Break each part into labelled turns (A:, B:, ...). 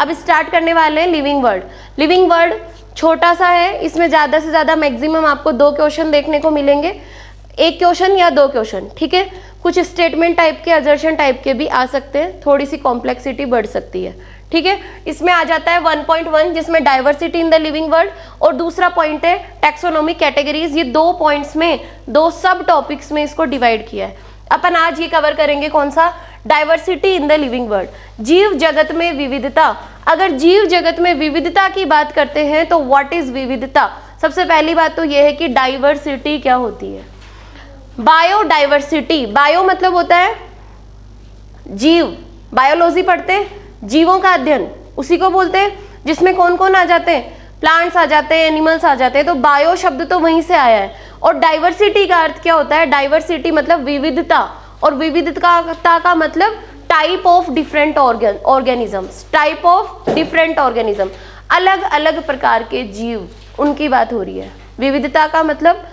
A: अब स्टार्ट करने वाले हैं लिविंग वर्ड। लिविंग वर्ड छोटा सा है, इसमें ज़्यादा से ज़्यादा मैक्सिमम आपको 2 क्वेश्चन देखने को मिलेंगे, 1 क्वेश्चन या 2 क्वेश्चन, ठीक है। कुछ स्टेटमेंट टाइप के, असर्शन टाइप के भी आ सकते हैं, थोड़ी सी कॉम्प्लेक्सिटी बढ़ सकती है, ठीक है। इसमें आ जाता है 1.1 जिसमें diversity in the living world, और दूसरा पॉइंट है टैक्सोनॉमी कैटेगरीज। ये 2 पॉइंट्स में 2 सब टॉपिक्स में इसको डिवाइड किया है। अपन आज ये कवर करेंगे कौन सा, diversity in the living world, जीव जगत में विविधता। अगर जीव जगत में विविधता की बात करते हैं तो व्हाट इज विविधता। सबसे पहली बात तो यह है कि डाइवर्सिटी क्या होती है। बायोडाइवर्सिटी, बायो मतलब होता है जीव, बायोलॉजी पढ़ते हैं, जीवों का अध्ययन, उसी को बोलते हैं जिसमें कौन कौन आ जाते हैं, प्लांट्स आ जाते हैं, एनिमल्स आ जाते हैं, तो बायो शब्द तो वहीं से आया है। और डाइवर्सिटी का अर्थ क्या होता है, डाइवर्सिटी मतलब विविधता, और विविधता का मतलब type of different organisms, type of different organism, अलग अलग प्रकार के जीव, उनकी बात हो रही है। विविधता का मतलब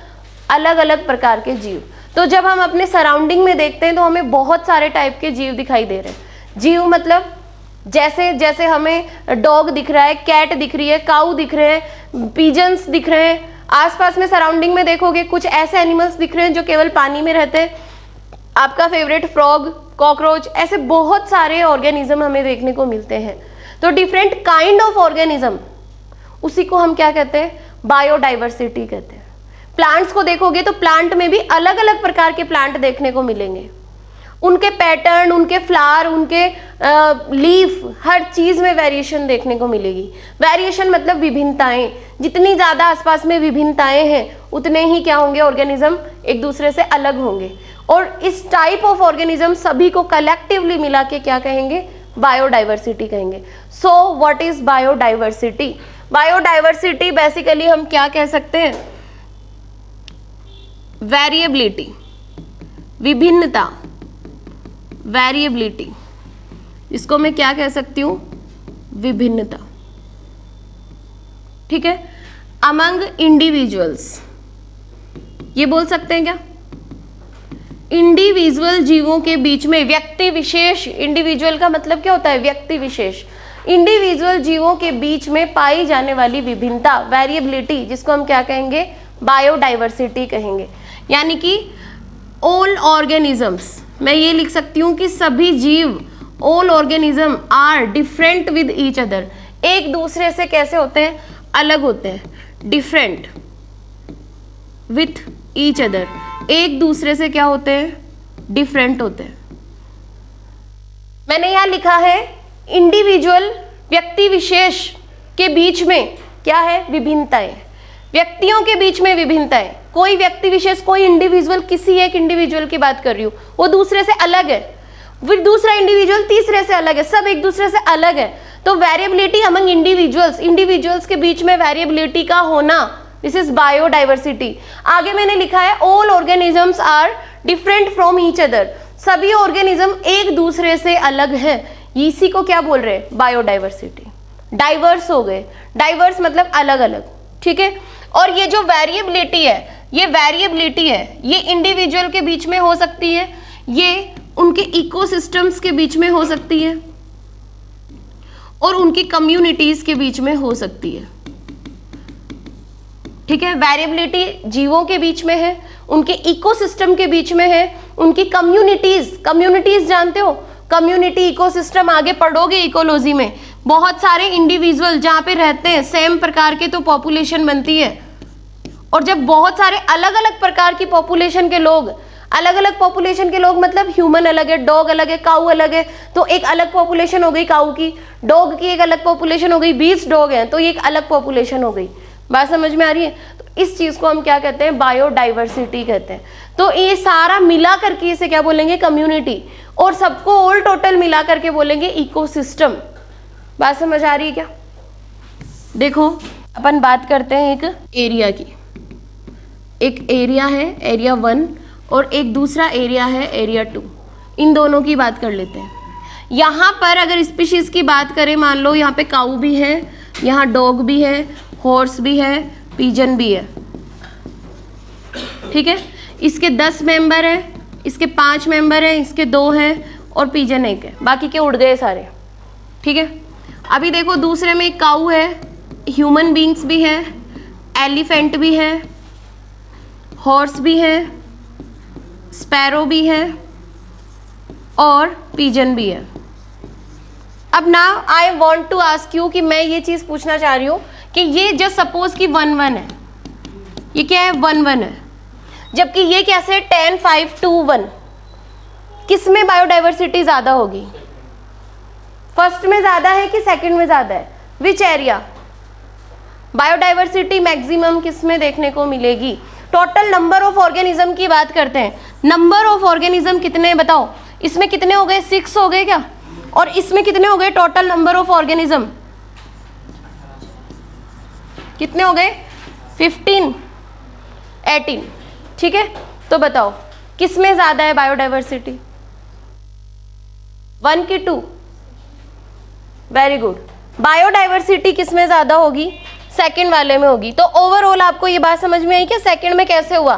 A: अलग अलग प्रकार के जीव। तो जब हम अपने सराउंडिंग में देखते हैं तो हमें बहुत सारे टाइप के जीव दिखाई दे रहे हैं। जीव मतलब जैसे जैसे हमें डॉग दिख रहा है, कैट दिख रही है, काऊ दिख रहे हैं, पिजन्स दिख रहे हैं, आसपास में सराउंडिंग में देखोगे कुछ ऐसे एनिमल्स दिख रहे हैं जो केवल पानी में रहते हैं, आपका फेवरेट फ्रॉग, कॉकरोच, ऐसे बहुत सारे ऑर्गेनिज्म हमें देखने को मिलते हैं। तो डिफरेंट काइंड ऑफ ऑर्गेनिज्म, उसी को हम क्या कहते हैं, बायोडाइवर्सिटी कहते हैं। प्लांट्स को देखोगे तो प्लांट में भी अलग अलग प्रकार के प्लांट देखने को मिलेंगे, उनके पैटर्न, उनके फ्लावर, उनके लीफ, हर चीज में वेरिएशन देखने को मिलेगी। वेरिएशन मतलब विभिन्नताएं, जितनी ज्यादा आसपास में विभिन्नताएं हैं उतने ही क्या होंगे, ऑर्गेनिज्म एक दूसरे से अलग होंगे। और इस टाइप ऑफ ऑर्गेनिज्म सभी को कलेक्टिवली मिला के क्या कहेंगे, बायोडाइवर्सिटी कहेंगे। सो what is biodiversity. Biodiversity basically हम क्या कह सकते हैं, वेरिएबिलिटी, विभिन्नता, वेरिएबिलिटी, इसको मैं क्या कह सकती हूं, विभिन्नता, ठीक है। अमंग इंडिविजुअल्स, ये बोल सकते हैं क्या, इंडिविजुअल जीवों के बीच में, व्यक्ति विशेष, इंडिविजुअल का मतलब क्या होता है, व्यक्ति विशेष, इंडिविजुअल जीवों के बीच में पाई जाने वाली विभिन्नता, वेरिएबिलिटी, जिसको हम क्या कहेंगे, बायोडाइवर्सिटी कहेंगे। यानी कि ऑल ऑर्गेनिजम्स, मैं ये लिख सकती हूँ कि सभी जीव, all organism are different with each other, एक दूसरे से कैसे होते हैं, अलग होते हैं, डिफरेंट विथ ईच अदर, एक दूसरे से क्या होते हैं, डिफरेंट होते हैं। मैंने यहाँ लिखा है इंडिविजुअल, व्यक्ति विशेष के बीच में क्या है, विभिन्नताएं, व्यक्तियों के बीच में विभिन्नताएं। कोई व्यक्ति विशेष, कोई इंडिविजुअल, किसी एक इंडिविजुअल की बात कर रही हूँ, वो दूसरे से अलग है, फिर दूसरा इंडिविजुअल तीसरे से अलग है, सब एक दूसरे से अलग है। तो वेरिएबिलिटी अमंग इंडिविजुअल्स, इंडिविजुअल्स के बीच में वेरिएबिलिटी का होना, दिस इज बायोडाइवर्सिटी। आगे मैंने लिखा है all organisms are different from each other, सभी ऑर्गेनिज्म एक दूसरे से अलग है, इसी को क्या बोल रहे हैं, बायोडाइवर्सिटी। डाइवर्स हो गए, डाइवर्स मतलब अलग अलग, ठीक है। और ये जो वेरिएबिलिटी है, ये वेरिएबिलिटी है, ये इंडिविजुअल के बीच में हो सकती है, ये उनके इकोसिस्टम्स के बीच में हो सकती है, और उनकी कम्युनिटीज के बीच में हो सकती है, ठीक है। वेरिएबिलिटी जीवों के बीच में है, उनके इकोसिस्टम के बीच में है, उनकी कम्युनिटीज, कम्युनिटीज जानते हो, कम्युनिटी, इकोसिस्टम आगे पढ़ोगे इकोलॉजी में, बहुत सारे इंडिविजुअल जहाँ पे रहते हैं सेम प्रकार के तो पॉपुलेशन बनती है। और जब बहुत सारे अलग अलग प्रकार की पॉपुलेशन के लोग, अलग अलग पॉपुलेशन के लोग मतलब ह्यूमन अलग है, डॉग अलग है, काऊ अलग है, तो एक अलग पॉपुलेशन हो गई काऊ की, डॉग की एक अलग पॉपुलेशन हो गई, 20 डॉग हैं तो ये एक अलग पॉपुलेशन हो गई। बात समझ में आ रही है। तो इस चीज को हम क्या कहते हैं, बायोडाइवर्सिटी कहते हैं। तो ये सारा मिला करके इसे क्या बोलेंगे, कम्युनिटी, और सबको ऑल टोटल मिला करके बोलेंगे इकोसिस्टम। बात समझ आ रही है क्या। देखो अपन बात करते हैं एक एरिया की, एक एरिया है एरिया 1 और एक दूसरा एरिया है एरिया 2, इन दोनों की बात कर लेते हैं। यहाँ पर अगर स्पीशीज की बात करें, मान लो यहाँ पे काऊ भी है, यहाँ डॉग भी है, हॉर्स भी है, पिजन भी है, ठीक है। इसके 10 मेंबर है, इसके 5 मेंबर है, इसके 2 हैं और पिजन 1 है, बाकी के उड़ गए सारे, ठीक है। अभी देखो दूसरे में एक काऊ है, ह्यूमन बींग्स भी है, एलिफेंट भी है, हॉर्स भी है, स्पैरो भी है और पिजन भी है। अब ना I want to ask you कि मैं ये चीज पूछना चाह रही हूँ कि ये जस्ट सपोज कि 1-1 है, ये क्या है 1-1 है, जबकि ये कैसे 10-5-2-1, किस में बायोडाइवर्सिटी ज्यादा होगी? फर्स्ट में ज्यादा है कि सेकंड में ज्यादा है? Which area? बायोडाइवर्सिटी मैक्सिमम किस में देखने को मिलेगी? टोटल नंबर ऑफ ऑर्गेनिज्म की बात करते हैं, नंबर ऑफ ऑर्गेनिज्म कितने हैं बताओ? इसमें कितने हो गए? 6 हो गए क्या? और इसमें कितने हो गए टोटल नंबर ऑफ ऑर्गेनिज्म? कितने हो गए? 15, 18, ठीक है। तो बताओ किस में ज्यादा है बायोडाइवर्सिटी, 1 की 2? Very good. बायोडाइवर्सिटी किस में ज्यादा होगी? सेकंड वाले में होगी। तो ओवरऑल आपको ये बात समझ में आई कि सेकंड में कैसे हुआ?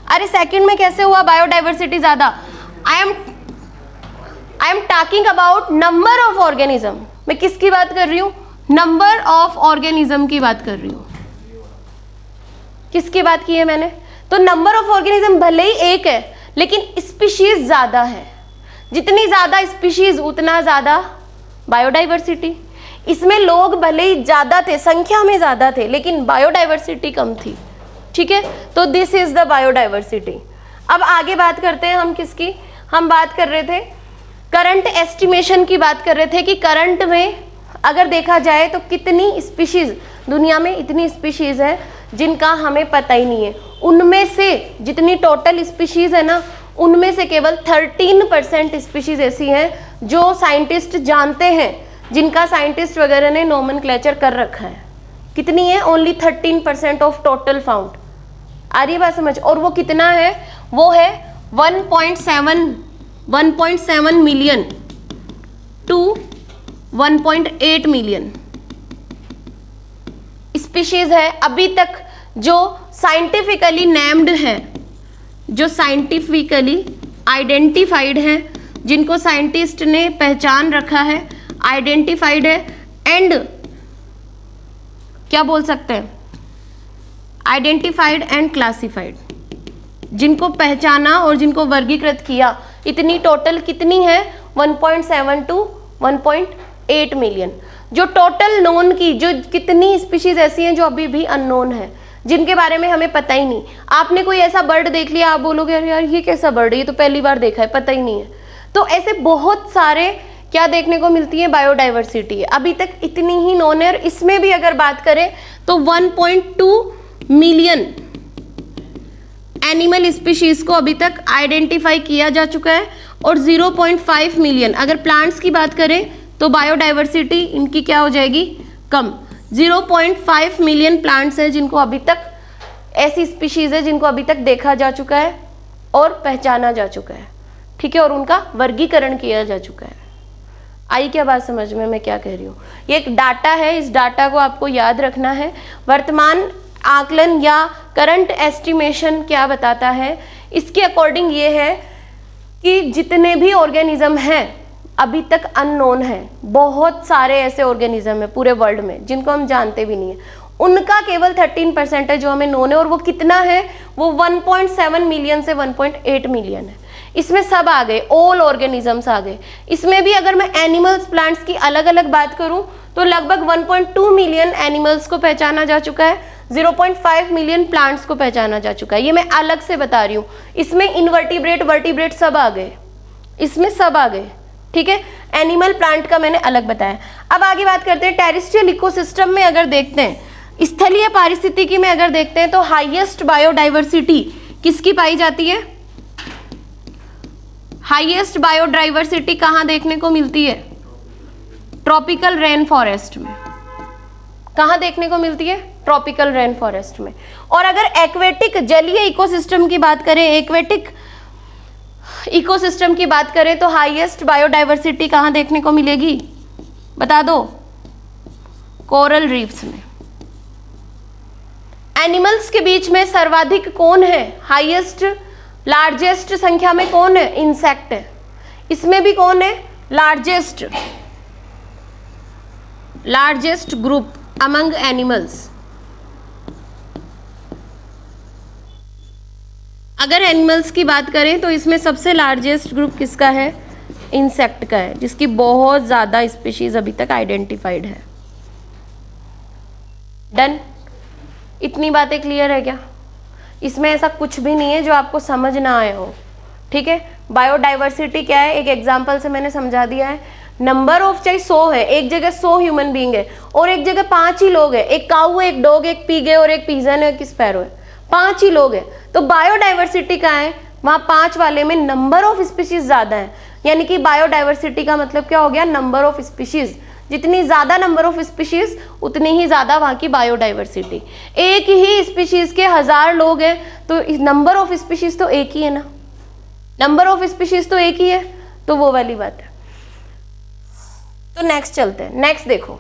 A: अरे सेकंड में कैसे हुआ बायोडाइवर्सिटी ज्यादा? I am talking about number of organism. मैं किसकी बात कर रही हूँ? नंबर ऑफ ऑर्गेनिज्म की बात कर रही हूँ। किसकी बात की है मैंने? तो नंबर ऑफ ऑर्गेनिज्म भले ही एक है लेकिन स्पीशीज ज्यादा है, जितनी ज्यादा स्पीशीज उतना ज्यादा बायोडाइवर्सिटी। इसमें लोग भले ही ज्यादा थे, संख्या में ज्यादा थे, लेकिन बायोडाइवर्सिटी कम थी, ठीक है। तो दिस इज द बायोडाइवर्सिटी। अब आगे बात करते हैं हम किसकी? हम बात कर रहे थे करंट एस्टिमेशन की, बात कर रहे थे कि करंट में अगर देखा जाए तो कितनी स्पीशीज दुनिया में, इतनी स्पीशीज है जिनका हमें पता ही नहीं है। उनमें से जितनी टोटल स्पीशीज है ना, उनमें से केवल 13% स्पीशीज ऐसी हैं जो साइंटिस्ट जानते हैं, जिनका साइंटिस्ट वगैरह ने नोमेनक्लेचर कर रखा है। कितनी है? Only 13% of total found. आ रही है बात समझ? और वो कितना है? वो है 1.7 मिलियन टू 1.8 मिलियन स्पीशीज है अभी तक जो साइंटिफिकली नेम्ड है, जो साइंटिफिकली आइडेंटिफाइड है, जिनको साइंटिस्ट ने पहचान रखा है, आइडेंटिफाइड है एंड क्या बोल सकते हैं, आइडेंटिफाइड एंड क्लासिफाइड, जिनको पहचाना और जिनको वर्गीकृत किया। इतनी टोटल कितनी है? 1.7 टू 1.8 मिलियन। जो टोटल नोन की, जो कितनी स्पीशीज ऐसी हैं जो अभी भी अननोन है, जिनके बारे में हमें पता ही नहीं। आपने कोई ऐसा बर्ड देख लिया, आप बोलोगे अरे यार ये कैसा बर्ड है, ये तो पहली बार देखा है, पता ही नहीं है। तो ऐसे बहुत सारे क्या देखने को मिलती है? बायोडाइवर्सिटी है। अभी तक इतनी ही नोन है। और इसमें भी अगर बात करें तो 1.2 मिलियन एनिमल स्पीशीज को अभी तक आइडेंटिफाई किया जा चुका है और 0.5 मिलियन अगर प्लांट्स की बात करें तो बायोडाइवर्सिटी इनकी क्या हो जाएगी? कम। 0.5 मिलियन प्लांट्स हैं जिनको अभी तक, ऐसी स्पीशीज है जिनको अभी तक देखा जा चुका है और पहचाना जा चुका है, ठीक है, और उनका वर्गीकरण किया जा चुका है। आई क्या बात समझ में मैं क्या कह रही हूँ? ये एक डाटा है, इस डाटा को आपको याद रखना है। वर्तमान आकलन या करंट एस्टिमेशन क्या बताता है? इसके अकॉर्डिंग ये है कि जितने भी ऑर्गेनिज्म हैं अभी तक अननोन है, बहुत सारे ऐसे ऑर्गेनिज्म है पूरे वर्ल्ड में जिनको हम जानते भी नहीं है, उनका केवल 13% है जो हमें नोन है। और वो कितना है? वो 1.7 मिलियन से 1.8 मिलियन है। इसमें सब आ गए, ऑल ऑर्गेनिजम्स आ गए। इसमें भी अगर मैं एनिमल्स प्लांट्स की अलग अलग बात करूं तो लगभग 1.2 मिलियन एनिमल्स को पहचाना जा चुका है, 0.5 मिलियन प्लांट्स को पहचाना जा चुका है। ये मैं अलग से बता रही हूँ। इसमें इनवर्टिब्रेट, वर्टिब्रेट सब आ गए, इसमें सब आ गए, ठीक है। एनिमल प्लांट का मैंने अलग बताया। अब आगे बात करते हैं टेरेस्ट्रियल इकोसिस्टम में। अगर देखते हैं स्थलीय पारिस्थितिकी में, अगर देखते हैं तो हाईएस्ट बायोडाइवर्सिटी किसकी पाई जाती है? हाईएस्ट बायोडाइवर्सिटी कहाँ देखने को मिलती है? ट्रॉपिकल रेन फॉरेस्ट में। कहाँ देखने को मिलती है? ट्रॉपिकल रेन फॉरेस्ट में। और अगर एक्वेटिक जलीय इकोसिस्टम की बात करें, एक्वेटिक इकोसिस्टम की बात करें तो हाईएस्ट बायोडाइवर्सिटी कहाँ देखने को मिलेगी? बता दो। कोरल रीफ्स में। एनिमल्स के बीच में सर्वाधिक कौन है? हाईएस्ट, लार्जेस्ट संख्या में कौन है? इंसेक्ट है। इसमें भी कौन है? Largest. Largest group among animals. अगर एनिमल्स की बात करें तो इसमें सबसे लार्जेस्ट ग्रुप किसका है? इंसेक्ट का है, जिसकी बहुत ज़्यादा स्पीशीज अभी तक आइडेंटिफाइड है। डन? इतनी बातें क्लियर है क्या? इसमें ऐसा कुछ भी नहीं है जो आपको समझ ना आया हो, ठीक है। बायोडाइवर्सिटी क्या है, एक एग्जाम्पल से मैंने समझा दिया है। नंबर ऑफ चाहे 100 है, एक जगह 100 ह्यूमन बीइंग है और एक जगह 5 ही लोग हैं, एक काऊ है, एक डॉग, एक पिग है और एक पिजन है, एक स्पैरो है, 5 ही लोग हैं। तो बायोडाइवर्सिटी कहाँ है? वहाँ 5 वाले में नंबर ऑफ स्पीशीज ज्यादा है, यानी कि बायोडाइवर्सिटी का मतलब क्या हो गया? Number of species. जितनी ज्यादा नंबर ऑफ स्पीशीज उतनी ही ज्यादा वहाँ की बायोडाइवर्सिटी। एक ही स्पीशीज के 1000 लोग हैं तो नंबर ऑफ स्पीशीज तो एक ही है ना, नंबर ऑफ स्पीशीज तो एक ही है, तो वो वाली बात है। तो नेक्स्ट चलते हैं। नेक्स्ट देखो,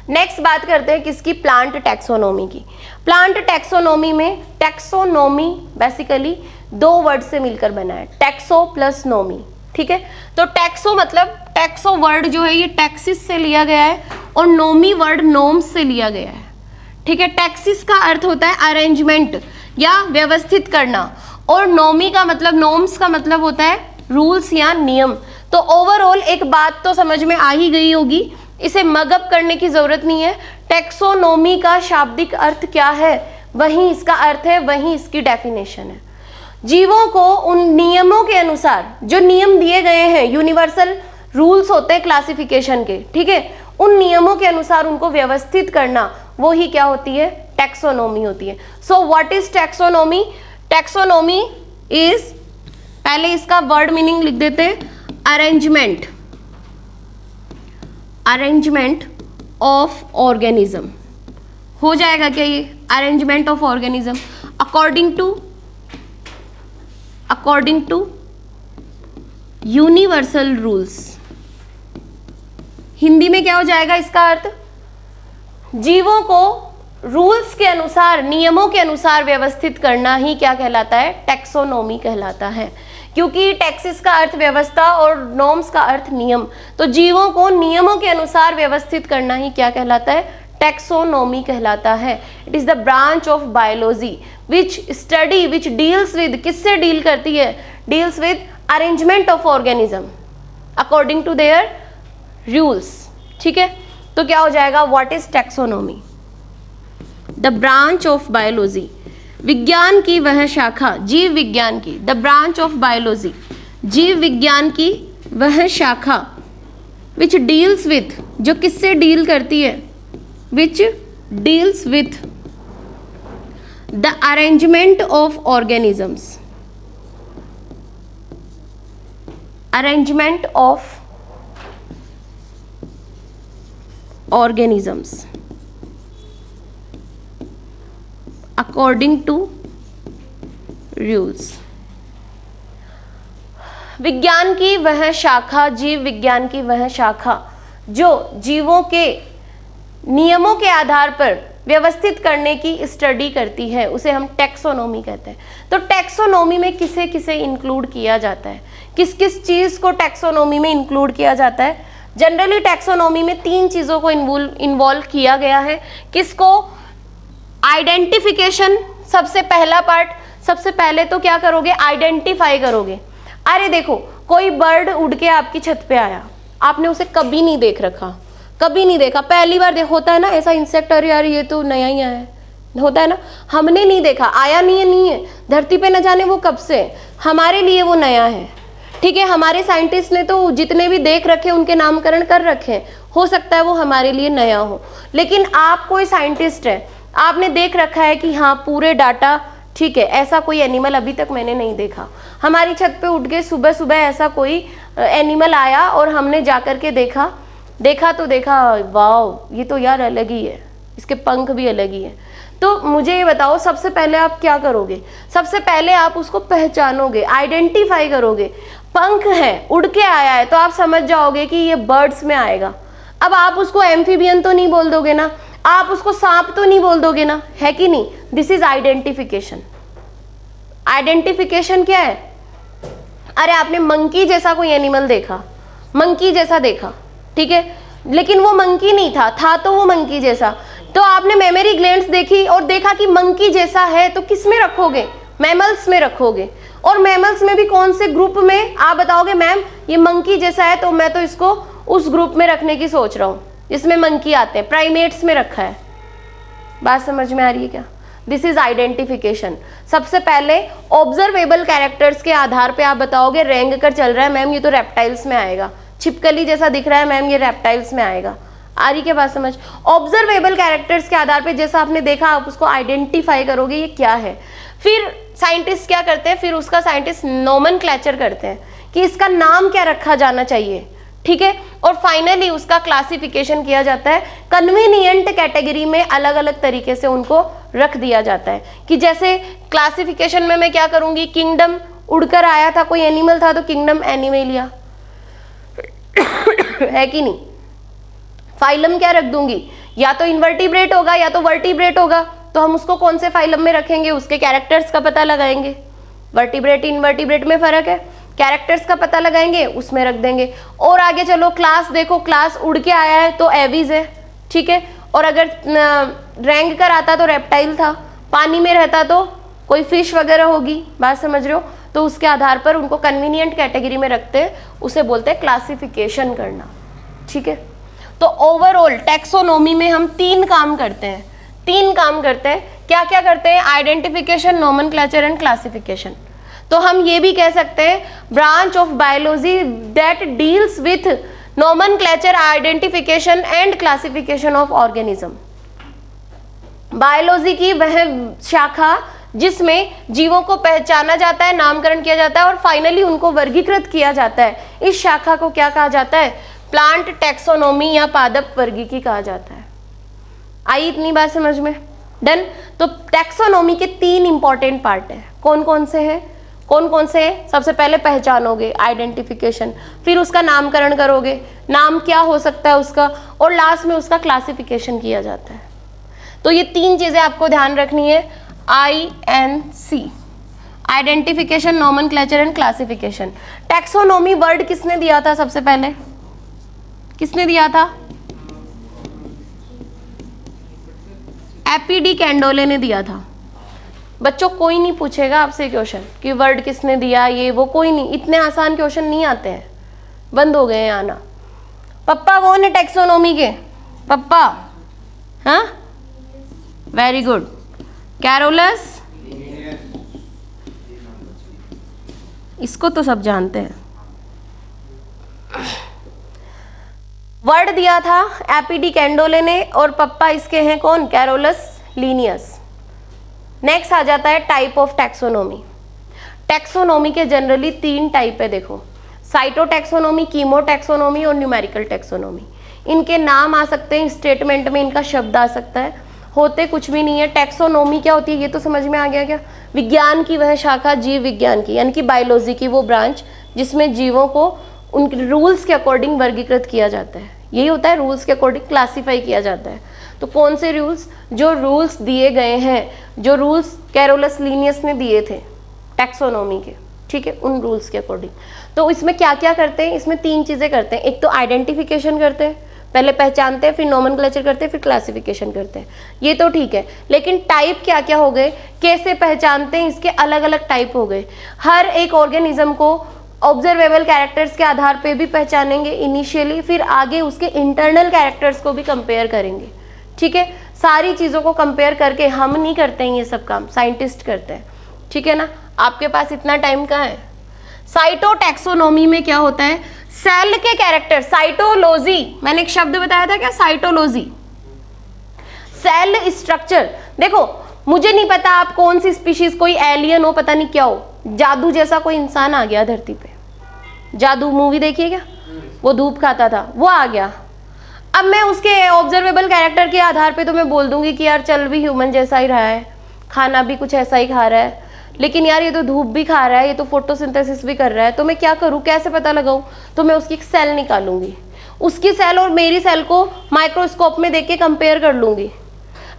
A: नेक्स्ट बात करते हैं किसकी? प्लांट टैक्सोनॉमी की। प्लांट टैक्सोनॉमी में टैक्सोनॉमी बेसिकली 2 वर्ड से मिलकर बना है, टैक्सो प्लस नोमी, ठीक है। तो टैक्सो मतलब टैक्सो वर्ड जो है ये टैक्सिस से लिया गया है और नोमी वर्ड नोम्स से लिया गया है, ठीक है। टैक्सिस का अर्थ होता है अरेंजमेंट या व्यवस्थित करना और नोमी का मतलब, नोम्स का मतलब होता है रूल्स या नियम। तो ओवरऑल एक बात तो समझ में आ ही गई होगी, इसे मगअप करने की जरूरत नहीं है। टैक्सोनॉमी का शाब्दिक अर्थ क्या है वही इसका अर्थ है, वही इसकी डेफिनेशन है। जीवों को उन नियमों के अनुसार, जो नियम दिए गए हैं, यूनिवर्सल रूल्स होते हैं क्लासिफिकेशन के, ठीक है, उन नियमों के अनुसार उनको व्यवस्थित करना, वो ही क्या होती है? टैक्सोनॉमी होती है। सो what is taxonomy? Taxonomy is, पहले इसका वर्ड मीनिंग लिख देते हैं, अरेंजमेंट, अरेंजमेंट ऑफ ऑर्गेनिज्म। हो जाएगा क्या ये? Arrangement of organism according to universal rules. Hindi में क्या हो जाएगा इसका अर्थ? जीवों को रूल्स के अनुसार, नियमों के अनुसार व्यवस्थित करना ही क्या कहलाता है? टैक्सोनॉमी कहलाता है। क्योंकि टैक्सिस का अर्थ व्यवस्था और नॉर्म्स का अर्थ नियम, तो जीवों को नियमों के अनुसार व्यवस्थित करना ही क्या कहलाता है? टैक्सोनॉमी कहलाता है। It is the branch of biology which study, which deals with, किससे डील करती है? Deals with arrangement of organism according to their rules, ठीक है। तो क्या हो जाएगा? What is taxonomy? The branch of biology, विज्ञान की वह शाखा, जीव विज्ञान की, द ब्रांच ऑफ बायोलॉजी, जीव विज्ञान की वह शाखा, विच डील्स विथ, जो किससे डील करती है? Which deals with the arrangement of organisms, arrangement of organisms according to rules. विज्ञान की वह शाखा, जीव विज्ञान की वह शाखा जो जीवों के नियमों के आधार पर व्यवस्थित करने की स्टडी करती है, उसे हम टैक्सोनॉमी कहते हैं। तो टैक्सोनॉमी में किसे किसे इंक्लूड किया जाता है? किस किस चीज को टैक्सोनॉमी में इंक्लूड किया जाता है? जनरली टैक्सोनॉमी में 3 चीजों को इन्वॉल्व किया गया है। किसको? आइडेंटिफिकेशन, सबसे पहला पार्ट। सबसे पहले तो क्या करोगे? आइडेंटिफाई करोगे। अरे देखो, कोई बर्ड उड़ के आपकी छत पे आया, आपने उसे कभी नहीं देख रखा, कभी नहीं देखा, पहली बार होता है ना ऐसा इंसेक्ट, अरे यार ये तो नया ही आया है, होता है ना, हमने नहीं देखा, आया नहीं है धरती पे, न जाने वो कब से, हमारे लिए वो नया है, ठीक है। हमारे साइंटिस्ट ने तो जितने भी देख रखे उनके नामकरण कर रखे हैं, हो सकता है वो हमारे लिए नया हो, लेकिन आप कोई साइंटिस्ट है, आपने देख रखा है कि हाँ पूरे डाटा ठीक है, ऐसा कोई एनिमल अभी तक मैंने नहीं देखा। हमारी छत पे उठ के सुबह सुबह ऐसा कोई एनिमल आया और हमने जाकर के देखा तो देखा वाह ये तो यार अलग ही है, इसके पंख भी अलग ही है। तो मुझे ये बताओ, सबसे पहले आप क्या करोगे? सबसे पहले आप उसको पहचानोगे, आइडेंटिफाई करोगे। पंख है, उड़ के आया है, तो आप समझ जाओगे कि ये बर्ड्स में आएगा। अब आप उसको एम्फीबियन तो नहीं बोल दोगे ना, आप उसको सांप तो नहीं बोल दोगे ना, है कि नहीं? This is identification. आइडेंटिफिकेशन क्या है? अरे आपने मंकी जैसा कोई एनिमल देखा, मंकी जैसा देखा, ठीक है, लेकिन वो मंकी नहीं था तो वो मंकी जैसा। तो आपने मेमोरी ग्लैंड्स देखी और देखा कि मंकी जैसा है, तो किस में रखोगे? मैमल्स में रखोगे। और मैमल्स में भी कौन से ग्रुप में? आप बताओगे मैम ये मंकी जैसा है तो मैं तो इसको उस ग्रुप में रखने की सोच रहा हूँ जिसमें मंकी आते हैं, प्राइमेट्स में रखा है। बात समझ में आ रही है क्या? This is identification. सबसे पहले ऑब्जर्वेबल कैरेक्टर्स के आधार पे आप बताओगे रेंग कर चल रहा है मैम ये तो रेप्टाइल्स में आएगा, छिपकली जैसा दिख रहा है मैम ये रेप्टाइल्स में आएगा। आ रही क्या बात समझ? ऑब्जर्वेबल कैरेक्टर्स के आधार पे जैसा आपने देखा आप उसको आइडेंटिफाई करोगे ये क्या है। फिर साइंटिस्ट क्या करते हैं? फिर उसका साइंटिस्ट नोमेनक्लेचर करते हैं कि इसका नाम क्या रखा जाना चाहिए, ठीक है। और फाइनली उसका क्लासिफिकेशन किया जाता है। कन्वीनियंट कैटेगरी में अलग अलग तरीके से उनको रख दिया जाता है कि जैसे क्लासिफिकेशन में मैं क्या करूंगी, किंगडम उड़कर आया था, कोई एनिमल था तो किंगडम एनिमेलिया है कि नहीं। फाइलम क्या रख दूंगी, या तो इन्वर्टिब्रेट होगा या तो वर्टिब्रेट होगा, तो हम उसको कौन से फाइलम में रखेंगे उसके कैरेक्टर्स का पता लगाएंगे। वर्टिब्रेट इनवर्टिब्रेट में फर्क है, कैरेक्टर्स का पता लगाएंगे उसमें रख देंगे। और आगे चलो क्लास देखो, क्लास उड़ के आया है तो एविज है, ठीक है। और अगर रेंग कर आता तो रेप्टाइल था, पानी में रहता तो कोई फिश वगैरह होगी। बात समझ रहे हो? तो उसके आधार पर उनको कन्वीनियंट कैटेगरी में रखते हैं, उसे बोलते हैं क्लासिफिकेशन करना, ठीक है। तो ओवरऑल टैक्सोनॉमी में हम तीन काम करते हैं। क्या क्या करते हैं? Identification, nomenclature and classification. तो हम ये भी कह सकते हैं branch of biology that deals with nomenclature, identification and classification of organism. Biology की वह शाखा जिसमें जीवों को पहचाना जाता है, नामकरण किया जाता है और फाइनली उनको वर्गीकृत किया जाता है। इस शाखा को क्या कहा जाता है? प्लांट टैक्सोनॉमी या पादप वर्गीकी कहा जाता है। आई इतनी बात समझ में? डन। तो टैक्सोनॉमी के तीन इंपॉर्टेंट पार्ट है। कौन कौन से हैं? सबसे पहले पहचानोगे, आइडेंटिफिकेशन, फिर उसका नामकरण करोगे, नाम क्या हो सकता है उसका, और लास्ट में उसका क्लासिफिकेशन किया जाता है। तो ये तीन चीजें आपको ध्यान रखनी है, INC, identification, nomenclature and classification. Taxonomy word किसने दिया था? सबसे पहले किसने दिया था? एपीडी कैंडोले ने दिया था। बच्चों कोई नहीं पूछेगा आपसे क्वेश्चन कि वर्ड किसने दिया, ये वो, कोई नहीं। इतने आसान क्वेश्चन नहीं आते हैं, बंद हो गए हैं आना। पप्पा कौन है टैक्सोनॉमी के? पप्पा, हाँ, वेरी गुड। कैरोलस, इसको तो सब जानते हैं। वर्ड दिया था एपीडी कैंडोले ने और पप्पा इसके हैं कौन? Carolus Linnaeus. नेक्स्ट आ जाता है टाइप ऑफ टैक्सोनॉमी। टैक्सोनॉमी के जनरली तीन टाइप है, देखो, साइटोटैक्सोनॉमी, कीमोटैक्सोनॉमी और न्यूमेरिकल टैक्सोनॉमी। इनके नाम आ सकते हैं, स्टेटमेंट में इनका शब्द आ सकता है, होते कुछ भी नहीं है। टैक्सोनॉमी क्या होती है ये तो समझ में आ गया क्या? विज्ञान की वह शाखा, जीव विज्ञान की, यानी कि बायोलॉजी की वो ब्रांच जिसमें जीवों को उनके रूल्स के अकॉर्डिंग वर्गीकृत किया जाता है। यही होता है, रूल्स के अकॉर्डिंग क्लासीफाई किया जाता है। तो कौन से रूल्स? जो रूल्स दिए गए हैं, जो रूल्स कैरोलस लीनियस ने दिए थे टैक्सोनॉमी के, ठीक है, उन रूल्स के अकॉर्डिंग। तो इसमें क्या क्या करते हैं? इसमें तीन चीज़ें करते हैं। एक तो आइडेंटिफिकेशन करते हैं, पहले पहचानते हैं, फिर नोमेनक्लेचर करते हैं, फिर क्लासिफिकेशन करते हैं। ये तो ठीक है, लेकिन टाइप क्या क्या हो गए, कैसे पहचानते हैं, इसके अलग अलग टाइप हो गए। हर एक ऑर्गेनिज्म को ऑब्जर्वेबल कैरेक्टर्स के आधार पे भी पहचानेंगे इनिशियली, फिर आगे उसके इंटरनल कैरेक्टर्स को भी कंपेयर करेंगे, ठीक है। सारी चीज़ों को कंपेयर करके हम नहीं करते हैं ये सब काम, साइंटिस्ट करते हैं, ठीक है ना। आपके पास इतना टाइम कहाँ है? साइटोटैक्सोनॉमी में क्या होता है? सेल के कैरेक्टर, साइटोलॉजी, मैंने एक शब्द बताया था क्या? Cytology, cell structure. देखो मुझे नहीं पता आप कौन सी स्पीशीज, कोई एलियन हो, पता नहीं क्या हो, जादू जैसा कोई इंसान आ गया धरती पे। जादू मूवी देखिए क्या, वो धूप खाता था, वो आ गया। अब मैं उसके ऑब्जर्वेबल कैरेक्टर के आधार पे तो मैं बोल दूंगी कि यार चल भी ह्यूमन जैसा ही रहा है, खाना भी कुछ ऐसा ही खा रहा है, लेकिन यार ये तो धूप भी खा रहा है, ये तो फोटोसिंथेसिस भी कर रहा है, तो मैं क्या करूँ, कैसे पता लगाऊँ? तो मैं उसकी एक सेल निकालूंगी, उसकी सेल और मेरी सेल को माइक्रोस्कोप में देख के कंपेयर कर लूंगी।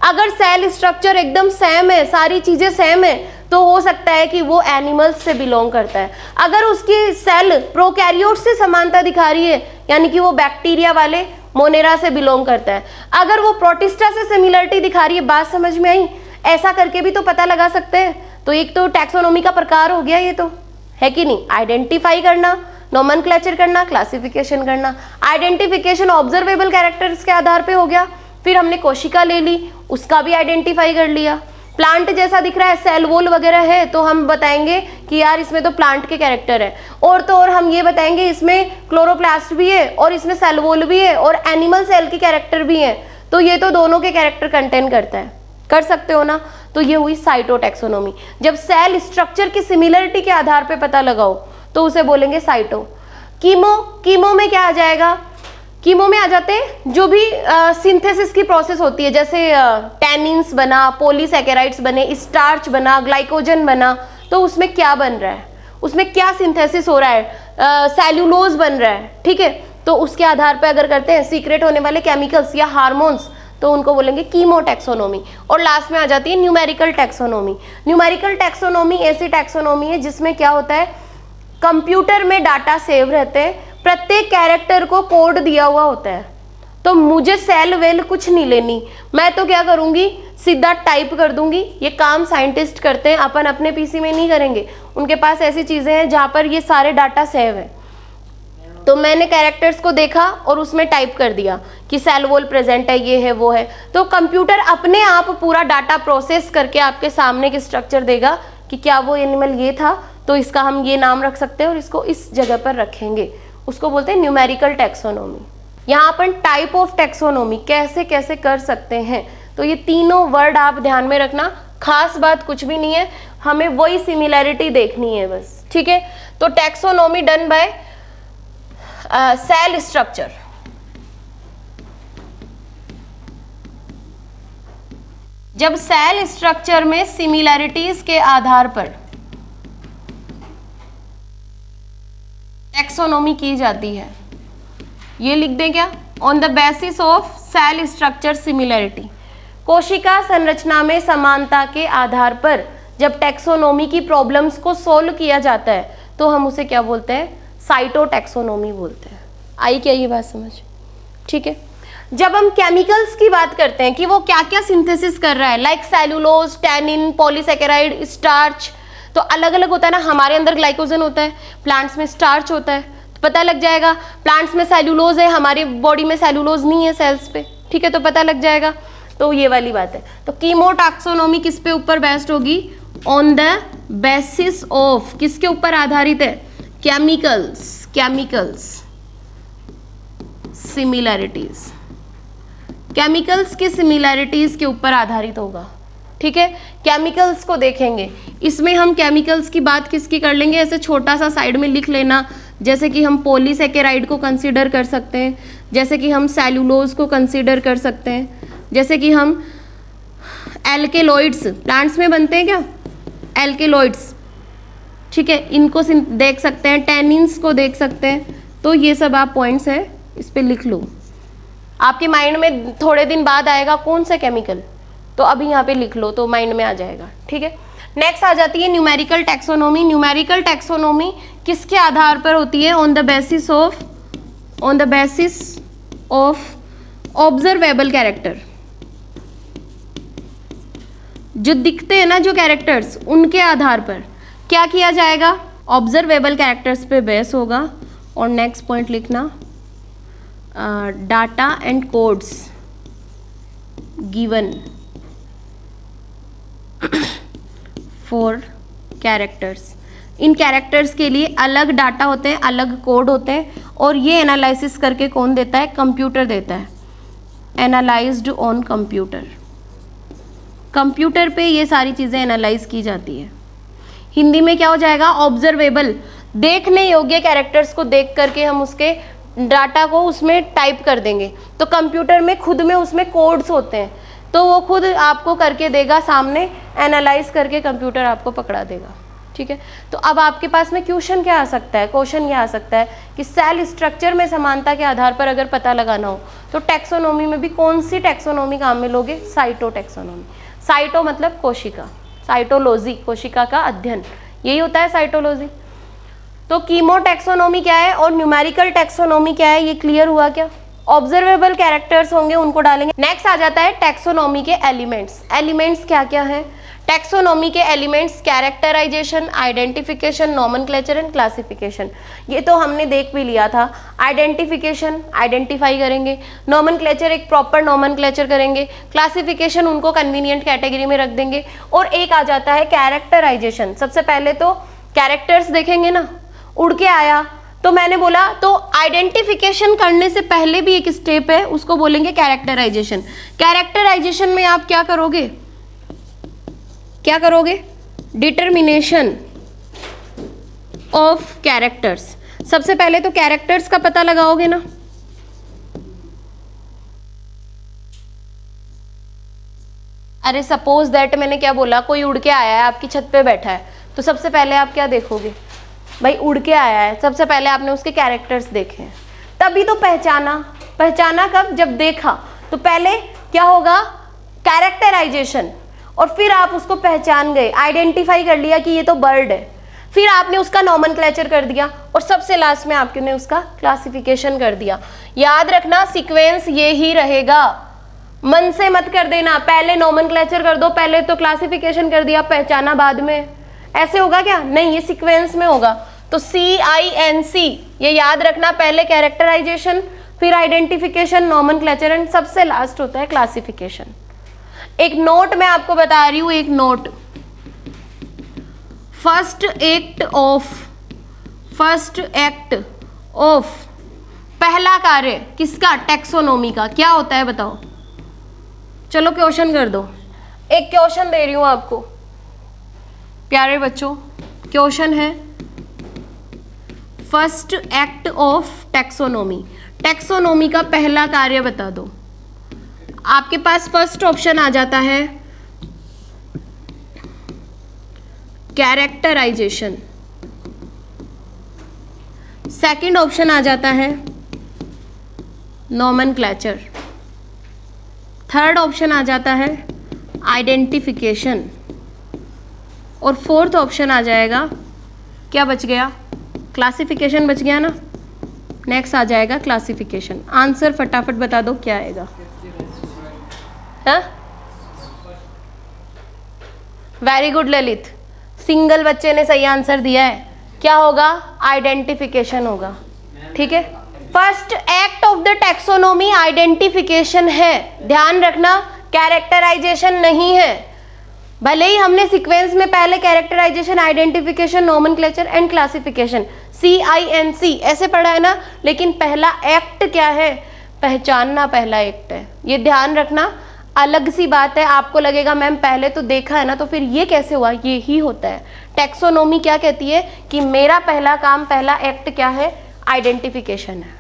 A: अगर सेल स्ट्रक्चर एकदम सेम है, सारी चीजें सेम है, तो हो सकता है कि वो एनिमल्स से बिलोंग करता है। अगर उसकी सेल प्रोकैरियोट से समानता दिखा रही है, यानी कि वो बैक्टीरिया वाले मोनेरा से बिलोंग करता है। अगर वो प्रोटिस्टा से सिमिलरिटी दिखा रही है, बात समझ में आई? ऐसा करके भी तो पता लगा सकते हैं। तो एक तो टैक्सोनॉमी का प्रकार हो गया ये, तो है कि नहीं? आइडेंटिफाई करना, नोमेनक्लेचर करना, क्लासिफिकेशन करना। आइडेंटिफिकेशन ऑब्जर्वेबल कैरेक्टर्स के आधार पे हो गया। फिर हमने कोशिका ले ली, उसका भी आइडेंटिफाई कर लिया। प्लांट जैसा दिख रहा है, सेल वॉल वगैरह है, तो हम बताएंगे कि यार इसमें तो प्लांट के कैरेक्टर है। और तो और हम ये बताएंगे इसमें क्लोरोप्लास्ट भी है और इसमें सेल वॉल भी है और एनिमल सेल के कैरेक्टर भी है, तो ये तो दोनों के कैरेक्टर कंटेन करता है। कर सकते हो ना? तो ये हुई साइटोटैक्सोनॉमी। जब सेल स्ट्रक्चर की सिमिलरिटी के आधार पे पता लगाओ तो उसे बोलेंगे साइटो। कीमो में क्या आ जाएगा? कीमो में आ जाते हैं जो भी सिंथेसिस की प्रोसेस होती है, जैसे टैनिन्स बना, पॉलीसैकेराइड्स बने, स्टार्च बना, ग्लाइकोजन बना, तो उसमें क्या बन रहा है, उसमें क्या सिंथेसिस हो रहा है, सेल्यूलोज बन रहा है, ठीक है? तो उसके आधार पर अगर करते हैं सीक्रेट होने वाले केमिकल्स या हार्मोन्स, तो उनको बोलेंगे कीमोटैक्सोनॉमी। और लास्ट में आ जाती है न्यूमेरिकल टैक्सोनॉमी। न्यूमेरिकल टैक्सोनॉमी ऐसी टैक्सोनॉमी है जिसमें क्या होता है, कंप्यूटर में डाटा सेव रहते हैं, प्रत्येक कैरेक्टर को कोड दिया हुआ होता है। तो मुझे सेल वेल कुछ नहीं लेनी, मैं तो क्या करूंगी, सीधा टाइप कर दूंगी। ये काम साइंटिस्ट करते हैं, अपन अपने पीसी में नहीं करेंगे। उनके पास ऐसी चीजें हैं जहां पर ये सारे डाटा सेव है। तो मैंने कैरेक्टर्स को देखा और उसमें टाइप कर दिया कि सेल वॉल प्रेजेंट है, ये है, वो है। तो कंप्यूटर अपने आप पूरा डाटा प्रोसेस करके आपके सामने एक स्ट्रक्चर देगा कि क्या वो एनिमल ये था, तो इसका हम ये नाम रख सकते हैं और इसको इस जगह पर रखेंगे। उसको बोलते हैं न्यूमेरिकल टैक्सोनॉमी। यहाँ अपन टाइप ऑफ टैक्सोनॉमी कैसे कैसे कर सकते हैं, तो ये तीनों वर्ड आप ध्यान में रखना। खास बात कुछ भी नहीं है, हमें वही सिमिलैरिटी देखनी है बस, ठीक है? तो taxonomy done by cell structure. जब सेल स्ट्रक्चर में सिमिलैरिटीज के आधार पर टैक्सोनॉमी की जाती है, ये लिख दें क्या? On the basis of cell structure similarity. कोशिका संरचना में समानता के आधार पर जब टैक्सोनॉमी की प्रॉब्लम्स को सोल्व किया जाता है तो हम उसे क्या बोलते हैं? साइटोटैक्सोनॉमी बोलते हैं। आई क्या ये बात समझ? ठीक है। जब हम केमिकल्स की बात करते हैं कि वो क्या क्या सिंथेसिस कर रहा है, like cellulose, tannin, polysaccharide, starch, तो अलग अलग होता है ना। हमारे अंदर ग्लाइकोजन होता है, प्लांट्स में स्टार्च होता है, तो पता लग जाएगा। प्लांट्स में सेलुलोज है, हमारी बॉडी में सेलुलोज नहीं है सेल्स पे, ठीक है, तो पता लग जाएगा। तो ये वाली बात है। तो कीमोटैक्सोनॉमी किस पे ऊपर बेस्ड होगी? ऑन द बेसिस ऑफ, किसके ऊपर आधारित है? केमिकल्स सिमिलैरिटीज, केमिकल्स की सिमिलैरिटीज के ऊपर आधारित होगा, ठीक है। केमिकल्स को देखेंगे, इसमें हम केमिकल्स की बात किसकी कर लेंगे, ऐसे छोटा सा साइड में लिख लेना, जैसे कि हम पॉलीसैकेराइड को कंसीडर कर सकते हैं, जैसे कि हम सेलुलोज को कंसीडर कर सकते हैं, जैसे कि हम एल्केलॉइड्स, प्लांट्स में बनते हैं क्या एल्केलॉइड्स, ठीक है, इनको देख सकते हैं, टैनिन्स को देख सकते हैं। तो ये सब आप पॉइंट्स हैं, इस पे लिख लो। आपके माइंड में थोड़े दिन बाद आएगा कौन सा केमिकल, तो अभी यहाँ पे लिख लो तो माइंड में आ जाएगा, ठीक है। नेक्स्ट आ जाती है न्यूमेरिकल टैक्सोनॉमी। न्यूमेरिकल टैक्सोनॉमी किसके आधार पर होती है? On the basis of observable character. जो दिखते हैं ना जो कैरेक्टर्स, उनके आधार पर क्या किया जाएगा? ऑब्जर्वेबल कैरेक्टर्स पे बेस होगा। और नेक्स्ट पॉइंट लिखना, data and codes given for characters. In characters के लिए अलग डाटा होते हैं, अलग कोड होते हैं, और ये एनालिसिस करके कौन देता है? कंप्यूटर देता है। एनालाइज्ड ऑन कंप्यूटर, कंप्यूटर पे ये सारी चीज़ें एनालाइज की जाती है। हिंदी में क्या हो जाएगा? ऑब्जर्वेबल, देखने योग्य कैरेक्टर्स को देख करके हम उसके डाटा को उसमें टाइप कर देंगे। तो कंप्यूटर में खुद में उसमें कोड्स होते हैं, तो वो खुद आपको करके देगा सामने, एनालाइज करके कंप्यूटर आपको पकड़ा देगा, ठीक है। तो अब आपके पास में क्वेश्चन क्या आ सकता है? क्वेश्चन क्या आ सकता है कि सेल स्ट्रक्चर में समानता के आधार पर अगर पता लगाना हो तो टैक्सोनॉमी में भी कौन सी टैक्सोनॉमी काम में लोगे? साइटोटैक्सोनॉमी। साइटो मतलब कोशिका, साइटोलॉजी कोशिका का अध्ययन, यही होता है साइटोलॉजी। तो कीमोटैक्सोनॉमी क्या है और न्यूमेरिकल टैक्सोनॉमी क्या है, ये क्लियर हुआ क्या? ऑब्जर्वेबल कैरेक्टर्स होंगे उनको डालेंगे। नेक्स्ट आ जाता है टैक्सोनॉमी के एलिमेंट्स। एलिमेंट्स क्या क्या है टैक्सोनॉमी के elements? Characterization, identification, nomenclature and classification. ये तो हमने देख भी लिया था। आइडेंटिफिकेशन आइडेंटिफाई करेंगे, नॉमेनक्लेचर एक प्रॉपर नॉमेनक्लेचर करेंगे, क्लासिफिकेशन उनको कन्वीनियंट कैटेगरी में रख देंगे, और एक आ जाता है कैरेक्टराइजेशन। सबसे पहले तो कैरेक्टर्स देखेंगे ना, उड़ के आया तो मैंने बोला तो आइडेंटिफिकेशन करने से पहले भी एक स्टेप है, उसको बोलेंगे कैरेक्टराइजेशन। कैरेक्टराइजेशन में आप क्या करोगे, क्या करोगे? Determination of characters. सबसे पहले तो कैरेक्टर्स का पता लगाओगे ना। अरे सपोज दैट मैंने क्या बोला, कोई उड़ के आया है आपकी छत पे बैठा है, तो सबसे पहले आप क्या देखोगे? भाई उड़ के आया है, सबसे पहले आपने उसके कैरेक्टर्स देखे हैं, तभी तो पहचाना। पहचाना कब? जब देखा। तो पहले क्या होगा? कैरेक्टराइजेशन, और फिर आप उसको पहचान गए, आइडेंटिफाई कर लिया कि ये तो बर्ड है, फिर आपने उसका नॉमेनक्लेचर कर दिया, और सबसे लास्ट में आपने उसका क्लासिफिकेशन कर दिया। याद रखना सीक्वेंस ये ही रहेगा, मन से मत कर देना, पहले नॉमेनक्लेचर कर दो, पहले तो क्लासिफिकेशन कर दिया, पहचाना बाद में। ऐसे होगा क्या? नहीं, ये सीक्वेंस में होगा। तो CINC ये याद रखना, पहले कैरेक्टराइजेशन, फिर आइडेंटिफिकेशन, नॉमेनक्लेचर एंड सबसे लास्ट होता है क्लासिफिकेशन। एक नोट मैं आपको बता रही हूं, एक नोट। फर्स्ट एक्ट ऑफ पहला कार्य किसका? टैक्सोनॉमी का। क्या होता है बताओ? चलो क्वेश्चन कर दो। एक क्वेश्चन दे रही हूं आपको प्यारे बच्चों, क्वेश्चन है first act of taxonomy. Taxonomy का पहला कार्य बता दो। आपके पास फर्स्ट ऑप्शन आ जाता है कैरेक्टराइजेशन, सेकंड ऑप्शन आ जाता है नॉमेनक्लेचर, थर्ड ऑप्शन आ जाता है आइडेंटिफिकेशन, और फोर्थ ऑप्शन आ जाएगा, क्या बच गया? क्लासिफिकेशन बच गया ना। नेक्स्ट आ जाएगा क्लासिफिकेशन। आंसर फटाफट बता दो क्या आएगा? वेरी गुड ललित, सिंगल बच्चे ने सही आंसर दिया है। क्या होगा? आइडेंटिफिकेशन होगा। ठीक है, first act of the taxonomy identification है, ध्यान रखना, कैरेक्टराइजेशन नहीं है। भले ही हमने सीक्वेंस में पहले characterization, identification, nomenclature and classification CINC ऐसे पढ़ा है ना, लेकिन पहला एक्ट क्या है? पहचानना पहला एक्ट है। ये ध्यान रखना। अलग सी बात है, आपको लगेगा मैम पहले तो देखा है ना, तो फिर ये कैसे हुआ? ये ही होता है। टैक्सोनॉमी क्या कहती है कि मेरा पहला काम, पहला एक्ट क्या है? आइडेंटिफिकेशन है।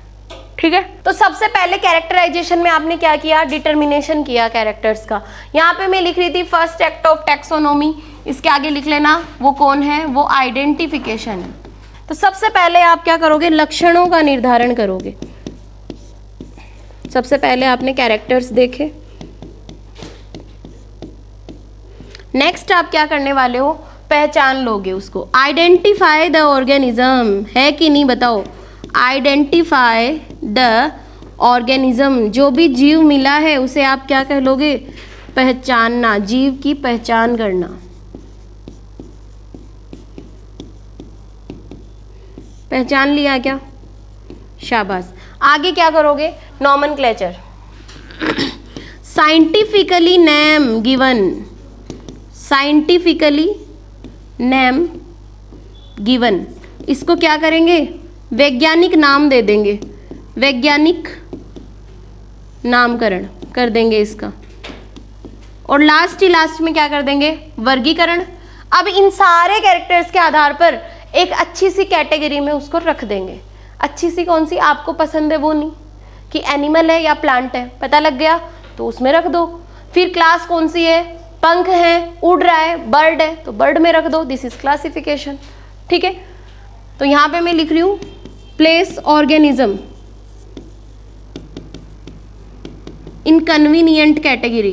A: ठीक है, तो सबसे पहले कैरेक्टराइजेशन में आपने क्या किया? डिटर्मिनेशन किया कैरेक्टर्स का। यहाँ पे मैं लिख रही थी फर्स्ट एक्ट ऑफ टैक्सोनॉमी, इसके आगे लिख लेना वो कौन है? वो आइडेंटिफिकेशन है। तो सबसे पहले आप क्या करोगे? लक्षणों का निर्धारण करोगे। सबसे पहले आपने कैरेक्टर्स देखे, नेक्स्ट आप क्या करने वाले हो? पहचान लोगे उसको। आइडेंटिफाई द ऑर्गेनिज्म, है कि नहीं बताओ? आइडेंटिफाई द ऑर्गेनिज्म, जो भी जीव मिला है उसे आप क्या कह लोगे? पहचानना, जीव की पहचान करना। पहचान लिया क्या? शाबाश। आगे क्या करोगे? Nomenclature. Scientifically name given, scientifically name given, इसको क्या करेंगे? वैज्ञानिक नाम दे देंगे, वैज्ञानिक नामकरण कर देंगे इसका, और लास्ट ही लास्ट में क्या कर देंगे? वर्गीकरण। अब इन सारे कैरेक्टर्स के आधार पर एक अच्छी सी कैटेगरी में उसको रख देंगे। अच्छी सी कौन सी? आपको पसंद है वो नहीं, कि एनिमल है या प्लांट है, पता लग गया तो उसमें रख दो। फिर क्लास कौन सी है? पंख है, उड़ रहा है, बर्ड है, तो बर्ड में रख दो। This is classification. ठीक है, तो यहाँ पे मैं लिख रही हूँ place organism in convenient category,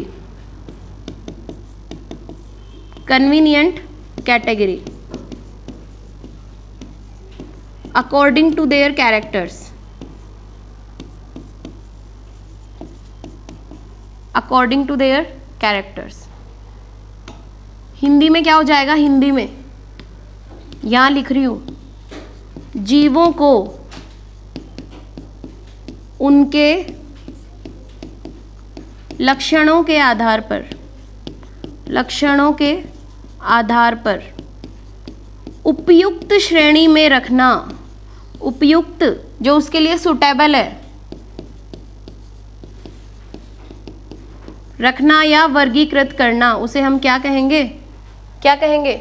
A: convenient category according to their characters. According to their characters. Hindi में क्या हो जाएगा, हिंदी में यहां लिख रही हूं, जीवों को उनके लक्षणों के आधार पर, लक्षणों के आधार पर उपयुक्त श्रेणी में रखना, उपयुक्त जो उसके लिए सुटेबल है रखना या वर्गीकृत करना, उसे हम क्या कहेंगे, क्या कहेंगे,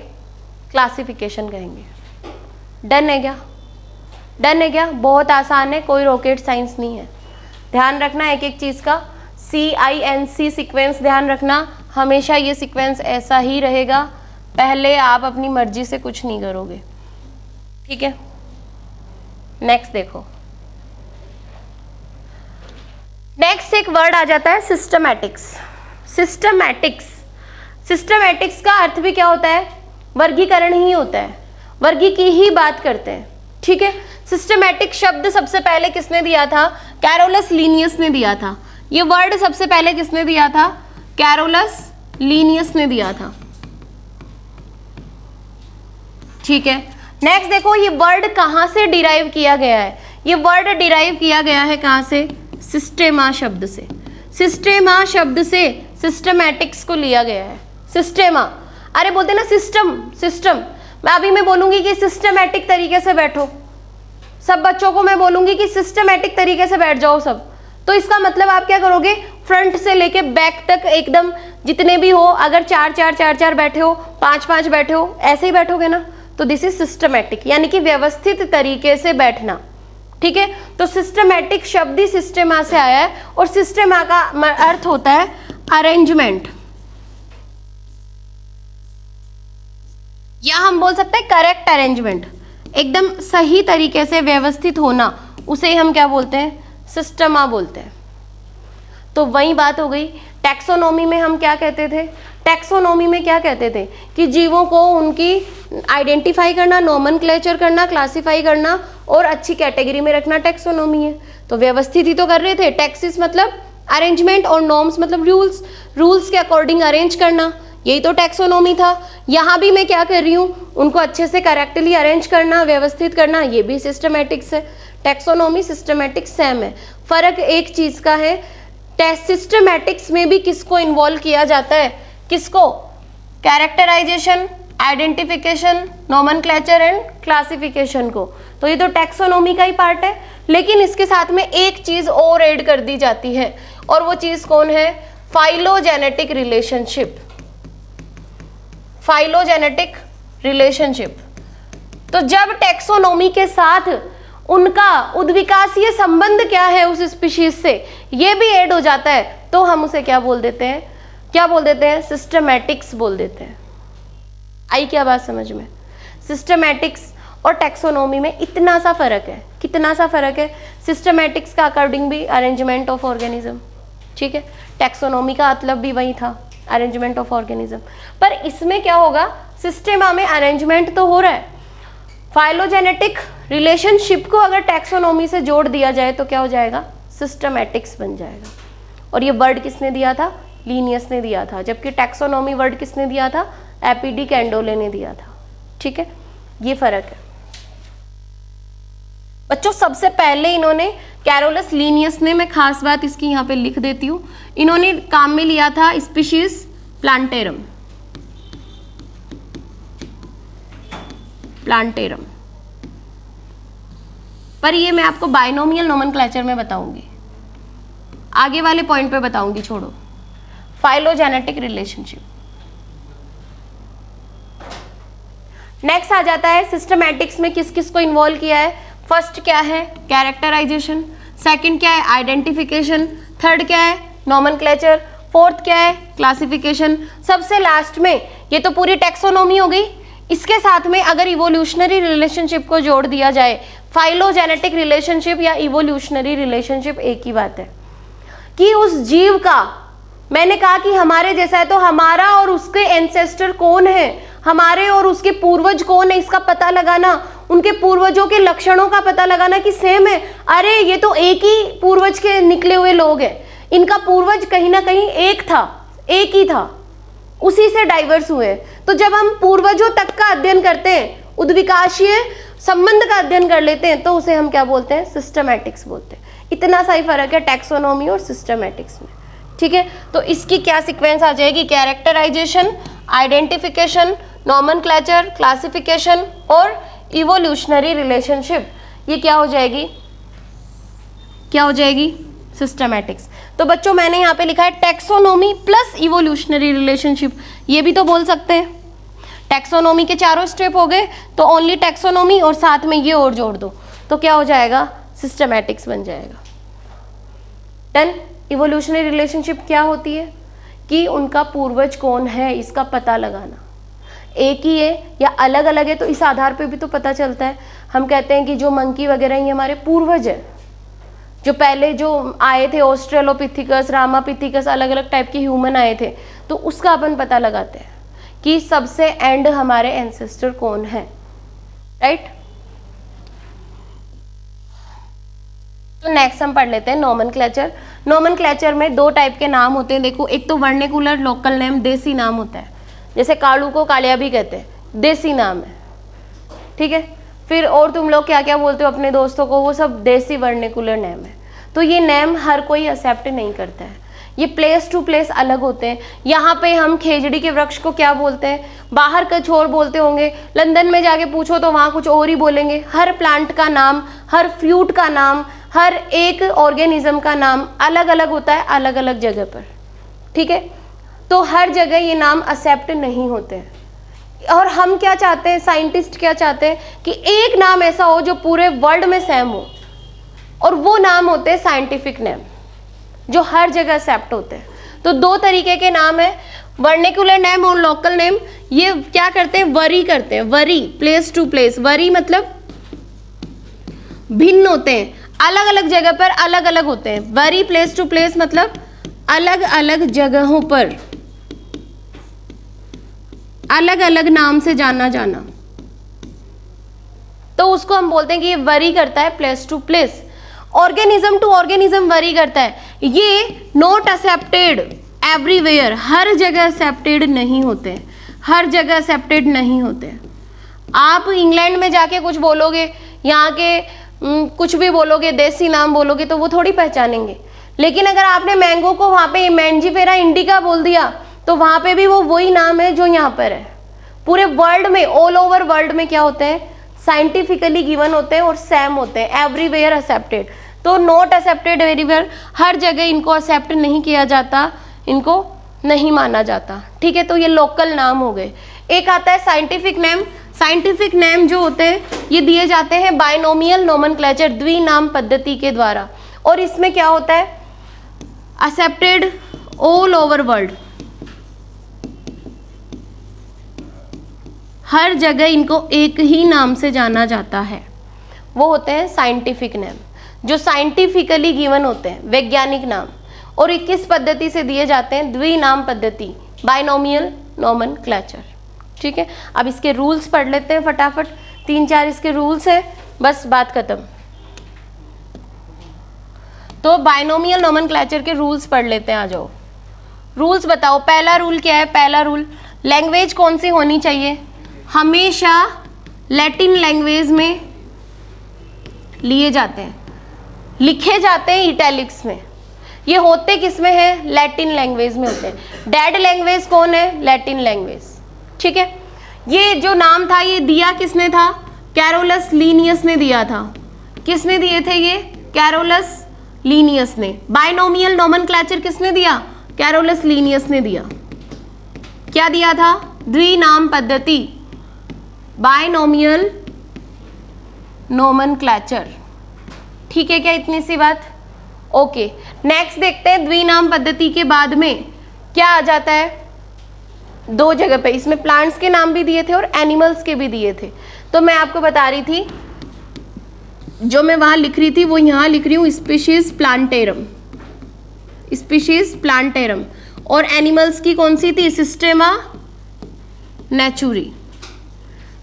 A: क्लासिफिकेशन कहेंगे। डन है क्या, डन है क्या? बहुत आसान है, कोई रॉकेट साइंस नहीं है। ध्यान रखना एक एक चीज़ का, CINC सीक्वेंस ध्यान रखना, हमेशा ये सीक्वेंस ऐसा ही रहेगा, पहले आप अपनी मर्जी से कुछ नहीं करोगे, ठीक है। नेक्स्ट देखो, नेक्स्ट एक वर्ड आ जाता है सिस्टमैटिक्स। सिस्टमैटिक्स, सिस्टमैटिक्स का अर्थ भी क्या होता है, वर्गीकरण ही होता है, वर्गी की ही बात करते हैं, ठीक है। सिस्टमैटिक शब्द सबसे पहले किसने दिया था, कैरोलस लीनियस ने दिया था। ये वर्ड सबसे पहले किसने दिया था, कैरोलस लीनियस ने दिया था, ठीक है। नेक्स्ट देखो, ये वर्ड कहां से डिराइव किया गया है, ये वर्ड डिराइव किया गया है कहां से, सिस्टेमा शब्द से। सिस्टेमा शब्द से सिस्टमैटिक्स को लिया गया है। सिस्टेमा, अरे बोलते ना सिस्टम, सिस्टम, अभी मैं बोलूंगी कि सिस्टमैटिक तरीके से बैठो, सब बच्चों को मैं बोलूंगी कि सिस्टमैटिक तरीके से बैठ जाओ सब, तो इसका मतलब आप क्या करोगे, फ्रंट से लेके बैक तक एकदम जितने भी हो, अगर 4-4 बैठे हो, 5-5 बैठे हो, ऐसे ही बैठोगे ना, तो दिस इज सिस्टमैटिक, यानी कि व्यवस्थित तरीके से बैठना, ठीक है। तो सिस्टमैटिक शब्द ही सिस्टेमा से आया है, और सिस्टेमा का अर्थ होता है अरेंजमेंट, या हम बोल सकते हैं करेक्ट अरेंजमेंट, एकदम सही तरीके से व्यवस्थित होना, उसे हम क्या बोलते हैं, सिस्टमा बोलते हैं। तो वही बात हो गई। टैक्सोनॉमी में हम क्या कहते थे, टैक्सोनॉमी में क्या कहते थे कि जीवों को उनकी आइडेंटिफाई करना, नोमेनक्लेचर करना, क्लासिफाई करना और अच्छी कैटेगरी में रखना टैक्सोनॉमी है। तो व्यवस्थित ही तो कर रहे थे, टैक्सिस मतलब अरेंजमेंट और नॉर्म्स मतलब रूल्स, रूल्स के अकॉर्डिंग अरेंज करना, यही तो टैक्सोनॉमी था। यहाँ भी मैं क्या कर रही हूँ, उनको अच्छे से करेक्टली अरेंज करना, व्यवस्थित करना, ये भी सिस्टमैटिक्स है। टैक्सोनॉमी सिस्टमैटिक्स सेम है, फर्क एक चीज का है, सिस्टमैटिक्स में भी किसको इन्वॉल्व किया जाता है, किसको, characterization, identification, nomenclature and classification को। तो ये तो टैक्सोनॉमी का ही पार्ट है, लेकिन इसके साथ में एक चीज और ऐड कर दी जाती है, और वो चीज कौन है, फाइलोजेनेटिक रिलेशनशिप, फाइलोजेनेटिक रिलेशनशिप। तो जब टैक्सोनॉमी के साथ उनका उद्विकासीय संबंध क्या है उस स्पीशीज से, ये भी ऐड हो जाता है, तो हम उसे क्या बोल देते हैं, क्या बोल देते हैं, सिस्टमैटिक्स बोल देते हैं। आई क्या बात समझ में? सिस्टमैटिक्स और टैक्सोनॉमी में इतना सा फर्क है, कितना सा फर्क है। सिस्टमैटिक्स का अकॉर्डिंग भी अरेंजमेंट ऑफ ऑर्गेनिज्म, ठीक है, टैक्सोनॉमी का मतलब भी वही था, अरेंजमेंट ऑफ ऑर्गेनिज्म। पर इसमें क्या होगा, सिस्टेमा में अरेंजमेंट तो हो रहा है, फाइलोजेनेटिक रिलेशनशिप को अगर टैक्सोनॉमी से जोड़ दिया जाए तो क्या हो जाएगा, सिस्टमैटिक्स बन जाएगा। और ये वर्ड किसने दिया था, लीनियस ने दिया था, जबकि टैक्सोनॉमी वर्ड किसने दिया था, एपीडी कैंडोले ने दिया था, ठीक है, ये फर्क है बच्चों। सबसे पहले इन्होंने, कैरोलस लीनियस ने, मैं खास बात इसकी यहाँ पे लिख देती हूँ, इन्होंने काम में लिया था स्पीशीज प्लांटेरम, प्लांटेरम, पर ये मैं आपको बाइनोमियल नोमेनक्लेचर में बताऊंगी, आगे वाले पॉइंट पे बताऊंगी, छोड़ो। फाइलोजेनेटिक रिलेशनशिप नेक्स्ट आ जाता है। सिस्टमैटिक्स में किस किस को इन्वॉल्व किया है, फर्स्ट क्या है, कैरेक्टराइजेशन, सेकंड क्या है, आइडेंटिफिकेशन, थर्ड क्या है, नोमेनक्लेचर, फोर्थ क्या है, क्लासिफिकेशन, सबसे लास्ट में ये तो पूरी टैक्सोनॉमी हो गई। इसके साथ में अगर इवोल्यूशनरी रिलेशनशिप को जोड़ दिया जाए, फाइलोजेनेटिक रिलेशनशिप या इवोल्यूशनरी रिलेशनशिप एक ही बात है कि उस जीव का, मैंने कहा कि हमारे जैसा है, तो हमारा और उसके एंसेस्टर कौन है, हमारे और उसके पूर्वज कौन है, इसका पता लगाना, उनके पूर्वजों के लक्षणों का पता लगाना कि सेम है, अरे ये तो एक ही पूर्वज के निकले हुए लोग हैं, इनका पूर्वज कहीं ना कहीं एक था, एक ही था, उसी से डाइवर्स हुए। तो जब हम पूर्वजों तक का अध्ययन करते हैं, उद्विकाशीय संबंध का अध्ययन कर लेते हैं, तो उसे हम क्या बोलते हैं? सिस्टमैटिक्स बोलते हैं। इतना सा ही फर्क है टैक्सोनॉमी और सिस्टमैटिक्स में, ठीक है। तो इसकी क्या सीक्वेंस आ जाएगी? कैरेक्टराइजेशन, आइडेंटिफिकेशन, नॉमेनक्लेचर, क्लासिफिकेशन और इवोल्यूशनरी रिलेशनशिप। ये क्या हो जाएगी? क्या हो जाएगी? सिस्टमैटिक्स। तो बच्चों मैंने यहाँ पे लिखा है टैक्सोनॉमी प्लस इवोल्यूशनरी रिलेशनशिप, ये भी तो बोल सकते हैं। टैक्सोनॉमी के चारों स्टेप हो गए, तो ओनली टैक्सोनॉमी और साथ में ये और जोड़ दो, तो क्या हो जाएगा? सिस्टमैटिक्स बन जाएगा। डन। इवोल्यूशनरी रिलेशनशिप क्या होती है? कि उनका पूर्वज कौन है इसका पता लगाना। एक ही है या अलग अलग है, तो इस आधार पे भी तो पता चलता है। हम कहते हैं कि जो मंकी वगैरह ये हमारे पूर्वज है, जो पहले जो आए थे ऑस्ट्रेलोपिथिकस, रामापिथिकस, अलग अलग टाइप के ह्यूमन आए थे, तो उसका अपन पता लगाते हैं कि सबसे एंड हमारे एंसेस्टर कौन है, राइट। तो नेक्स्ट हम पढ़ लेते हैं नॉमेनक्लेचर। नॉमेनक्लेचर में दो टाइप के नाम होते हैं। देखो, एक तो वर्निकुलर लोकल नेम, देसी नाम होता है, जैसे कालू को कालिया भी कहते हैं, देसी नाम है, ठीक है। फिर और तुम लोग क्या क्या बोलते हो अपने दोस्तों को, वो सब देसी वर्निकुलर नेम है। तो ये नेम हर कोई एक्सेप्ट नहीं करता है, ये प्लेस टू प्लेस अलग होते हैं। यहाँ पे हम खेजड़ी के वृक्ष को क्या बोलते हैं? बाहर कुछ और बोलते होंगे, लंदन में जाके पूछो तो वहाँ कुछ और ही बोलेंगे। हर प्लांट का नाम, हर फ्रूट का नाम, हर एक ऑर्गेनिज्म का नाम अलग अलग होता है, अलग अलग जगह पर, ठीक है। तो हर जगह ये नाम एक्सेप्ट नहीं होते हैं। और हम क्या चाहते हैं, साइंटिस्ट क्या चाहते हैं कि एक नाम ऐसा हो जो पूरे वर्ल्ड में सेम हो, और वो नाम होते हैं साइंटिफिक नेम, जो हर जगह एक्सेप्ट होते हैं। तो दो तरीके के नाम है, वर्निकुलर नेम और लोकल नेम। ये क्या करते हैं? वरी करते हैं, vary, place to place. Vary मतलब भिन्न होते हैं, अलग अलग जगह पर अलग अलग होते हैं। वरी प्लेस टू प्लेस मतलब अलग अलग जगहों पर अलग अलग नाम से जाना जाना, तो उसको हम बोलते हैं कि ये वरी करता है place to place. Organism to organism vary करता है, ये नॉट एक्सेप्टेड एवरीवेयर, हर जगह एक्सेप्टेड नहीं होते, हर जगह एक्सेप्टेड नहीं होते। आप इंग्लैंड में जाके कुछ बोलोगे, यहाँ के कुछ भी बोलोगे, देसी नाम बोलोगे, तो वो थोड़ी पहचानेंगे। लेकिन अगर आपने मैंगो को वहाँ पे मैंजीफेरा इंडिका बोल दिया, तो वहाँ पे भी वो वही नाम है जो यहाँ पर है। पूरे वर्ल्ड में, ऑल ओवर वर्ल्ड में क्या होते हैं? साइंटिफिकली गिवन होते हैं और सेम होते हैं, एवरीवेयर एक्सेप्टेड। तो नॉट एक्सेप्टेड एवरीवेयर, हर जगह इनको एक्सेप्ट नहीं किया जाता, इनको नहीं माना जाता, ठीक है। तो ये लोकल नाम हो गए। एक आता है साइंटिफिक नेम। साइंटिफिक नेम जो होते हैं ये दिए जाते हैं बाइनोमियल नोमेनक्लेचर, द्विनाम पद्धति के द्वारा। और इसमें क्या होता है? एक्सेप्टेड ऑल ओवर वर्ल्ड, हर जगह इनको एक ही नाम से जाना जाता है, वो होते हैं साइंटिफिक नेम, जो साइंटिफिकली गिवन होते हैं, वैज्ञानिक नाम। और ये किस पद्धति से दिए जाते हैं? द्विनाम पद्धति, बाइनोमियल नोमेनक्लेचर, ठीक है। अब इसके रूल्स पढ़ लेते हैं फटाफट, 3-4 इसके रूल्स है, बस बात खत्म। तो बाइनोमियल नोमेनक्लेचर के रूल्स पढ़ लेते हैं, आ जाओ। रूल्स बताओ, पहला रूल क्या है? पहला रूल, लैंग्वेज कौन सी होनी चाहिए? हमेशा लैटिन लैंग्वेज में लिए जाते हैं, लिखे जाते हैं इटैलिक्स में। ये होते किस में है? लैटिन लैंग्वेज में होते हैं। डेड लैंग्वेज कौन है? लैटिन लैंग्वेज, ठीक है। ये जो नाम था ये दिया किसने था? कैरोलस लीनियस ने दिया था। किसने दिए थे ये? कैरोलस लीनियस ने। बाइनोमियल नोमेनक्लेचर किसने दिया? कैरोलस लीनियस ने दिया। क्या दिया था? द्विनाम पद्धति, बाइनोमियल नोमेनक्लेचर, ठीक है क्या? इतनी सी बात, ओके। नेक्स्ट देखते हैं, द्विनाम पद्धति के बाद में क्या आ जाता है? दो जगह पे इसमें प्लांट्स के नाम भी दिए थे और एनिमल्स के भी दिए थे। तो मैं आपको बता रही थी, जो मैं वहां लिख रही थी वो यहाँ लिख रही हूँ, स्पीशीज प्लांटेरम, स्पीशीज प्लांटेरम। और एनिमल्स की कौन सी थी? सिस्टेमा नेचुरी,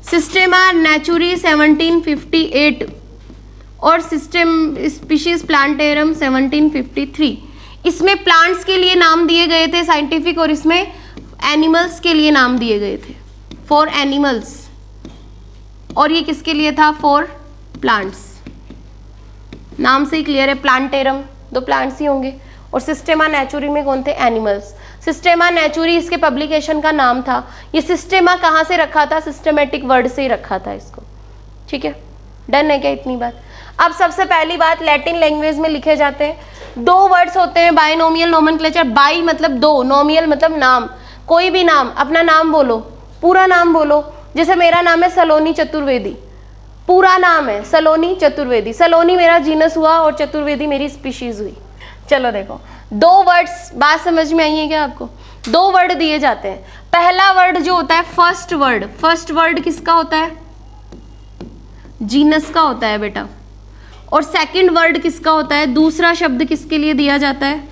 A: सिस्टेमा नेचुरी 1758 और सिस्टम स्पीशीज प्लांटेरम 1753। इसमें प्लांट्स के लिए नाम दिए गए थे साइंटिफिक, और इसमें एनिमल्स के लिए नाम दिए गए थे, फॉर एनिमल्स, और ये किसके लिए था, फॉर प्लांट्स। नाम से ही क्लियर है, प्लांटेरम दो प्लांट्स ही होंगे, और सिस्टेमा नेचुरी में कौन थे, एनिमल्स। सिस्टेमा नेचुरी इसके पब्लिकेशन का नाम था। ये सिस्टेमा कहाँ से रखा था, सिस्टमेटिक वर्ड से ही रखा था इसको, ठीक है। डन है क्या इतनी बात। अब सबसे पहली बात, लैटिन लैंग्वेज में लिखे जाते हैं, दो वर्ड्स होते हैं, बाइनोमियल नोमेनक्लेचर। बाई मतलब दो, नोमियल मतलब नाम, कोई भी नाम, अपना नाम बोलो, पूरा नाम बोलो। जैसे मेरा नाम है सलोनी चतुर्वेदी, पूरा नाम है सलोनी चतुर्वेदी, सलोनी मेरा जीनस हुआ और चतुर्वेदी मेरी स्पीशीज हुई। चलो देखो, दो वर्ड्स, बात समझ में आई है क्या आपको। दो वर्ड दिए जाते हैं, पहला वर्ड जो होता है फर्स्ट वर्ड, फर्स्ट वर्ड किसका होता है, जीनस का होता है बेटा, और सेकंड वर्ड किसका होता है, दूसरा शब्द किसके लिए दिया जाता है,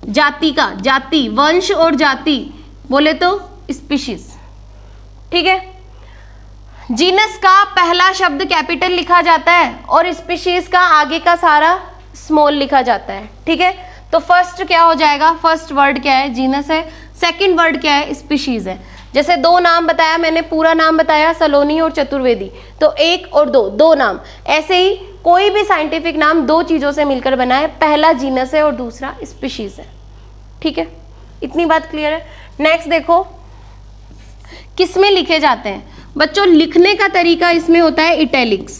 A: जाति का, जाति, वंश और जाति बोले तो स्पीशीज, ठीक है। जीनस का पहला शब्द कैपिटल लिखा जाता है और स्पीशीज का आगे का सारा स्मॉल लिखा जाता है, ठीक है। तो फर्स्ट क्या हो जाएगा, फर्स्ट वर्ड क्या है, जीनस है, सेकंड वर्ड क्या है, स्पीशीज है। जैसे दो नाम बताया मैंने, पूरा नाम बताया सलोनी और चतुर्वेदी, तो एक और दो, दो नाम। ऐसे ही कोई भी साइंटिफिक नाम दो चीजों से मिलकर बना है, पहला जीनस है और दूसरा स्पीशीज है, ठीक है। इतनी बात क्लियर है। नेक्स्ट देखो, किसमें लिखे जाते हैं बच्चों, लिखने का तरीका इसमें होता है इटैलिक्स,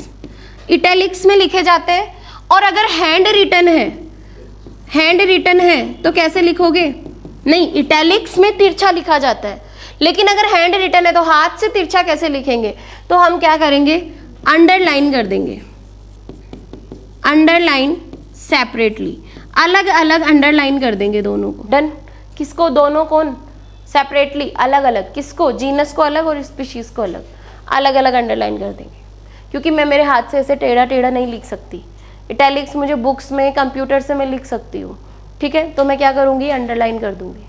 A: इटैलिक्स में लिखे जाते हैं। और अगर हैंड रिटन है, हैंड रिटन है तो कैसे लिखोगे, नहीं, इटैलिक्स में तिरछा लिखा जाता है। लेकिन अगर हैंड रिटन है तो हाथ से तिरछा कैसे लिखेंगे, तो हम क्या करेंगे, अंडरलाइन कर देंगे, अंडरलाइन सेपरेटली, अलग अलग अंडरलाइन कर देंगे दोनों को। डन। किसको, दोनों कौन, सेपरेटली, अलग अलग, किसको, जीनस को अलग और स्पीशीज को अलग, अलग अलग अंडरलाइन कर देंगे। क्योंकि मैं मेरे हाथ से ऐसे टेढ़ा टेढ़ा नहीं लिख सकती, इटैलिक्स मुझे बुक्स में, कंप्यूटर से मैं लिख सकती हूँ, ठीक है। तो मैं क्या करूँगी, अंडरलाइन कर दूंगी।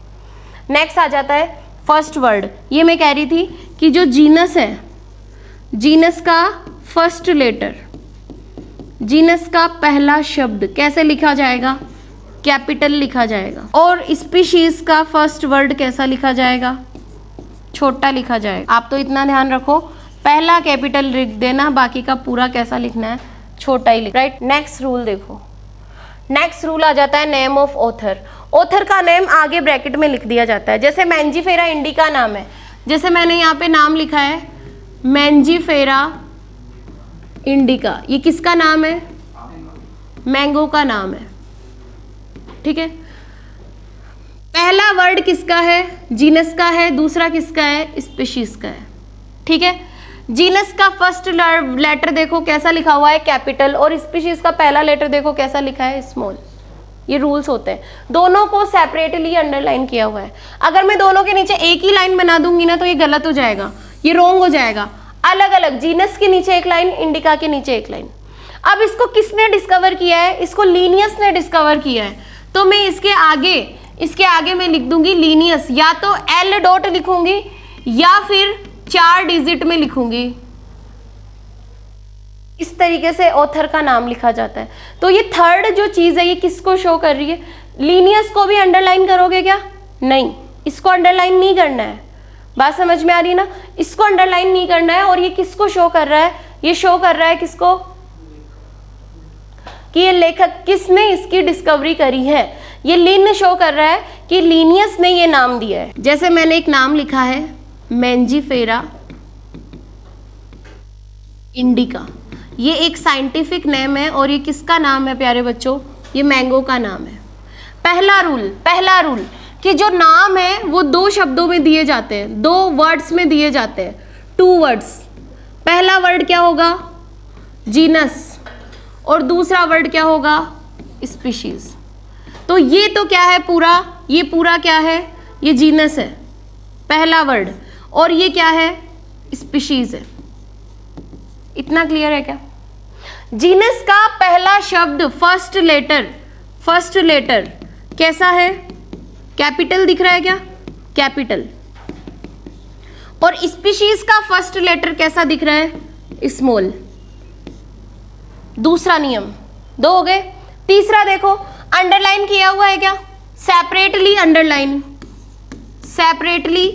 A: नेक्स्ट आ जाता है फर्स्ट वर्ड। ये मैं कह रही थी कि जो जीनस है, जीनस का फर्स्ट लेटर, जीनस का पहला शब्द कैसे लिखा जाएगा, कैपिटल लिखा जाएगा। और स्पीशीज का फर्स्ट वर्ड कैसा लिखा जाएगा, छोटा लिखा जाएगा। आप तो इतना ध्यान रखो, पहला कैपिटल लिख देना, बाकी का पूरा कैसा लिखना है, छोटा ही लिख, राइट। नेक्स्ट रूल देखो, नेक्स्ट रूल आ जाता है नेम ऑफ ऑथर। ऑथर का नेम आगे ब्रैकेट में लिख दिया जाता है। जैसे मैंजीफेरा इंडिका नाम है, जैसे मैंने यहाँ पे नाम लिखा है मैंजीफेरा इंडिका, ये किसका नाम है, मैंगो का नाम है, ठीक है। पहला वर्ड किसका है, जीनस का है, दूसरा किसका है, स्पीशीज का है, ठीक है। जीनस का फर्स्ट लेटर देखो कैसा लिखा हुआ है, कैपिटल, और स्पीशीज का पहला लेटर देखो कैसा लिखा है, स्मॉल। ये रूल्स होते हैं, दोनों को सेपरेटली अंडरलाइन किया हुआ है। अगर मैं दोनों के नीचे एक ही लाइन बना दूंगी ना तो ये गलत हो जाएगा, ये रॉन्ग हो जाएगा। अलग अलग, जीनस के नीचे एक लाइन, इंडिका के नीचे एक लाइन। अब इसको किसने डिस्कवर किया है, इसको लीनियस ने डिस्कवर किया है। तो मैं इसके आगे मैं लिख दूंगी लीनियस, या तो एल डॉट लिखूंगी या फिर 4 डिजिट में लिखूंगी। इस तरीके से ऑथर का नाम लिखा जाता है। तो ये थर्ड जो चीज है ये किसको शो कर रही है, लीनियस को भी अंडरलाइन करोगे क्या, नहीं, इसको अंडरलाइन नहीं करना है। बात समझ में आ रही है ना, इसको अंडरलाइन नहीं करना है। और ये किसको शो कर रहा है, ये शो कर रहा है किसको, कि ये लेखक किसने इसकी डिस्कवरी करी है। ये लिन शो कर रहा है कि लीनियस ने ये नाम दिया है। जैसे मैंने एक नाम लिखा है मैंजीफेरा इंडिका, ये एक साइंटिफिक नेम है और ये किसका नाम है प्यारे बच्चों, ये मैंगो का नाम है। पहला रूल कि जो नाम है वो 2 शब्दों में दिए जाते हैं, 2 वर्ड्स में दिए जाते हैं, 2 वर्ड्स। पहला वर्ड क्या होगा, जीनस, और दूसरा वर्ड क्या होगा, स्पीशीज। तो ये तो क्या है पूरा, ये पूरा क्या है, ये जीनस है पहला वर्ड, और ये क्या है, स्पीशीज है। इतना क्लियर है क्या। जीनस का पहला शब्द फर्स्ट लेटर कैसा है, कैपिटल दिख रहा है क्या, कैपिटल। और स्पीशीज का फर्स्ट लेटर कैसा दिख रहा है, स्मॉल। दूसरा नियम 2 हो गए। तीसरा देखो, अंडरलाइन किया हुआ है क्या? Separately underline, separately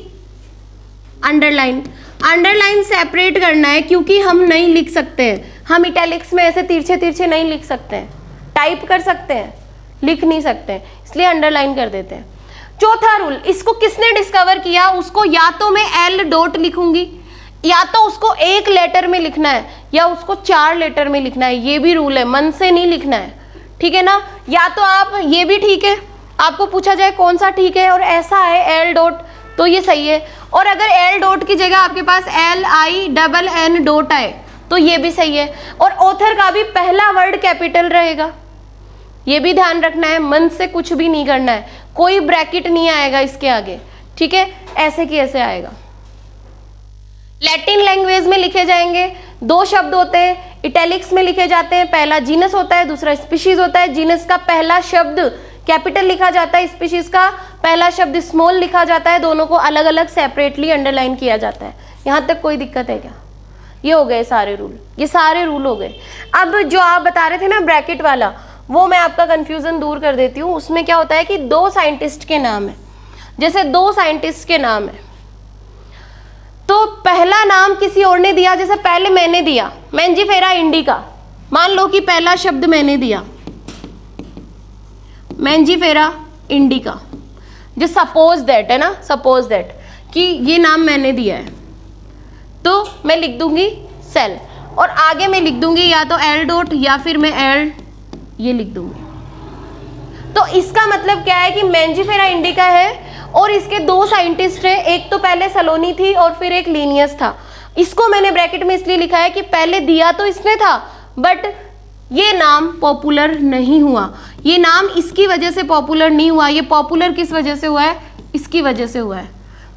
A: underline, underline separate करना है क्योंकि हम नहीं लिख सकते हैं, हम इटैलिक्स में ऐसे तिरछे तिरछे नहीं लिख सकते हैं, टाइप कर सकते हैं, लिख नहीं सकते हैं, इसलिए अंडरलाइन कर देते हैं। चौथा रूल, इसको किसने डिस्कवर किया? उसको या तो मैं एल डॉट लिखूंगी, या तो उसको एक लेटर में लिखना है, या उसको 4 लेटर में लिखना है। ये भी रूल है, मन से नहीं लिखना है, ठीक है ना? या तो आप, ये भी ठीक है, आपको पूछा जाए कौन सा ठीक है और ऐसा है एल डॉट, तो ये सही है। और अगर एल डॉट की जगह आपके पास LINN डॉट आए तो ये भी सही है। और ऑथर का भी पहला वर्ड कैपिटल रहेगा, ये भी ध्यान रखना है, मन से कुछ भी नहीं करना है, कोई ब्रैकेट नहीं आएगा इसके आगे, ठीक है? ऐसे की ऐसे आएगा। लैटिन लैंग्वेज में लिखे जाएंगे, 2 शब्द होते हैं, इटैलिक्स में लिखे जाते हैं, पहला जीनस होता है, दूसरा स्पीशीज होता है। जीनस का पहला शब्द कैपिटल लिखा जाता है, स्पीशीज का पहला शब्द स्मॉल लिखा जाता है, दोनों को अलग अलग सेपरेटली अंडरलाइन किया जाता है। यहाँ तक कोई दिक्कत है क्या? ये हो गए सारे रूल, ये सारे रूल हो गए। अब जो आप बता रहे थे ना ब्रैकेट वाला, वो मैं आपका कंफ्यूजन दूर कर देती हूँ। उसमें क्या होता है कि 2 साइंटिस्ट के नाम है, जैसे 2 साइंटिस्ट के नाम है तो पहला नाम किसी और ने दिया, जैसे पहले मैंने दिया मैंजीफेरा इंडिका, मान लो कि पहला शब्द मैंने दिया मैंजीफेरा इंडिका, जो सपोज दैट है ना, सपोज दैट कि ये नाम मैंने दिया है, तो मैं लिख दूंगी सेल, और आगे मैं लिख दूंगी या तो एल डॉट या फिर मैं एल ये लिख दूंगी। तो इसका मतलब क्या है कि मैंजीफेरा इंडिका है और इसके 2 साइंटिस्ट है, एक तो पहले सलोनी थी और फिर एक लीनियस था। इसको मैंने ब्रैकेट में इसलिए लिखा है कि पहले दिया तो इसने था, बट ये नाम पॉपुलर नहीं हुआ, ये नाम इसकी वजह से पॉपुलर नहीं हुआ। ये पॉपुलर किस वजह से हुआ है? इसकी वजह से हुआ है,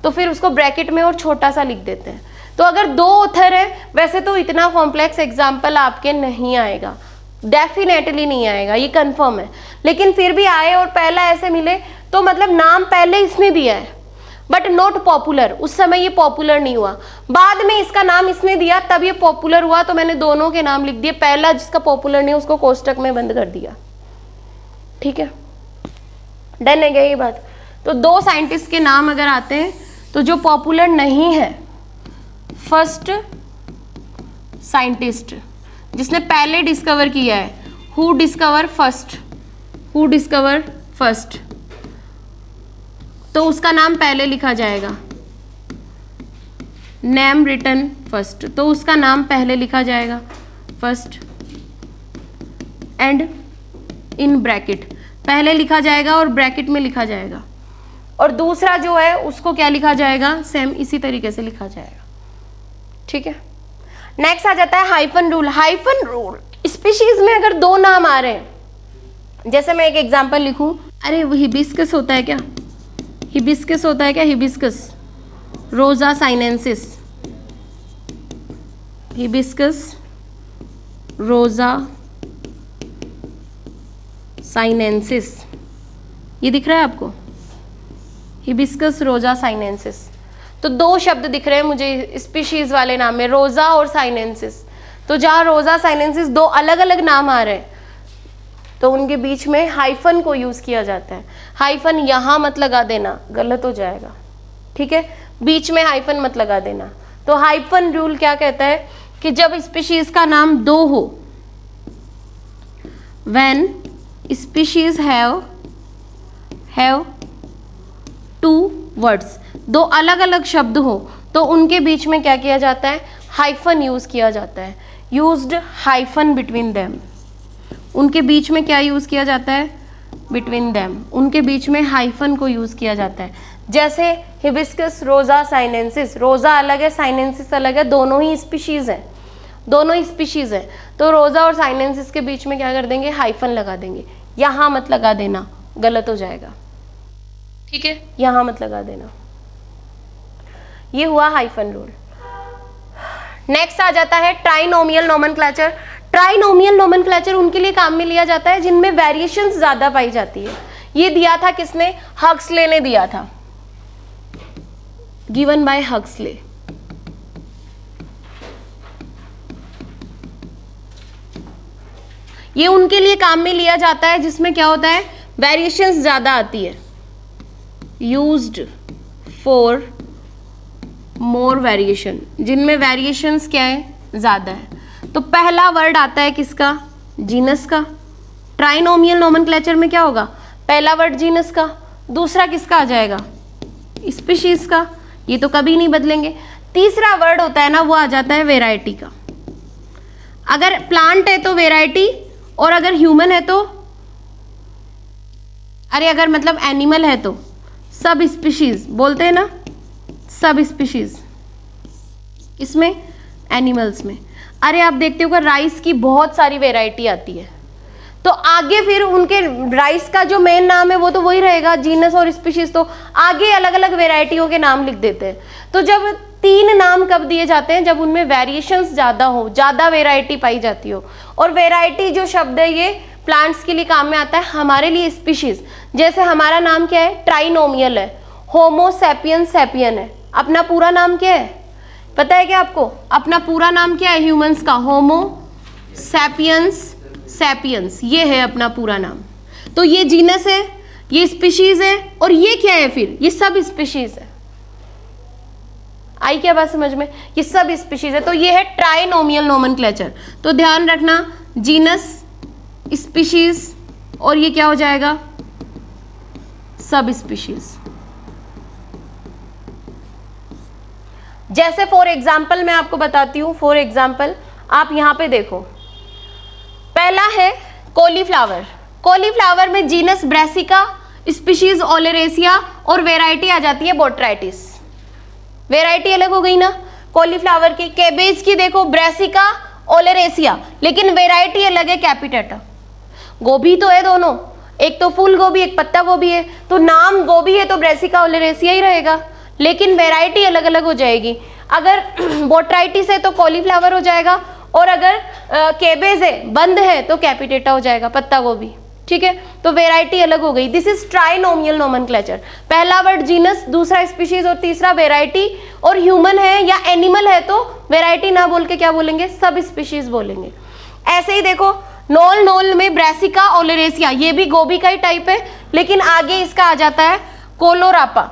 A: तो फिर उसको ब्रैकेट में और छोटा सा लिख देते हैं। तो अगर 2 ऑथर है, वैसे तो इतना कॉम्प्लेक्स एग्जाम्पल आपके नहीं आएगा, डेफिनेटली नहीं आएगा, ये कंफर्म है, लेकिन फिर भी आए और पहला ऐसे मिले तो मतलब नाम पहले इसने दिया है बट नॉट पॉपुलर, उस समय ये पॉपुलर नहीं हुआ, बाद में इसका नाम इसने दिया तब ये पॉपुलर हुआ, तो मैंने दोनों के नाम लिख दिए, पहला जिसका पॉपुलर नहीं उसको कोष्टक में बंद कर दिया, ठीक है? डन है क्या ये बात? तो 2 साइंटिस्ट के नाम अगर आते हैं तो जो पॉपुलर नहीं है, फर्स्ट साइंटिस्ट जिसने पहले डिस्कवर किया है, हु डिस्कवर फर्स्ट, तो उसका नाम पहले लिखा जाएगा, नेम रिटन फर्स्ट, तो उसका नाम पहले लिखा जाएगा फर्स्ट, एंड इन ब्रैकेट पहले लिखा जाएगा और ब्रैकेट में लिखा जाएगा, और दूसरा जो है उसको क्या लिखा जाएगा? सेम इसी तरीके से लिखा जाएगा, ठीक है? नेक्स्ट आ जाता है hyphen rule. Hyphen rule species में अगर 2 नाम आ रहे हैं, जैसे मैं एक एग्जांपल लिखूं, अरे वो हिबिस्कस होता है क्या? हिबिस्कस होता है क्या? हिबिस्कस रोजा साइनेंसिस, हिबिस्कस रोजा साइनेंसिस, ये दिख रहा है आपको? हिबिस्कस रोजा साइनेंसिस, तो 2 शब्द दिख रहे हैं मुझे स्पीशीज वाले नाम में, रोजा और साइनेंसिस। तो जहाँ रोजा साइनेंसिस 2 अलग अलग नाम आ रहे हैं तो उनके बीच में हाइफन को यूज किया जाता है। हाइफन यहाँ मत लगा देना, गलत हो जाएगा, ठीक है? बीच में हाइफन मत लगा देना। तो हाइफन रूल क्या कहता है कि जब स्पीशीज का नाम 2 हो, व्हेन स्पीशीज हैव 2 वर्ड्स, 2 अलग अलग शब्द हो तो उनके बीच में क्या किया जाता है? हाइफन यूज किया जाता है, यूज्ड हाइफन बिटवीन देम, उनके बीच में क्या यूज किया जाता है? बिटवीन देम, उनके बीच में हाइफन को यूज किया जाता है। जैसे हिबिस्कस रोजा साइनेंसिस, रोजा अलग है साइनेंसिस अलग है, दोनों ही स्पीशीज हैं, दोनों ही स्पीशीज हैं, तो रोजा और साइनेंसिस के बीच में क्या कर देंगे? हाइफन लगा देंगे। यहाँ मत लगा देना, गलत हो जाएगा, ठीक है? यहाँ मत लगा देना। ये हुआ हाइफन रूल। नेक्स्ट आ जाता है ट्राइनोमियल नोमेनक्लेचर। ट्राइनोमियल नोमेनक्लेचर उनके लिए काम में लिया जाता है जिनमें वेरिएशंस ज्यादा पाई जाती है। ये दिया था किसने? हक्सले ने दिया था, गिवन बाय हक्सले। ये उनके लिए काम में लिया जाता है जिसमें क्या होता है, वेरिएशंस ज़्यादा आती है, यूज्ड फॉर मोर वेरिएशन, जिनमें वेरिएशंस क्या है, ज़्यादा है। तो पहला वर्ड आता है किसका, जीनस का। ट्राइनोमियल नोमेनक्लेचर में क्या होगा, पहला वर्ड जीनस का, दूसरा किसका आ जाएगा, स्पीशीज का, ये तो कभी नहीं बदलेंगे। तीसरा वर्ड होता है ना, वो आ जाता है वेराइटी का। अगर प्लांट है तो वेराइटी, और अगर ह्यूमन है तो, अगर मतलब एनिमल है तो सब स्पीशीज बोलते हैं ना, सब स्पीशीज इसमें, एनिमल्स में। आप देखते हो राइस की बहुत सारी वेराइटी आती है, तो आगे फिर उनके राइस का जो मेन नाम है वो तो वही रहेगा, जीनस और स्पीशीज, तो आगे अलग अलग वेराइटियों के नाम लिख देते हैं। तो जब 3 नाम कब दिए जाते हैं, जब उनमें वेरिएशंस ज़्यादा हो, ज़्यादा वेराइटी पाई जाती हो। और वेराइटी जो शब्द है ये प्लांट्स के लिए काम में आता है, हमारे लिए स्पीशीज। जैसे हमारा नाम क्या है, ट्राइनोमियल है, होमो सैपियंस सैपियन है। अपना पूरा नाम क्या है, पता है क्या आपको, अपना पूरा नाम क्या है ह्यूमंस का, होमो सैपियंस सैपियंस, ये है अपना पूरा नाम। तो ये जीनस है, ये स्पीशीज है, और ये क्या है फिर, ये सब स्पीशीज है। आई क्या बात समझ में, ये सब स्पीशीज है। तो ये है ट्राइनोमियल नोमेनक्लेचर। तो ध्यान रखना, जीनस, स्पीशीज, और ये क्या हो जाएगा, सब स्पीशीज। जैसे फॉर एग्जाम्पल मैं आपको बताती हूँ, फॉर एग्जाम्पल आप यहाँ पे देखो, पहला है कॉलीफ्लावर। कॉलीफ्लावर में जीनस ब्रासिका, स्पीशीज ओलेरेसिया, और वेराइटी आ जाती है बोट्राइटिस। वेराइटी अलग हो गई ना कॉलीफ्लावर की। कैबेज की देखो, ब्रासिका, ओलेरेसिया, लेकिन वेराइटी अलग है, कैपिटेटा। गोभी तो है दोनों, एक तो फूल गोभी, एक पत्ता गोभी है, तो नाम गोभी है तो ब्रासिका ओलेरेसिया ही रहेगा, लेकिन वेराइटी अलग अलग हो जाएगी। अगर बोट्राइटिस है तो कॉलीफ्लावर हो जाएगा, और अगर केबेज है, बंद है, तो कैपिटेटा हो जाएगा, पत्ता गोभी। ठीक है, तो वेराइटी अलग हो गई। This is trinomial nomenclature. पहला वर्ड जीनस, दूसरा स्पीशीज, और तीसरा वेराइटी। और ह्यूमन है या एनिमल है तो वेराइटी ना बोल के क्या बोलेंगे, सब स्पीशीज बोलेंगे। ऐसे ही देखो, नोल नोल में ब्रासिका ओलेरेसिया, ये भी गोभी का ही टाइप है, लेकिन आगे इसका आ जाता है कोलोरापा।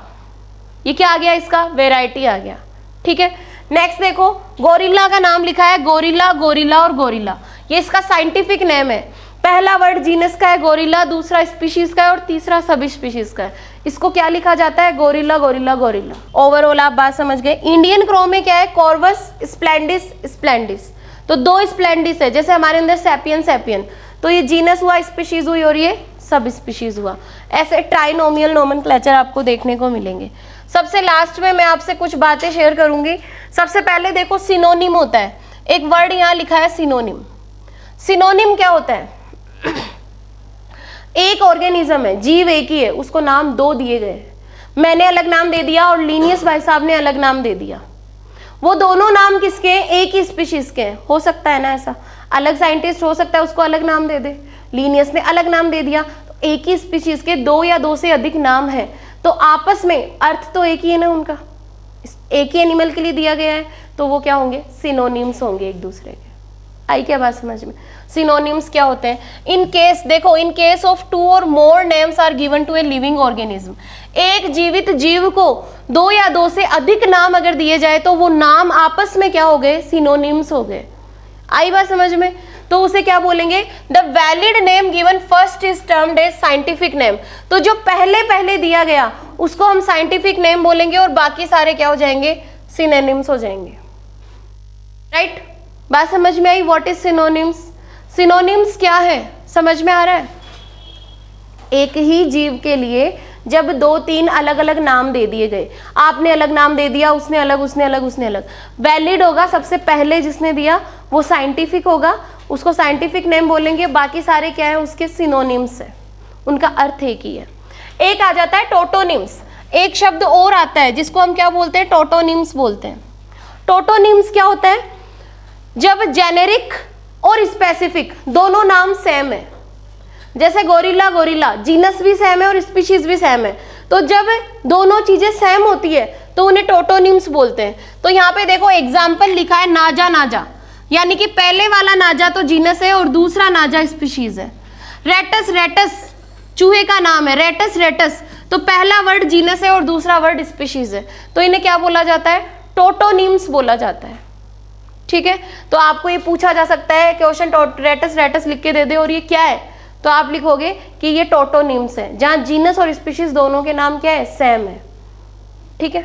A: ये क्या आ गया, इसका वेराइटी आ गया। ठीक है, नेक्स्ट देखो, गोरिल्ला का नाम लिखा है, गोरिल्ला, गोरिल्ला और गोरिल्ला, ये इसका साइंटिफिक नेम है। पहला वर्ड जीनस का है गोरिल्ला, दूसरा स्पीशीज का है, और तीसरा सब स्पीशीज का है। इसको क्या लिखा जाता है, गोरिल्ला, गोरिल्ला, गोरिल्ला। ओवरऑल आप बात समझ गए। इंडियन क्रो में क्या है, कॉर्वस, स्प्लेंडिस, स्प्लेंडिस। तो 2 स्प्लेंडिस है, जैसे हमारे अंदर सैपियन, सैपियन, तो ये जीनस हुआ, स्पीशीज हुई, और ये सब स्पीशीज हुआ। ऐसे ट्राइनोमियल नोमेनक्लेचर आपको देखने को मिलेंगे। सबसे लास्ट में मैं आपसे कुछ बातें शेयर करूंगी। सबसे पहले देखो, सिनोनिम होता है। एक वर्ड यहाँ लिखा है सिनोनिम। सिनोनिम क्या होता है, एक ऑर्गेनिज्म है, जीव एक ही है, उसको नाम 2 दिए गए। मैंने अलग नाम दे दिया और लीनियस भाई साहब ने अलग नाम दे दिया। वो दोनों नाम किसके हैं, एक ही स्पीशीज के हैं। हो सकता है ना ऐसा, अलग साइंटिस्ट हो सकता है उसको अलग नाम दे दे, लीनियस ने अलग नाम दे दिया। तो एक ही स्पीशीज के 2 या 2 से अधिक नाम है, तो आपस में अर्थ तो एक ही है ना उनका, एक ही एनिमल के लिए दिया गया है, तो वो क्या होंगे, सिनोनिम्स होंगे एक दूसरे के। आई क्या बात समझ में। सिनोनिम्स क्या होते हैं, इन केस देखो, इन केस ऑफ 2 और more names are given to a living organism. एक जीवित जीव को 2 या 2 से अधिक नाम अगर दिए जाए तो वो नाम आपस में क्या हो गए, सिनोनिम्स हो गए। आई बात समझ में। तो उसे क्या बोलेंगे, the valid name given first is termed as scientific name. तो जो पहले पहले दिया गया उसको हम साइंटिफिक नेम बोलेंगे, और बाकी सारे क्या हो जाएंगे, सिनोनिम्स हो जाएंगे। राइट, बात समझ में आई। What is synonyms. सिनोनिम्स क्या है, समझ में आ रहा है। एक ही जीव के लिए जब 2-3 अलग अलग नाम दे दिए गए, आपने अलग नाम दे दिया, उसने अलग, उसने अलग, उसने अलग, वैलिड होगा सबसे पहले जिसने दिया वो साइंटिफिक होगा, उसको साइंटिफिक नेम बोलेंगे। बाकी सारे क्या है, उसके सिनोनिम्स है, उनका अर्थ एक ही है। एक आ जाता है टोटोनिम्स। एक शब्द और आता है जिसको हम क्या बोलते हैं, टोटोनिम्स बोलते हैं। टोटोनिम्स क्या होता है, जब जेनेरिक और स्पेसिफिक दोनों नाम सेम है। जैसे गोरिल्ला, गोरिल्ला, जीनस भी सेम है और स्पीशीज भी सेम है, तो जब दोनों चीजें सेम होती है तो उन्हें टोटोनिम्स बोलते हैं। तो यहाँ पे देखो एग्जाम्पल लिखा है, नाजा, नाजा। यानी कि पहले वाला नाजा तो जीनस है और दूसरा नाजा स्पीशीज है। रेटस, रेटस चूहे का नाम है, रेटस रेटस, तो पहला वर्ड जीनस है और दूसरा वर्ड स्पीशीज है, तो इन्हें क्या बोला जाता है? टोटोनिम्स बोला जाता है। ठीक है, तो आपको ये पूछा जा सकता है क्वेश्चन रेटस रेटस लिख के दे दे और ये क्या है, तो आप लिखोगे कि ये टोटोनिम्स है, जहां जीनस और स्पीशीज दोनों के नाम क्या है? सेम है। ठीक है,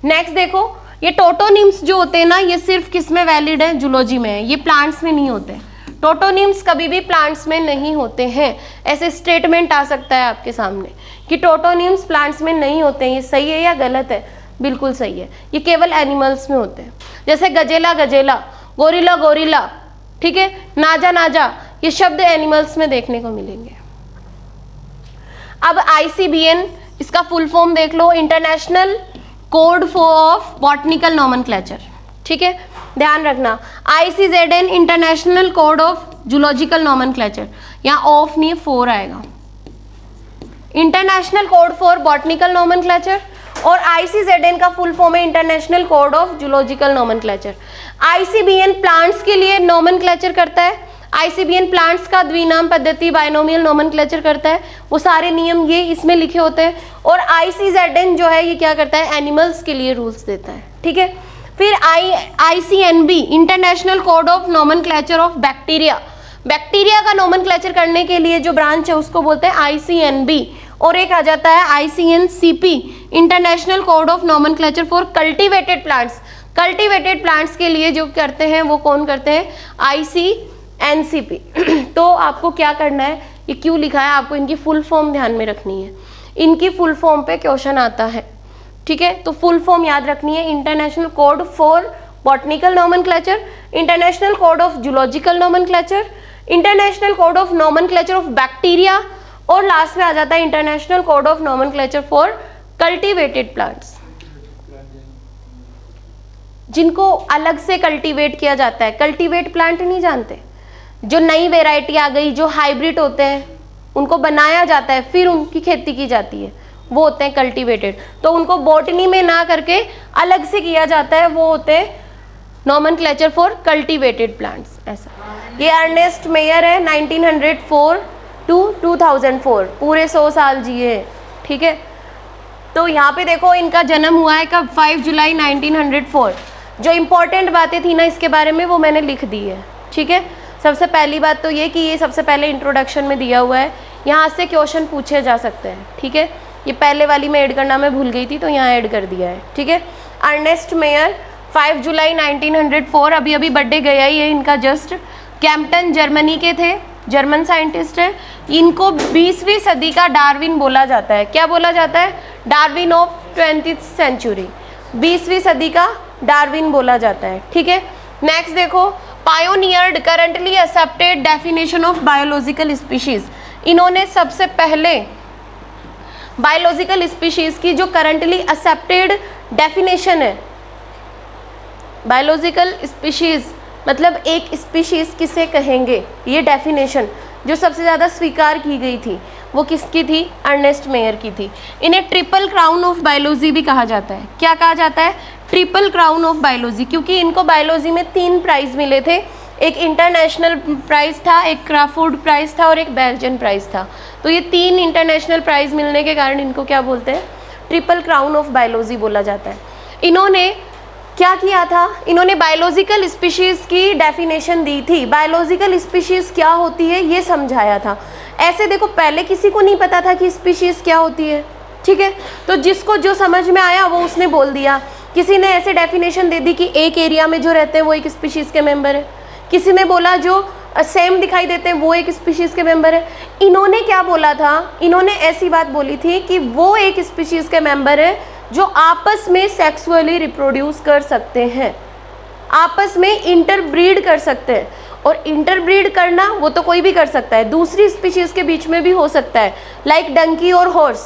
A: नेक्स्ट देखो, ये टोटोनिम्स जो होते हैं ना, ये सिर्फ किस में वैलिड है? जूलॉजी में है, ये प्लांट्स में नहीं होते। टोटोनिम्स कभी भी प्लांट्स में नहीं होते हैं। ऐसे स्टेटमेंट आ सकता है आपके सामने कि टोटोनिम्स प्लांट्स में नहीं होते हैं, ये सही है या गलत है? बिल्कुल सही है, ये केवल एनिमल्स में होते हैं। जैसे गजेला गजेला, गोरिल्ला गोरिल्ला, ठीक है, नाजा नाजा, ये शब्द एनिमल्स में देखने को मिलेंगे। अब ICBN, इसका फुल फॉर्म देख लो, international code of botanical nomenclature. ठीक है, ध्यान रखना, ICZN international code of zoological nomenclature, यहाँ ऑफ नहीं 4 आएगा। International code for botanical nomenclature और ICZN का फुल फॉर्म है international code of zoological nomenclature. ICBN plants के लिए नोमेनक्लेचर करता है, ICBN प्लांट्स का द्विनाम पद्धति बाइनोमियल नोमेनक्लेचर करता है, वो सारे नियम ये इसमें लिखे होते हैं। और ICZN जो है ये क्या करता है? एनिमल्स के लिए रूल्स देता है। ठीक है, फिर ICNB international code of nomenclature of bacteria, bacteria का नोमेनक्लेचर करने के लिए जो ब्रांच है उसको बोलते हैं ICNB। और एक आ जाता है ICNCP international code of nomenclature for cultivated plants, cultivated plants के लिए जो करते हैं वो कौन करते हैं? ICNCP। तो आपको क्या करना है, ये क्यों लिखा है, आपको इनकी फुल फॉर्म ध्यान में रखनी है, इनकी फुल फॉर्म पे क्वेश्चन आता है। ठीक है, तो फुल फॉर्म याद रखनी है, international code for botanical nomenclature, international code of zoological nomenclature, international code of nomenclature of bacteria, और लास्ट में आ जाता है international code of nomenclature for cultivated plants, जिनको अलग से कल्टीवेट किया जाता है। कल्टीवेट प्लांट नहीं जानते, जो नई वेराइटी आ गई, जो हाइब्रिड होते हैं, उनको बनाया जाता है फिर उनकी खेती की जाती है, वो होते हैं कल्टीवेटेड। तो उनको बॉटनी में ना करके अलग से किया जाता है, वो होते हैं नोमेनक्लेचर फॉर कल्टीवेटेड प्लांट्स। ऐसा ये अर्नेस्ट मेयर है, 1904 to 2004, पूरे 100 साल जिए। ठीक है, तो यहाँ पे देखो इनका जन्म हुआ है कब? 5 जुलाई 1904। जो इम्पोर्टेंट बातें थी ना इसके बारे में वो मैंने लिख दी है। ठीक है, सबसे पहली बात तो ये कि ये सबसे पहले इंट्रोडक्शन में दिया हुआ है, यहाँ से क्वेश्चन पूछे जा सकते हैं। ठीक है, ये पहले वाली में ऐड करना मैं भूल गई थी तो यहाँ ऐड कर दिया है। ठीक है, अर्नेस्ट मेयर 5 जुलाई 1904, अभी अभी बर्थडे गया ही है इनका जस्ट। कैम्पटन जर्मनी के थे, जर्मन साइंटिस्ट है। इनको 20वीं सदी का डार्विन बोला जाता है। क्या बोला जाता है? डार्विन ऑफ 20th सेंचुरी, 20वीं सदी का डार्विन बोला जाता है। ठीक है, नेक्स्ट देखो, pioneered currently accepted definition of biological species, इन्होंने सबसे पहले बायोलॉजिकल स्पीशीज की जो करंटली एक्सेप्टेड डेफिनेशन है, बायोलॉजिकल स्पीशीज मतलब एक स्पीशीज किसे कहेंगे, ये डेफिनेशन जो सबसे ज़्यादा स्वीकार की गई थी वो किसकी थी? अर्नेस्ट मेयर की थी। इन्हें ट्रिपल क्राउन ऑफ बायोलॉजी भी कहा जाता है। क्या कहा जाता है? ट्रिपल क्राउन ऑफ बायोलॉजी, क्योंकि इनको बायोलॉजी में 3 प्राइज़ मिले थे। एक इंटरनेशनल प्राइज़ था, एक क्राफोर्ड प्राइज़ था और एक बेल्जियन प्राइज़ था। तो ये 3 इंटरनेशनल प्राइज़ मिलने के कारण इनको क्या बोलते हैं? ट्रिपल क्राउन ऑफ बायोलॉजी बोला जाता है। इन्होंने क्या किया था? इन्होंने बायोलॉजिकल स्पीशीज़ की डेफिनेशन दी थी। बायोलॉजिकल स्पीशीज़ क्या होती है ये समझाया था। ऐसे देखो पहले किसी को नहीं पता था कि स्पीशीज़ क्या होती है। ठीक है, तो जिसको जो समझ में आया वो उसने बोल दिया। किसी ने ऐसे डेफिनेशन दे दी कि एक एरिया में जो रहते हैं वो एक स्पीशीज़ के मेंबर है। किसी ने बोला जो सेम दिखाई देते हैं वो एक स्पीशीज़ के मेंबर है। इन्होंने क्या बोला था? इन्होंने ऐसी बात बोली थी कि वो एक स्पीशीज़ के मेंबर है जो आपस में सेक्सुअली रिप्रोड्यूस कर सकते हैं, आपस में इंटरब्रीड कर सकते हैं। और इंटरब्रीड करना वो तो कोई भी कर सकता है, दूसरी स्पीशीज़ के बीच में भी हो सकता है। लाइक डंकी और हॉर्स,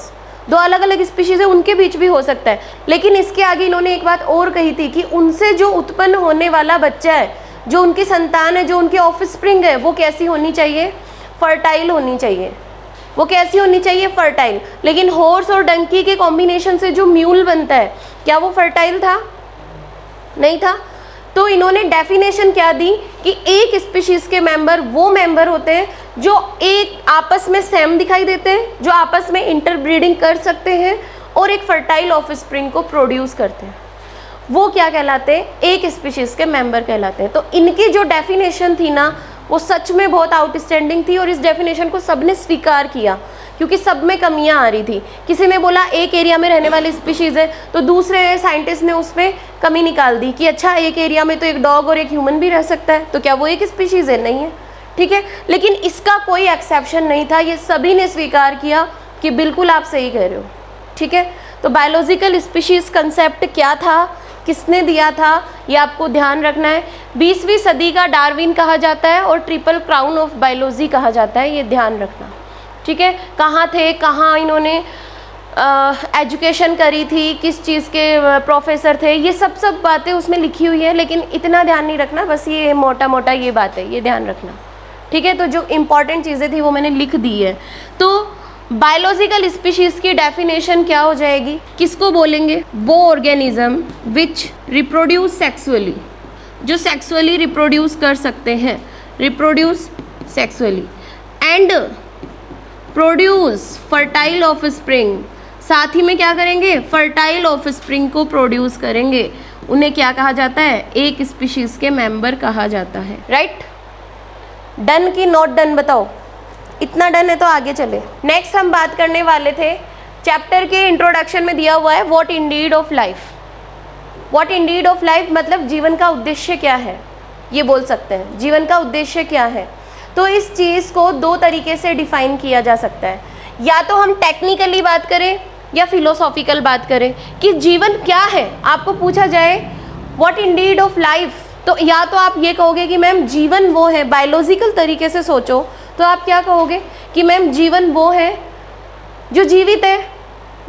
A: 2 अलग अलग स्पीशीज़ है, उनके बीच भी हो सकता है। लेकिन इसके आगे इन्होंने एक बात और कही थी कि उनसे जो उत्पन्न होने वाला बच्चा है, जो उनकी संतान है, जो उनकी ऑफस्प्रिंग है, वो कैसी होनी चाहिए? फर्टाइल होनी चाहिए। वो कैसी होनी चाहिए? फर्टाइल। लेकिन हॉर्स और डंकी के कॉम्बिनेशन से जो म्यूल बनता है, क्या वो फर्टाइल था? नहीं था। तो इन्होंने डेफिनेशन क्या दी कि एक स्पीशीज के मेंबर वो मेंबर होते हैं जो एक आपस में सेम दिखाई देते हैं, जो आपस में इंटरब्रीडिंग कर सकते हैं और एक फर्टाइल ऑफस्प्रिंग को प्रोड्यूस करते हैं। वो क्या कहलाते हैं? एक स्पीशीज के मेंबर कहलाते हैं। तो इनकी जो डेफिनेशन थी ना वो सच में बहुत आउटस्टैंडिंग थी और इस डेफिनेशन को सबने स्वीकार किया क्योंकि सब में कमियां आ रही थी। किसी ने बोला एक एरिया में रहने वाली स्पीशीज़ है, तो दूसरे साइंटिस्ट ने उसमें कमी निकाल दी कि अच्छा एक एरिया में तो एक डॉग और एक ह्यूमन भी रह सकता है, तो क्या वो एक स्पीशीज़ है? नहीं है, ठीक है। लेकिन इसका कोई एक्सेप्शन नहीं था, ये सभी ने स्वीकार किया कि बिल्कुल आप सही कह रहे हो, ठीक है। तो बायोलॉजिकल स्पीशीज़ कंसेप्ट क्या था, किसने दिया था, ये आपको ध्यान रखना है। 20वीं सदी का डार्विन कहा जाता है और ट्रिपल क्राउन ऑफ बायोलॉजी कहा जाता है, ये ध्यान रखना, ठीक है। कहाँ थे, कहाँ इन्होंने एजुकेशन करी थी, किस चीज़ के प्रोफेसर थे, ये सब बातें उसमें लिखी हुई है, लेकिन इतना ध्यान नहीं रखना, बस ये मोटा मोटा ये बात है, ये ध्यान रखना, ठीक है। तो जो इम्पॉर्टेंट चीज़ें थी वो मैंने लिख दी है। तो बायोलॉजिकल स्पीशीज़ की डेफिनेशन क्या हो जाएगी, किसको बोलेंगे? वो ऑर्गेनिज्म विच रिप्रोड्यूस सेक्सुअली, जो सेक्सुअली रिप्रोड्यूस कर सकते हैं, reproduce sexually, and produce fertile offspring, साथ ही में क्या करेंगे? फर्टाइल ऑफस्प्रिंग को प्रोड्यूस करेंगे। उन्हें क्या कहा जाता है? एक स्पीशीज़ के मेंबर कहा जाता है, राइट। डन की नॉट डन बताओ? इतना डन है तो आगे चले। नेक्स्ट हम बात करने वाले थे, चैप्टर के इंट्रोडक्शन में दिया हुआ है what Indeed of life. What Indeed of life मतलब जीवन का उद्देश्य क्या है, ये बोल सकते हैं, जीवन का उद्देश्य क्या है। तो इस चीज़ को दो तरीके से डिफाइन किया जा सकता है, या तो हम टेक्निकली बात करें या फिलोसॉफिकल बात करें कि जीवन क्या है। आपको पूछा जाए व्हाट इंडीड ऑफ लाइफ, तो या तो आप ये कहोगे कि मैम जीवन वो है, बायोलॉजिकल तरीके से सोचो तो आप क्या कहोगे कि मैम जीवन वो है जो जीवित है,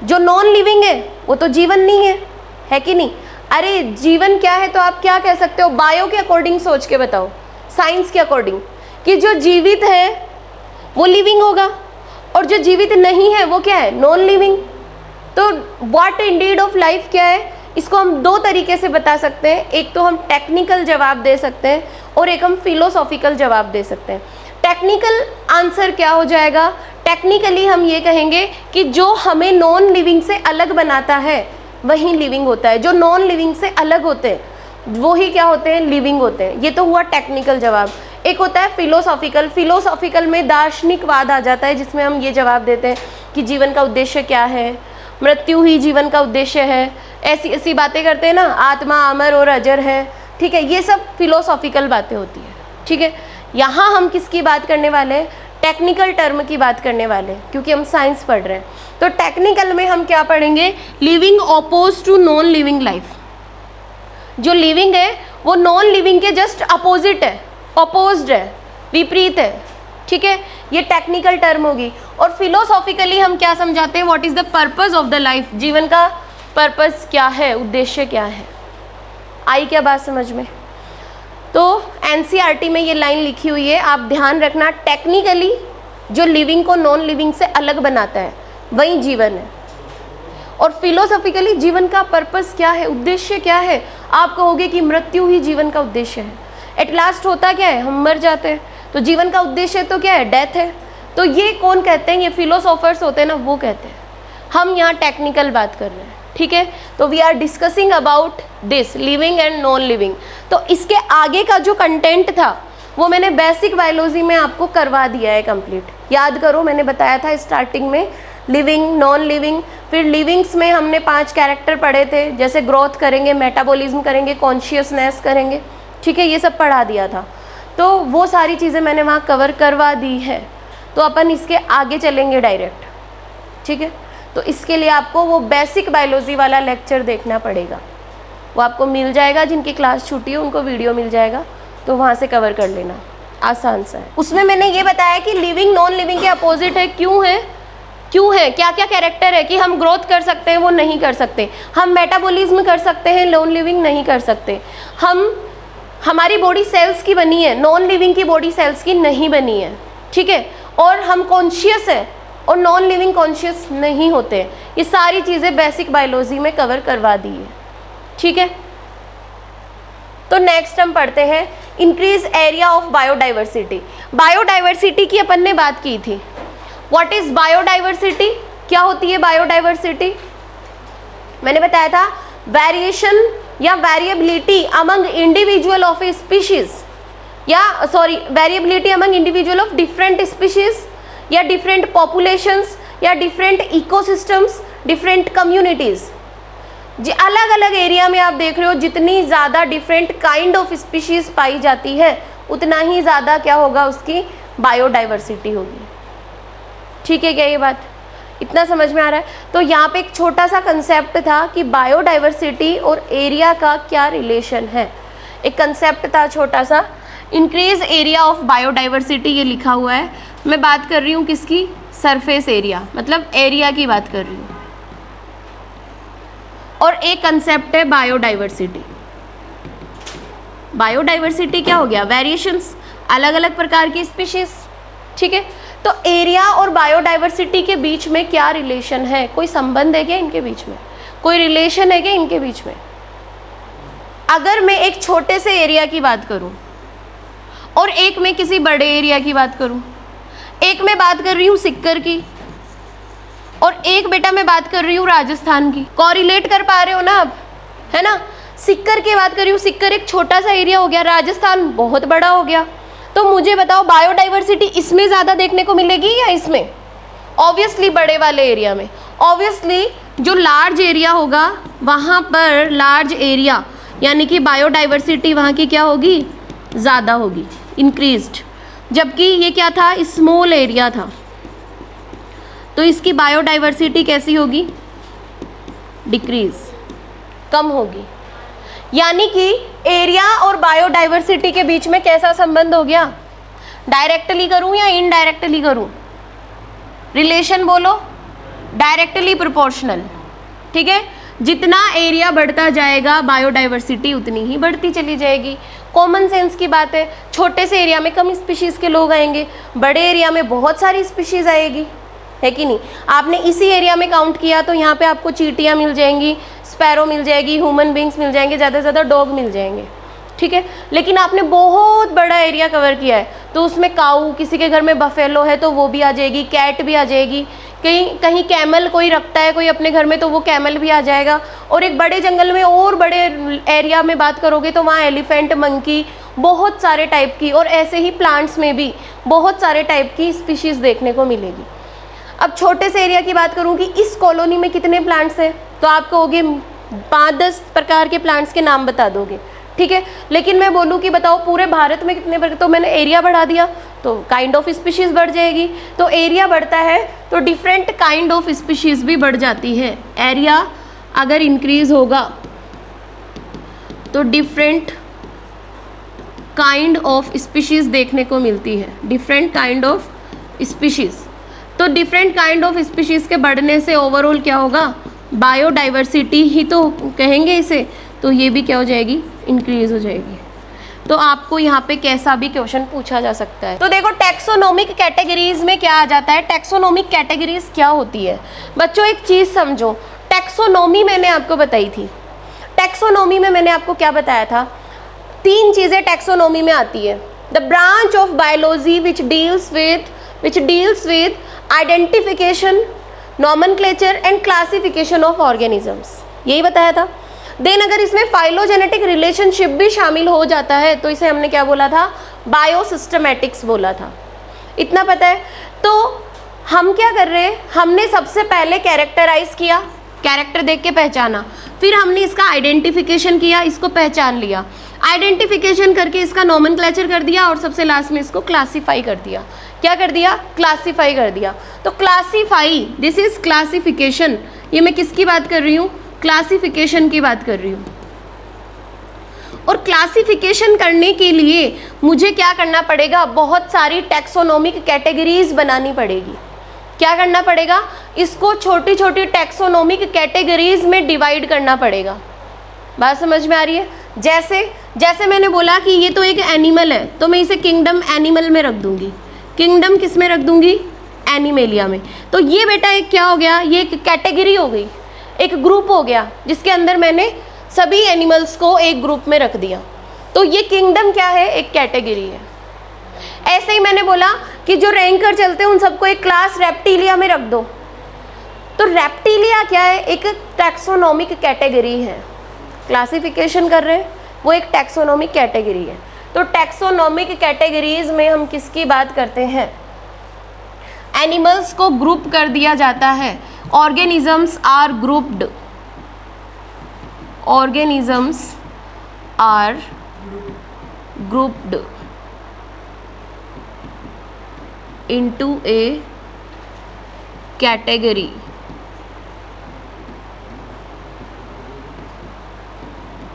A: जो नॉन लिविंग है वो तो जीवन नहीं है कि नहीं? अरे जीवन क्या है तो आप क्या कह सकते हो? बायो के अकॉर्डिंग सोच के बताओ, साइंस के अकॉर्डिंग, कि जो जीवित है वो लिविंग होगा और जो जीवित नहीं है वो क्या है? Non living. तो व्हाट इंडीड ऑफ लाइफ क्या है, इसको हम दो तरीके से बता सकते हैं। एक तो हम टेक्निकल जवाब दे सकते हैं और एक हम फिलोसॉफिकल जवाब दे सकते हैं। टेक्निकल आंसर क्या हो जाएगा? टेक्निकली हम ये कहेंगे कि जो हमें नॉन लिविंग से अलग बनाता है वही लिविंग होता है, जो नॉन लिविंग से अलग होते हैं वो ही क्या होते हैं? लिविंग होते हैं। ये तो हुआ टेक्निकल जवाब। एक होता है फिलोसॉफिकल। फिलोसॉफिकल में दार्शनिकवाद आ जाता है, जिसमें हम ये जवाब देते हैं कि जीवन का उद्देश्य क्या है, मृत्यु ही जीवन का उद्देश्य है, ऐसी ऐसी बातें करते हैं ना, आत्मा अमर और अजर है, ठीक है। ये सब फिलोसॉफिकल बातें होती है, ठीक है। यहाँ हम किसकी बात करने वाले हैं? टेक्निकल टर्म की बात करने वाले हैं, क्योंकि हम साइंस पढ़ रहे हैं। तो टेक्निकल में हम क्या पढ़ेंगे? Living oppose to non living life. जो लिविंग है वो नॉन लिविंग के जस्ट अपोजिट है, अपोज्ड है, विपरीत है, ठीक है। ये टेक्निकल टर्म होगी। और फिलोसॉफिकली हम क्या समझाते हैं? What is the purpose of the life, जीवन का पर्पस क्या है, उद्देश्य क्या है। आई क्या बात समझ में? तो एनसीईआरटी में ये लाइन लिखी हुई है, आप ध्यान रखना। टेक्निकली जो लिविंग को नॉन लिविंग से अलग बनाता है वही जीवन है, और फिलोसॉफिकली जीवन का पर्पस क्या है, उद्देश्य क्या है? आप कहोगे कि मृत्यु ही जीवन का उद्देश्य है। एट लास्ट होता क्या है? हम मर जाते हैं। तो जीवन का उद्देश्य तो क्या है? डेथ है। तो ये कौन कहते हैं? ये फिलोसोफर्स होते हैं ना, वो कहते हैं। हम यहाँ टेक्निकल बात कर रहे हैं, ठीक है। तो we are discussing about this living and non living. तो इसके आगे का जो कंटेंट था वो मैंने बेसिक बायोलॉजी में आपको करवा दिया है कंप्लीट। याद करो, मैंने बताया था स्टार्टिंग में लिविंग, नॉन लिविंग, फिर लिविंग्स में हमने 5 कैरेक्टर पढ़े थे, जैसे ग्रोथ करेंगे, मेटाबॉलिज्म करेंगे, कॉन्शियसनेस करेंगे, ठीक है, ये सब पढ़ा दिया था। तो वो सारी चीज़ें मैंने वहाँ कवर करवा दी है। तो अपन इसके आगे चलेंगे डायरेक्ट, ठीक है। तो इसके लिए आपको वो बेसिक बायोलॉजी वाला लेक्चर देखना पड़ेगा, वो आपको मिल जाएगा। जिनकी क्लास छूटी है उनको वीडियो मिल जाएगा, तो वहाँ से कवर कर लेना, आसान सा है। उसमें मैंने ये बताया कि लिविंग नॉन लिविंग के अपोजिट है। क्यों है? क्यों है? क्या क्या कैरेक्टर है कि हम ग्रोथ कर सकते हैं, वो नहीं कर सकते। हम मेटाबॉलिज्म कर सकते हैं, नॉन लिविंग नहीं कर सकते। हमारी बॉडी सेल्स की बनी है, नॉन लिविंग की बॉडी सेल्स की नहीं बनी है, ठीक है। और हम कॉन्शियस है और नॉन लिविंग कॉन्शियस नहीं होते। ये सारी चीज़ें बेसिक बायोलॉजी में कवर करवा दी है, ठीक है। तो नेक्स्ट हम पढ़ते हैं increase area of biodiversity. Biodiversity की अपन ने बात की थी। What is biodiversity? क्या होती है बायोडाइवर्सिटी? मैंने बताया था वेरिएशन या variability among individual of a species, या sorry variability among individual of different species या डिफरेंट पॉपुलेशंस या डिफरेंट इकोसिस्टम्स, डिफरेंट कम्युनिटीज। जी अलग अलग एरिया में आप देख रहे हो जितनी ज़्यादा डिफरेंट काइंड ऑफ स्पीशीज पाई जाती है उतना ही ज़्यादा क्या होगा, उसकी बायोडाइवर्सिटी होगी। ठीक है क्या ये बात? इतना समझ में आ रहा है? तो यहाँ पे एक छोटा सा कंसेप्ट था कि बायोडाइवर्सिटी और एरिया का क्या रिलेशन है। एक कंसेप्ट था छोटा सा, इंक्रीज एरिया ऑफ बायोडाइवर्सिटी, ये लिखा हुआ है। मैं बात कर रही हूँ किसकी? सरफेस एरिया, मतलब एरिया की बात कर रही हूँ। और एक कंसेप्ट है बायोडाइवर्सिटी। बायोडाइवर्सिटी क्या हो गया? वेरिएशंस, अलग अलग प्रकार की स्पीशीज। ठीक है, तो एरिया और बायोडाइवर्सिटी के बीच में क्या रिलेशन है? कोई संबंध है क्या इनके बीच में? कोई रिलेशन है क्या इनके बीच में? अगर मैं एक छोटे से एरिया की बात करूं और एक में किसी बड़े एरिया की बात करूं, एक में बात कर रही हूं सिक्कर की और एक बेटा मैं बात कर रही हूँ राजस्थान की, कोरिलेट कर पा रहे हो ना आप, है ना? सिक्कर की बात कर रही हूँ, सिक्कर एक छोटा सा एरिया हो गया, राजस्थान बहुत बड़ा हो गया। तो मुझे बताओ बायोडाइवर्सिटी इसमें ज़्यादा देखने को मिलेगी या इसमें? ऑब्वियसली बड़े वाले एरिया में। ऑब्वियसली जो लार्ज एरिया होगा वहाँ पर लार्ज एरिया यानी कि बायोडाइवर्सिटी वहाँ की क्या होगी? ज़्यादा होगी, इंक्रीज्ड। जबकि ये क्या था? स्मॉल एरिया था, तो इसकी बायोडाइवर्सिटी कैसी होगी? डिक्रीज, कम होगी। यानी कि एरिया और बायोडाइवर्सिटी के बीच में कैसा संबंध हो गया? डायरेक्टली करूं या इनडायरेक्टली करूं? रिलेशन बोलो। Directly proportional. ठीक है, जितना एरिया बढ़ता जाएगा बायोडाइवर्सिटी उतनी ही बढ़ती चली जाएगी। कॉमन सेंस की बात है, छोटे से एरिया में कम स्पीशीज के लोग आएंगे, बड़े एरिया में बहुत सारी स्पीशीज आएगी, है कि नहीं? आपने इसी एरिया में काउंट किया तो यहाँ पे आपको चींटियाँ मिल जाएंगी, स्पैरो मिल जाएगी, ह्यूमन बींग्स मिल जाएंगे, ज़्यादा से ज़्यादा डॉग मिल जाएंगे। ठीक है, लेकिन आपने बहुत बड़ा एरिया कवर किया है तो उसमें काऊ, किसी के घर में बफेलो है तो वो भी आ जाएगी, कैट भी आ जाएगी, कहीं कैमल कोई रखता है कोई अपने घर में तो वो कैमल भी आ जाएगा। और एक बड़े जंगल में और बड़े एरिया में बात करोगे तो वहाँ एलिफेंट, मंकी, बहुत सारे टाइप की, और ऐसे ही प्लांट्स में भी बहुत सारे टाइप की स्पीशीज़ देखने को मिलेगी। अब छोटे से एरिया की बात करूँ कि इस कॉलोनी में कितने प्लांट्स हैं तो आप कहोगे 5-10 प्रकार के प्लांट्स के नाम बता दोगे। ठीक है, लेकिन मैं बोलूँ कि बताओ पूरे भारत में कितने प्रकार, तो मैंने एरिया बढ़ा दिया तो काइंड ऑफ स्पीशीज़ बढ़ जाएगी। तो एरिया बढ़ता है तो डिफरेंट काइंड ऑफ स्पीशीज़ भी बढ़ जाती है। एरिया अगर इंक्रीज होगा तो डिफरेंट काइंड ऑफ स्पीशीज़ देखने को मिलती है, डिफरेंट काइंड ऑफ स्पीशीज़। तो डिफरेंट काइंड ऑफ स्पीशीज़ के बढ़ने से ओवरऑल क्या होगा? बायोडाइवर्सिटी ही तो कहेंगे इसे, तो ये भी क्या हो जाएगी? इंक्रीज हो जाएगी। तो आपको यहाँ पे कैसा भी क्वेश्चन पूछा जा सकता है। तो देखो टैक्सोनॉमिक कैटेगरीज में क्या आ जाता है? टैक्सोनॉमिक कैटेगरीज क्या होती है बच्चों? एक चीज़ समझो, टैक्सोनॉमी मैंने आपको बताई थी। टैक्सोनॉमी में मैंने आपको क्या बताया था? 3 चीज़ें टैक्सोनॉमी में आती है। The branch of biology which deals with identification, nomenclature and classification of organisms, यही बताया था। देन अगर इसमें फाइलोजेनेटिक रिलेशनशिप भी शामिल हो जाता है तो इसे हमने क्या बोला था? बायोसिस्टमैटिक्स बोला था। इतना पता है? तो हम क्या कर रहे हैं? हमने सबसे पहले कैरेक्टराइज किया, कैरेक्टर देख के पहचाना, फिर हमने इसका आइडेंटिफिकेशन किया, इसको पहचान लिया, आइडेंटिफिकेशन करके इसका नॉमेनक्लेचर कर दिया और सबसे लास्ट में इसको क्लासीफाई कर दिया। क्या कर दिया? क्लासीफाई कर दिया। तो क्लासीफाई, दिस इज क्लासिफिकेशन। ये मैं किसकी बात कर रही हूँ? क्लासिफिकेशन की बात कर रही हूँ। और क्लासिफिकेशन करने के लिए मुझे क्या करना पड़ेगा? बहुत सारी टैक्सोनॉमिक कैटेगरीज बनानी पड़ेगी। क्या करना पड़ेगा? इसको छोटी छोटी टैक्सोनॉमिक कैटेगरीज में डिवाइड करना पड़ेगा। बात समझ में आ रही है? जैसे मैंने बोला कि ये तो एक एनिमल है तो मैं इसे किंगडम एनिमल में रख दूंगी। किंगडम किस में रख दूंगी? एनिमेलिया में। तो ये बेटा एक क्या हो गया? ये एक कैटेगरी हो गई, एक ग्रुप हो गया जिसके अंदर मैंने सभी एनिमल्स को एक ग्रुप में रख दिया। तो ये किंगडम क्या है, एक कैटेगरी है। ऐसे ही मैंने बोला कि जो रैंकर चलते हैं उन सबको एक क्लास रेप्टिलिया में रख दो, तो रेप्टिलिया क्या है, एक टैक्सोनॉमिक कैटेगरी है। क्लासिफिकेशन कर रहे हैं, वो एक टैक्सोनॉमिक कैटेगरी है। तो टैक्सोनॉमिक कैटेगरीज में हम किसकी बात करते हैं, एनिमल्स को ग्रुप कर दिया जाता है। Organisms are grouped, organisms are grouped into a category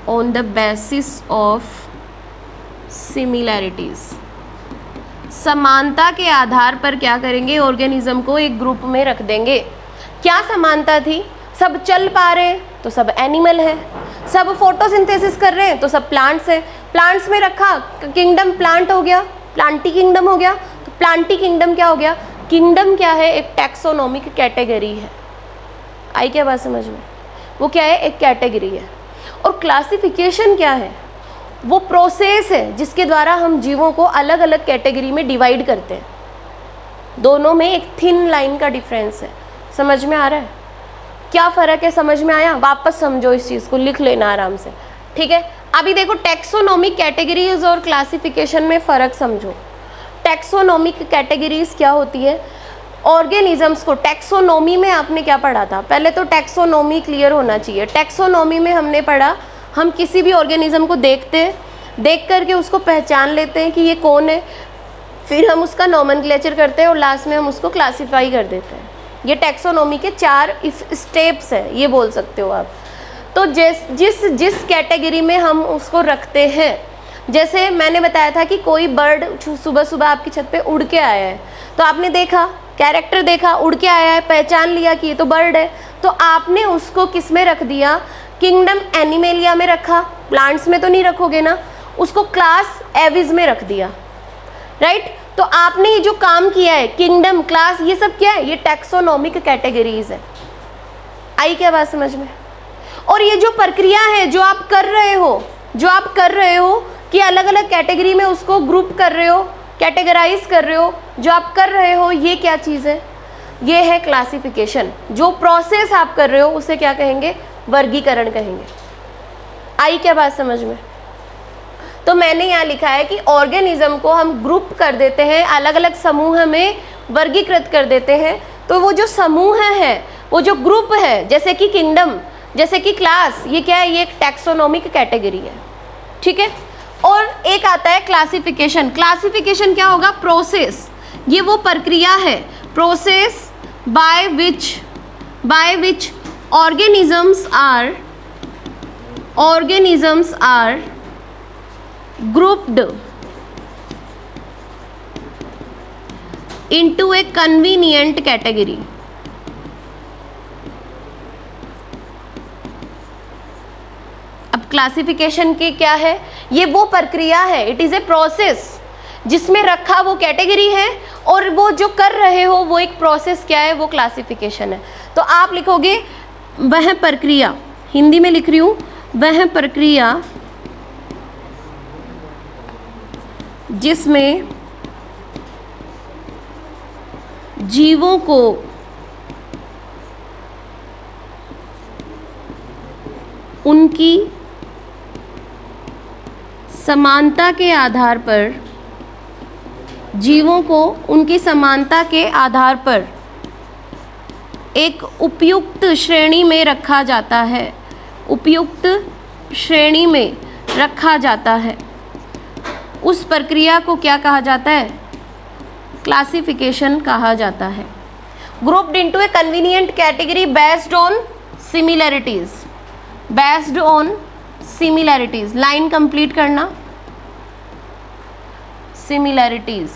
A: on the basis of similarities। समानता के आधार पर क्या करेंगे, ऑर्गेनिज्म को एक ग्रुप में रख देंगे। क्या समानता थी, सब चल पा रहे हैं तो सब एनिमल है, सब फोटोसिंथेसिस कर रहे हैं तो सब प्लांट्स है। प्लांट्स में रखा, किंगडम प्लांट हो गया, प्लांटी किंगडम हो गया। तो प्लांटी किंगडम क्या हो गया, किंगडम क्या है, एक टैक्सोनॉमिक कैटेगरी है। आई क्या बात समझ में, वो क्या है, एक कैटेगरी है। और क्लासिफिकेशन क्या है, वो प्रोसेस है जिसके द्वारा हम जीवों को अलग अलग कैटेगरी में डिवाइड करते हैं। दोनों में एक थिन लाइन का डिफरेंस है। समझ में आ रहा है, क्या फ़र्क है, समझ में आया? वापस समझो इस चीज़ को, लिख लेना आराम से, ठीक है। अभी देखो टैक्सोनॉमिक कैटेगरीज और क्लासिफिकेशन में फ़र्क समझो। टैक्सोनॉमिक कैटेगरीज क्या होती है, ऑर्गेनिजम्स को, टैक्सोनॉमी में आपने क्या पढ़ा था, पहले तो टैक्सोनॉमी क्लियर होना चाहिए। टैक्सोनॉमी में हमने पढ़ा, हम किसी भी ऑर्गेनिज्म को देखते हैं, देख करके उसको पहचान लेते हैं कि ये कौन है, फिर हम उसका नॉमेनक्लेचर करते हैं और लास्ट में हम उसको क्लासीफाई कर देते हैं। ये टैक्सोनॉमी के 4 स्टेप्स हैं, ये बोल सकते हो आप। तो जिस कैटेगरी में हम उसको रखते हैं, जैसे मैंने बताया था कि कोई बर्ड सुबह सुबह आपकी छत पे उड़ के आया है, तो आपने देखा, कैरेक्टर देखा, उड़ के आया है, पहचान लिया कि ये तो बर्ड है, तो आपने उसको किस में रख दिया, किंगडम एनिमेलिया में रखा। प्लांट्स में तो नहीं रखोगे ना, उसको क्लास एविज में रख दिया, राइट। तो आपने ये जो काम किया है, किंगडम, क्लास, ये सब क्या है, ये टैक्सोनॉमिक कैटेगरीज है। आई क्या बात समझ में? और ये जो प्रक्रिया है जो आप कर रहे हो कि अलग अलग कैटेगरी में उसको ग्रुप कर रहे हो, कैटेगराइज कर रहे हो, जो आप कर रहे हो, ये क्या चीज़ है, ये है क्लासिफिकेशन। जो प्रोसेस आप कर रहे हो उसे क्या कहेंगे, वर्गीकरण कहेंगे। आई क्या बात समझ में? तो मैंने यहाँ लिखा है कि ऑर्गेनिज्म को हम ग्रुप कर देते हैं, अलग अलग समूह में वर्गीकृत कर देते हैं। तो वो जो समूह है, वो जो ग्रुप है, जैसे कि किंगडम, जैसे कि क्लास, ये क्या है, ये एक टैक्सोनॉमिक कैटेगरी है, ठीक है। और एक आता है क्लासिफिकेशन। क्लासिफिकेशन क्या होगा, प्रोसेस, ये वो प्रक्रिया है, process by which organisms are grouped into a convenient category। अब क्लासिफिकेशन की क्या है, ये वो प्रक्रिया है, इट इज ए प्रोसेस, जिसमें रखा वो कैटेगरी है और वो जो कर रहे हो वो एक प्रोसेस क्या है, वो क्लासिफिकेशन है। तो आप लिखोगे वह प्रक्रिया, हिंदी में लिख रही हूँ, वह प्रक्रिया जिसमें जीवों को उनकी समानता के आधार पर, जीवों को उनकी समानता के आधार पर एक उपयुक्त श्रेणी में रखा जाता है, उपयुक्त श्रेणी में रखा जाता है। उस प्रक्रिया को क्या कहा जाता है, क्लासिफिकेशन कहा जाता है। Grouped into a convenient category based on similarities, based on similarities, line complete करना, similarities.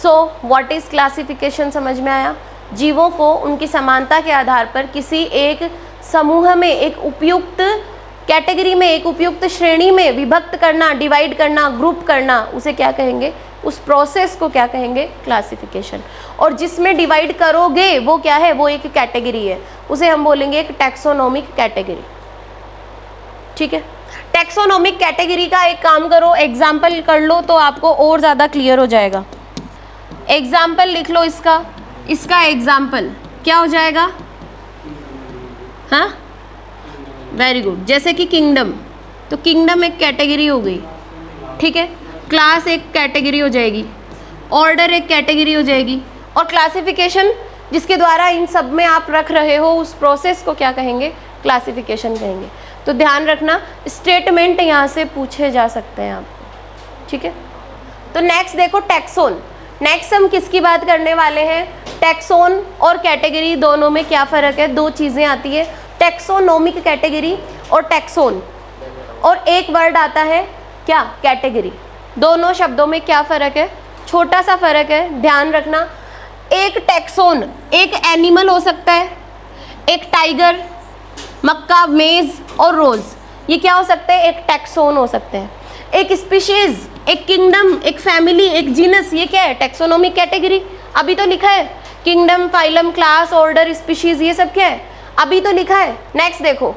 A: So what is classification, समझ में आया? जीवों को उनकी समानता के आधार पर किसी एक समूह में, एक उपयुक्त कैटेगरी में, एक उपयुक्त श्रेणी में विभक्त करना, डिवाइड करना, ग्रुप करना, उसे क्या कहेंगे, उस प्रोसेस को क्या कहेंगे, क्लासिफिकेशन। और जिसमें डिवाइड करोगे वो क्या है, वो एक कैटेगरी है, उसे हम बोलेंगे एक टैक्सोनॉमिक कैटेगरी, ठीक है। टेक्सोनोमिक कैटेगरी का एक काम करो, एग्जाम्पल कर लो तो आपको और ज़्यादा क्लियर हो जाएगा। एग्जाम्पल लिख लो इसका, इसका एग्जाम्पल क्या हो जाएगा? हाँ, वेरी गुड। जैसे कि किंगडम, तो किंगडम एक कैटेगरी हो गई, ठीक है। क्लास एक कैटेगरी हो जाएगी, ऑर्डर एक कैटेगरी हो जाएगी, और क्लासिफिकेशन जिसके द्वारा इन सब में आप रख रहे हो उस प्रोसेस को क्या कहेंगे? क्लासिफिकेशन कहेंगे। तो ध्यान रखना, स्टेटमेंट यहाँ से पूछे जा सकते हैं आपको, ठीक है। तो नेक्स्ट देखो टैक्सोन। नेक्स्ट हम किसकी बात करने वाले हैं? टैक्सोन और कैटेगरी दोनों में क्या फ़र्क है? दो चीज़ें आती है, टैक्सोनोमिक कैटेगरी और टैक्सोन, और एक वर्ड आता है क्या? कैटेगरी। दोनों शब्दों में क्या फ़र्क है? छोटा सा फ़र्क है, ध्यान रखना। एक टैक्सोन एक एनिमल हो सकता है, एक टाइगर, मक्का, मेज़ और रोज़, ये क्या हो सकते हैं? एक टैक्सोन हो सकते हैं। एक स्पीशीज़, एक किंगडम, एक फैमिली, एक जीनस, ये क्या है? Taxonomic category. अभी तो लिखा है kingdom, phylum, class, order, species, ये सब क्या है? अभी तो लिखा है। नेक्स्ट देखो,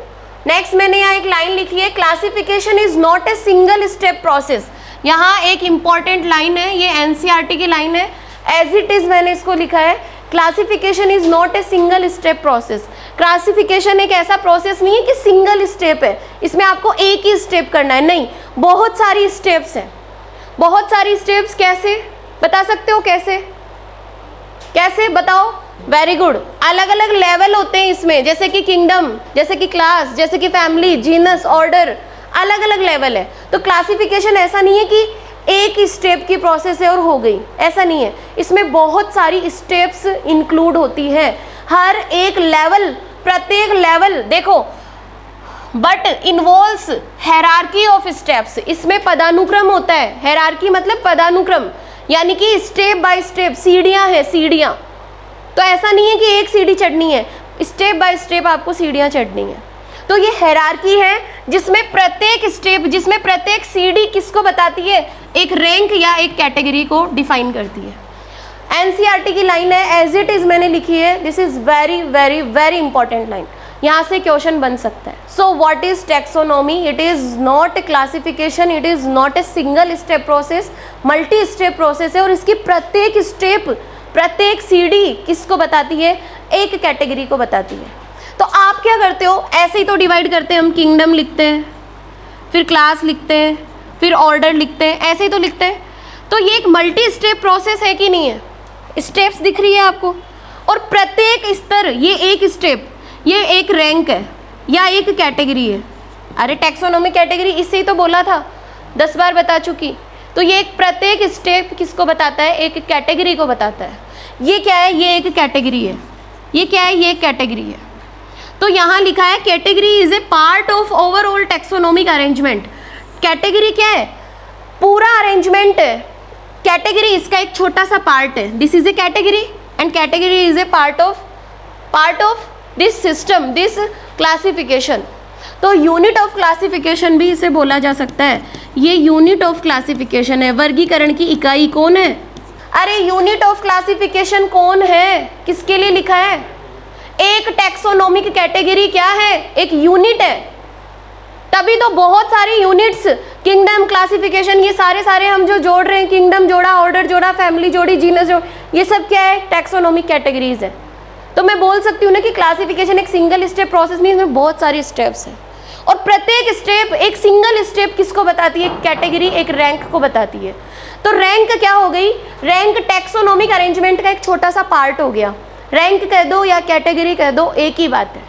A: नेक्स्ट मैंने यहाँ एक लाइन लिखी है, classification is not a single step process. यहाँ एक इंपॉर्टेंट लाइन है, ये एनसीईआरटी की लाइन है, एज इट इज मैंने इसको लिखा है, classification is not a single step process. Classification एक ऐसा प्रोसेस नहीं है कि सिंगल स्टेप है, इसमें आपको एक ही स्टेप करना है, नहीं, बहुत सारी स्टेप्स हैं। बहुत सारी स्टेप्स कैसे बता सकते हो? कैसे कैसे बताओ? Very good. अलग अलग लेवल होते हैं इसमें, जैसे कि किंगडम, जैसे कि क्लास, जैसे कि फैमिली, जीनस, ऑर्डर, अलग अलग लेवल है। तो क्लासिफिकेशन ऐसा नहीं है कि एक ही स्टेप की प्रोसेस है और हो गई, ऐसा नहीं है। इसमें बहुत सारी स्टेप्स इंक्लूड होती हैं, हर एक लेवल, प्रत्येक लेवल देखो, but involves hierarchy of steps. इसमें पदानुक्रम होता है, हायरार्की मतलब पदानुक्रम, यानी कि स्टेप बाय स्टेप, सीढ़ियाँ हैं, सीढ़ियाँ। तो ऐसा नहीं है कि एक सीढ़ी चढ़नी है, स्टेप बाय स्टेप आपको सीढ़ियाँ चढ़नी है। तो ये हायरार्की है जिसमें प्रत्येक स्टेप, जिसमें प्रत्येक सीढ़ी किसको बताती है? एक रैंक या एक कैटेगरी को डिफाइन करती है। एनसीईआरटी की लाइन है, एज इट इज मैंने लिखी है, this is very very very important line, यहाँ से क्वेश्चन बन सकता है। सो what is taxonomy? It is not a classification, it is not a single step process, multi step process है, और इसकी प्रत्येक स्टेप, प्रत्येक सीढ़ी किसको बताती है? एक कैटेगरी को बताती है। तो आप क्या करते हो? ऐसे ही तो डिवाइड करते हैं हम, किंगडम लिखते हैं, फिर क्लास लिखते हैं, फिर ऑर्डर लिखते हैं, ऐसे ही तो लिखते हैं। तो ये एक मल्टी स्टेप प्रोसेस है कि नहीं है? स्टेप्स दिख रही है आपको, और प्रत्येक स्तर, ये एक स्टेप, ये एक रैंक है या एक कैटेगरी है। अरे टैक्सोनॉमिक कैटेगरी, इससे ही तो बोला था, 10 बार बता चुकी। तो ये एक प्रत्येक स्टेप किसको बताता है? एक कैटेगरी को बताता है। ये क्या है? ये एक कैटेगरी है। ये क्या है? ये एक कैटेगरी है। तो यहाँ लिखा है category is a part of overall taxonomic arrangement. Category क्या है? पूरा अरेंजमेंट है। कैटेगरी इसका एक छोटा सा पार्ट है। This is A category and category is a part of this system, this classification. तो यूनिट ऑफ क्लासिफिकेशन भी इसे बोला जा सकता है। ये यूनिट ऑफ क्लासिफिकेशन है। वर्गीकरण की इकाई कौन है? अरे यूनिट ऑफ क्लासिफिकेशन कौन है? किसके लिए लिखा है? एक टैक्सोनॉमिक कैटेगरी क्या है? एक यूनिट है। तभी तो बहुत सारे यूनिट्स, किंगडम, क्लासिफिकेशन, ये सारे हम जो जोड़ रहे हैं, किंगडम जोड़ा, ऑर्डर जोड़ा, फैमिली जोड़ी, जीनस जोड़, ये सब क्या है? टैक्सोनॉमिक कैटेगरीज है। तो मैं बोल सकती हूँ ना कि क्लासिफिकेशन एक सिंगल स्टेप प्रोसेस में, इसमें बहुत सारी स्टेप्स हैं, और प्रत्येक स्टेप, एक सिंगल स्टेप किसको बताती है? कैटेगरी, एक रैंक को बताती है। तो रैंक क्या हो गई? रैंक टैक्सोनॉमिक अरेंजमेंट का एक छोटा सा पार्ट हो गया। रैंक कह दो या कैटेगरी कह दो, एक ही बात है,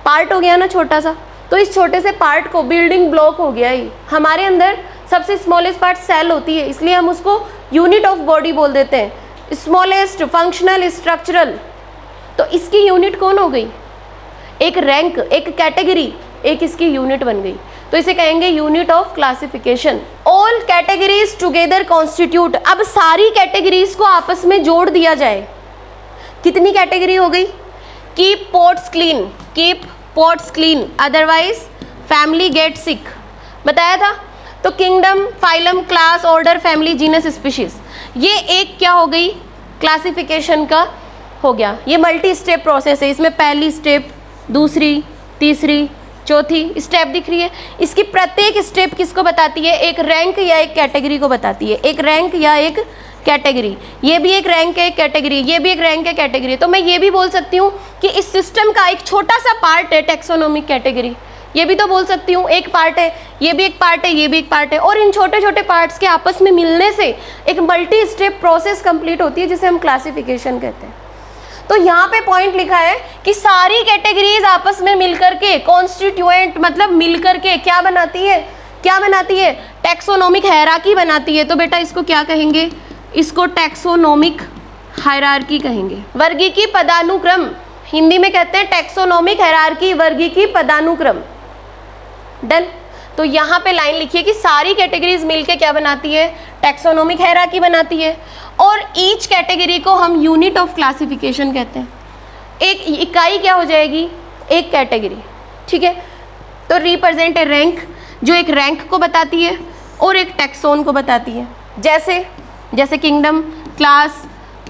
A: पार्ट हो गया ना छोटा सा। तो इस छोटे से पार्ट को, बिल्डिंग ब्लॉक हो गया ही। हमारे अंदर सबसे स्मॉलेस्ट पार्ट सेल होती है, इसलिए हम उसको यूनिट ऑफ बॉडी बोल देते हैं, स्मॉलेस्ट, फंक्शनल, स्ट्रक्चरल। तो इसकी यूनिट कौन हो गई? एक रैंक, एक कैटेगरी, एक इसकी यूनिट बन गई। तो इसे कहेंगे unit of classification. All categories together constitute. अब सारी कैटेगरीज को आपस में जोड़ दिया जाए, कितनी कैटेगरी हो गई? Keep pots clean, keep pots clean, otherwise family get सिक, बताया था। तो kingdom, phylum, class, order, family, genus, species, ये एक क्या हो गई? क्लासिफिकेशन का हो गया। ये मल्टी स्टेप प्रोसेस है, इसमें पहली स्टेप, दूसरी, तीसरी, चौथी स्टेप दिख रही है, इसकी प्रत्येक स्टेप किसको बताती है? एक रैंक या एक कैटेगरी को बताती है। एक रैंक या एक कैटेगरी, ये भी एक रैंक है, एक कैटेगरी, ये भी एक रैंक है, कैटेगरी। तो मैं ये भी बोल सकती हूँ कि इस सिस्टम का एक छोटा सा पार्ट है टैक्सोनॉमिक कैटेगरी, ये भी तो बोल सकती हूँ एक पार्ट है, ये भी एक पार्ट है, ये भी एक पार्ट है। और इन छोटे छोटे पार्ट्स के आपस में मिलने से एक मल्टी स्टेप प्रोसेस कंप्लीट होती है जिसे हम क्लासिफिकेशन कहते हैं। तो यहाँ पे पॉइंट लिखा है कि सारी कैटेगरीज आपस में मिलकर के कॉन्स्टिट्यूएंट मतलब मिलकर के क्या बनाती है? क्या बनाती है? टैक्सोनॉमिक हायरार्की बनाती है। तो बेटा इसको क्या कहेंगे? इसको टैक्सोनॉमिक हायरार्की कहेंगे। वर्गीकी पदानुक्रम, हिंदी में कहते हैं टैक्सोनॉमिक हायरार्की, वर्गीकी पदानुक्रम। डन। तो यहाँ पे लाइन लिखिए कि सारी कैटेगरीज मिलके क्या बनाती है? टैक्सोनॉमिक हायरार्की बनाती है। और ईच कैटेगरी को हम यूनिट ऑफ क्लासिफिकेशन कहते हैं। एक इकाई क्या हो जाएगी? एक कैटेगरी, ठीक है। तो रिप्रेजेंट ए रैंक, जो एक रैंक को बताती है और एक टैक्सोन को बताती है। जैसे किंगडम, क्लास,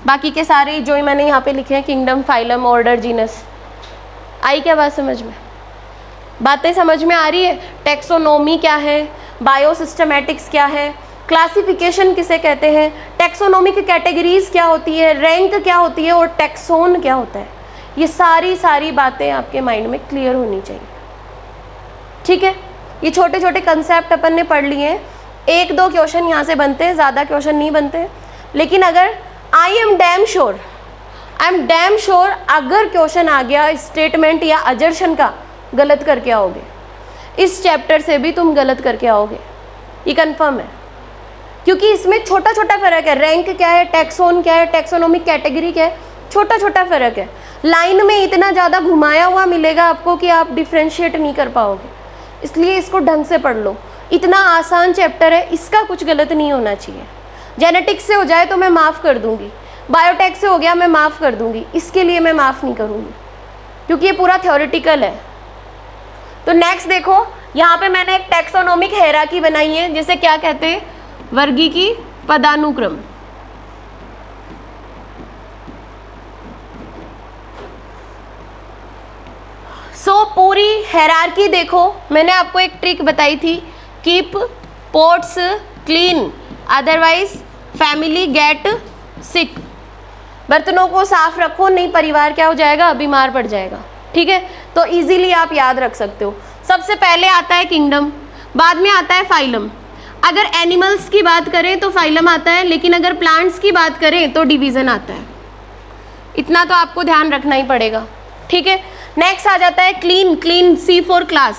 A: बाकी के सारे जो मैंने यहाँ पे लिखे हैं, किंगडम, फाइलम, ऑर्डर, जीनस। आई क्या बात समझ में? बातें समझ में आ रही है? टैक्सोनॉमी क्या है, बायोसिस्टमैटिक्स क्या है, क्लासिफिकेशन किसे कहते हैं, टैक्सोनॉमिक कैटेगरीज क्या होती है, रैंक क्या होती है और टैक्सोन क्या होता है, ये सारी बातें आपके माइंड में क्लियर होनी चाहिए, ठीक है। ये छोटे छोटे कंसेप्ट अपन ने पढ़ लिए हैं। एक दो क्वेश्चन यहाँ से बनते हैं, ज़्यादा क्वेश्चन नहीं बनते। लेकिन अगर आई एम डैम श्योर अगर क्वेश्चन आ गया स्टेटमेंट या अजर्शन का, गलत करके आओगे। इस चैप्टर से भी तुम गलत करके आओगे, ये कंफर्म है। क्योंकि इसमें छोटा छोटा फर्क है। रैंक क्या है, टैक्सोन क्या है, टैक्सोनॉमिक कैटेगरी क्या है, छोटा छोटा फर्क है। लाइन में इतना ज़्यादा घुमाया हुआ मिलेगा आपको कि आप डिफ्रेंशिएट नहीं कर पाओगे। इसलिए इसको ढंग से पढ़ लो। इतना आसान चैप्टर है, इसका कुछ गलत नहीं होना चाहिए। जेनेटिक्स से हो जाए तो मैं माफ़ कर दूंगी, बायोटेक से हो गया मैं माफ़ कर दूंगी, इसके लिए मैं माफ़ नहीं करूँगी क्योंकि ये पूरा थ्योरेटिकल है। तो नेक्स्ट देखो, यहाँ पे मैंने एक टैक्सोनॉमिक हायरार्की बनाई है जिसे क्या कहते हैं? वर्गीकी पदानुक्रम। पूरी हायरार्की देखो, मैंने आपको एक ट्रिक बताई थी, keep pots clean otherwise family get sick. बर्तनों को साफ रखो, नहीं परिवार क्या हो जाएगा? बीमार पड़ जाएगा, ठीक है। तो इजीली आप याद रख सकते हो। सबसे पहले आता है किंगडम, बाद में आता है फाइलम। अगर एनिमल्स की बात करें तो फाइलम आता है, लेकिन अगर प्लांट्स की बात करें तो डिवीज़न आता है। इतना तो आपको ध्यान रखना ही पड़ेगा, ठीक है। नेक्स्ट आ जाता है clean, C for class,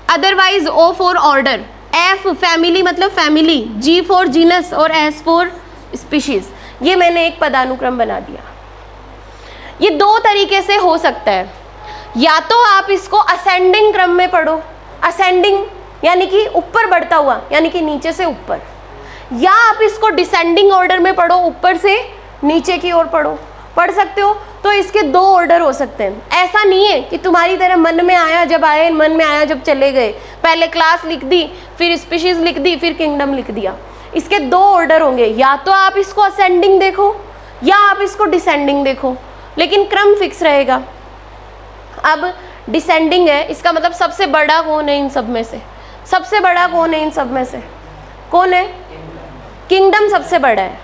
A: otherwise O for order, F family मतलब फैमिली, G फॉर जीनस और S फॉर स्पीशीज। ये मैंने एक पदानुक्रम बना दिया। ये दो तरीके से हो सकता है, या तो आप इसको असेंडिंग क्रम में पढ़ो, असेंडिंग यानी कि ऊपर बढ़ता हुआ, यानी कि नीचे से ऊपर, या आप इसको डिसेंडिंग ऑर्डर में पढ़ो, ऊपर से नीचे की ओर पढ़ सकते हो। तो इसके दो ऑर्डर हो सकते हैं। ऐसा नहीं है कि तुम्हारी तरह मन में आया जब आए, मन में आया जब चले गए, पहले क्लास लिख दी, फिर स्पीशीज लिख दी, फिर किंगडम लिख दिया। इसके दो ऑर्डर होंगे, या तो आप इसको असेंडिंग देखो या आप इसको डिसेंडिंग देखो, लेकिन क्रम फिक्स रहेगा। अब डिसेंडिंग है, इसका मतलब सबसे बड़ा कौन है इन सब में से? सबसे बड़ा कौन है इन सब में से? कौन है? किंगडम सबसे बड़ा है,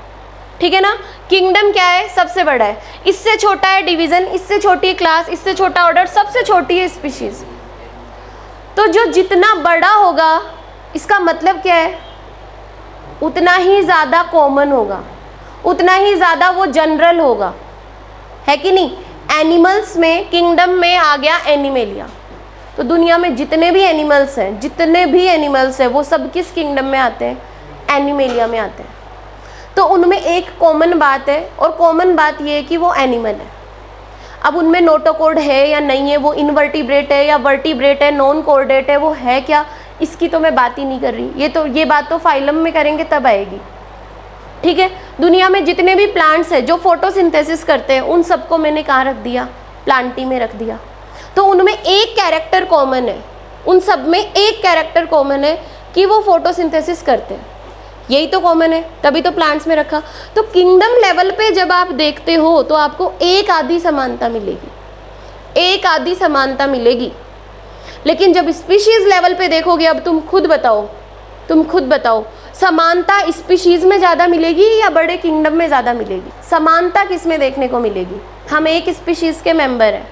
A: ठीक है ना। किंगडम क्या है? सबसे बड़ा है। इससे छोटा है डिवीजन, इससे छोटी है क्लास, इससे छोटा ऑर्डर, सबसे छोटी है स्पीशीज। तो जो जितना बड़ा होगा इसका मतलब क्या है? उतना ही ज़्यादा कॉमन होगा, उतना ही ज़्यादा वो जनरल होगा, है कि नहीं। एनिमल्स में किंगडम में आ गया एनिमेलिया, तो दुनिया में जितने भी एनिमल्स हैं वो सब किस किंगडम में आते हैं? एनिमेलिया में आते हैं। तो उनमें एक कॉमन बात है, और कॉमन बात ये है कि वो एनिमल है। अब उनमें नोटोकॉर्ड है या नहीं है, वो इनवर्टिब्रेट है या वर्टिब्रेट है, नॉन कॉर्डेट है, वो है क्या, इसकी तो मैं बात ही नहीं कर रही। ये बात तो फाइलम में करेंगे तब आएगी, ठीक है। दुनिया में जितने भी प्लांट्स हैं जो फोटोसिंथेसिस करते हैं, उन सबको मैंने कहाँ रख दिया? प्लांटी में रख दिया। तो उनमें एक कैरेक्टर कॉमन है, उन सब में एक कैरेक्टर कॉमन है कि वो फोटोसिंथेसिस करते हैं, यही तो कॉमन है, तभी तो प्लांट्स में रखा। तो किंगडम लेवल पे जब आप देखते हो तो आपको एक आधी समानता मिलेगी, एक आधी समानता मिलेगी। लेकिन जब स्पीशीज लेवल पे देखोगे, अब तुम खुद बताओ समानता स्पीशीज में ज़्यादा मिलेगी या बड़े किंगडम में ज़्यादा मिलेगी? समानता किस में देखने को मिलेगी? हम एक स्पीशीज के मेंबर हैं,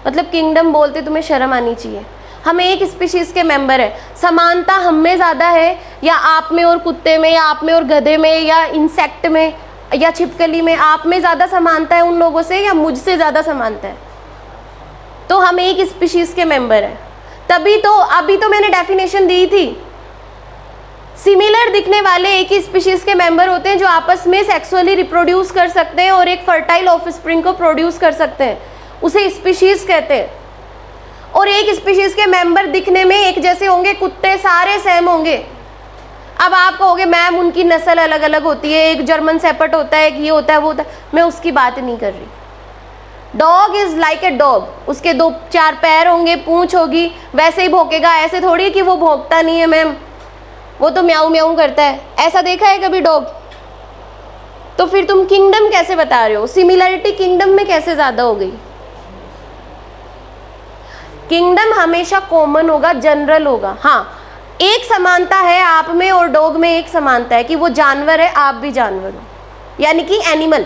A: मतलब किंगडम बोलते तुम्हें शर्म आनी चाहिए, हम एक स्पीशीज के मेंबर है। समानता हम में ज़्यादा है या आप में और कुत्ते में, या आप में और गधे में, या इंसेक्ट में या छिपकली में? आप में ज़्यादा समानता है उन लोगों से या मुझसे ज़्यादा समानता है? तो हम एक स्पीशीज के मेंबर है। तभी तो अभी तो मैंने डेफिनेशन दी थी, सिमिलर दिखने वाले एक ही स्पीशीज के मेंबर होते हैं जो आपस में सेक्सुअली रिप्रोड्यूस कर सकते हैं और एक फर्टाइल ऑफस्प्रिंग को प्रोड्यूस कर सकते हैं, उसे स्पीशीज कहते हैं। और एक स्पीशीज के मेंबर दिखने में एक जैसे होंगे, कुत्ते सारे सेम होंगे। अब आप कहोगे मैम उनकी नस्ल अलग अलग होती है, एक जर्मन शेपर्ड होता है, एक ये होता है वो होता है, मैं उसकी बात नहीं कर रही। Dog is like a dog, उसके 2-4 पैर होंगे, पूंछ होगी, वैसे ही भौंकेगा। ऐसे थोड़ी कि वो भौंकता नहीं है मैम, वो तो म्याऊ म्याऊ करता है। ऐसा देखा है कभी डॉग? तो फिर तुम किंगडम कैसे बता रहे हो? सिमिलरिटी किंगडम में कैसे ज़्यादा हो गई? किंगडम हमेशा कॉमन होगा, जनरल होगा। हाँ, एक समानता है आप में और डॉग में, एक समानता है कि वो जानवर है, आप भी जानवर हो, यानी कि एनिमल।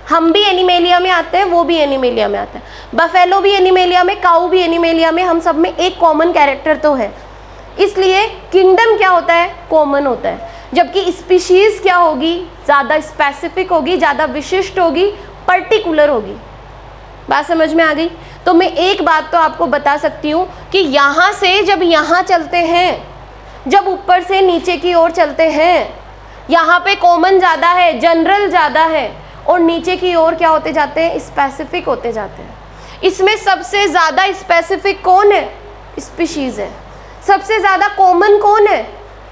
A: हम भी एनिमेलिया में आते हैं, वो भी एनिमेलिया में आता है, बफेलो भी एनिमेलिया में, काऊ भी एनिमेलिया में, हम सब में एक कॉमन कैरेक्टर तो है। इसलिए किंगडम क्या होता है? कॉमन होता है। जबकि स्पीशीज क्या होगी? ज़्यादा स्पेसिफिक होगी, ज़्यादा विशिष्ट होगी, पर्टिकुलर होगी। बात समझ में आ गई? तो मैं एक बात तो आपको बता सकती हूँ कि यहाँ से जब यहाँ चलते हैं, जब ऊपर से नीचे की ओर चलते हैं, यहाँ पे कॉमन ज़्यादा है, जनरल ज़्यादा है, और नीचे की ओर क्या होते जाते हैं? स्पेसिफिक होते जाते हैं। इसमें सबसे ज़्यादा स्पेसिफिक कौन है? स्पीशीज़ है। सबसे ज़्यादा कॉमन कौन है?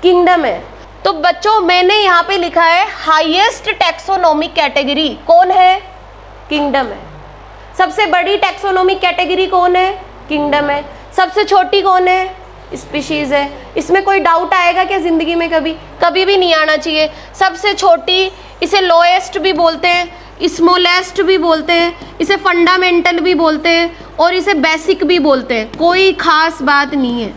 A: किंगडम है। तो बच्चों मैंने यहाँ पे लिखा है हाईएस्ट टैक्सोनॉमिक कैटेगरी कौन है? किंगडम है। सबसे बड़ी टैक्सोनॉमिक कैटेगरी कौन है? किंगडम है। सबसे छोटी कौन है? स्पीशीज़ है। इसमें कोई डाउट आएगा क्या ज़िंदगी में? कभी भी नहीं आना चाहिए। सबसे छोटी, इसे लोएस्ट भी बोलते हैं, स्मॉलेस्ट भी बोलते हैं, इसे फंडामेंटल भी बोलते हैं, और इसे बेसिक भी बोलते हैं। कोई खास बात नहीं है,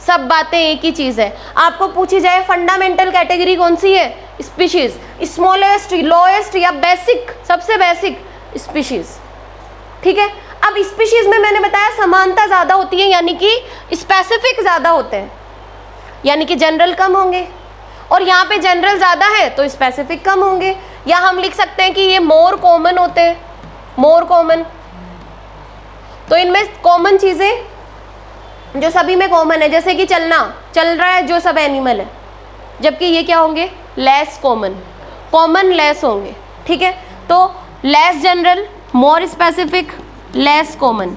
A: सब बातें एक ही चीज़ है। आपको पूछी जाए फंडामेंटल कैटेगरी कौन सी है? स्पीशीज़। स्मॉलेस्ट, लोएस्ट या बेसिक? सबसे बेसिक स्पीशीज़। ठीक है। अब स्पीशीज में मैंने बताया समानता ज़्यादा होती है, यानी कि स्पेसिफिक ज़्यादा होते हैं, यानी कि जनरल कम होंगे, और यहाँ पे जनरल ज़्यादा है तो स्पेसिफिक कम होंगे। या हम लिख सकते हैं कि ये मोर कॉमन होते हैं, मोर कॉमन। तो इनमें कॉमन चीज़ें जो सभी में कॉमन है, जैसे कि चलना, चल रहा है जो सब एनिमल है, जबकि ये क्या होंगे? लेस कॉमन, कॉमन लेस होंगे। ठीक है। तो less general, more specific, less common.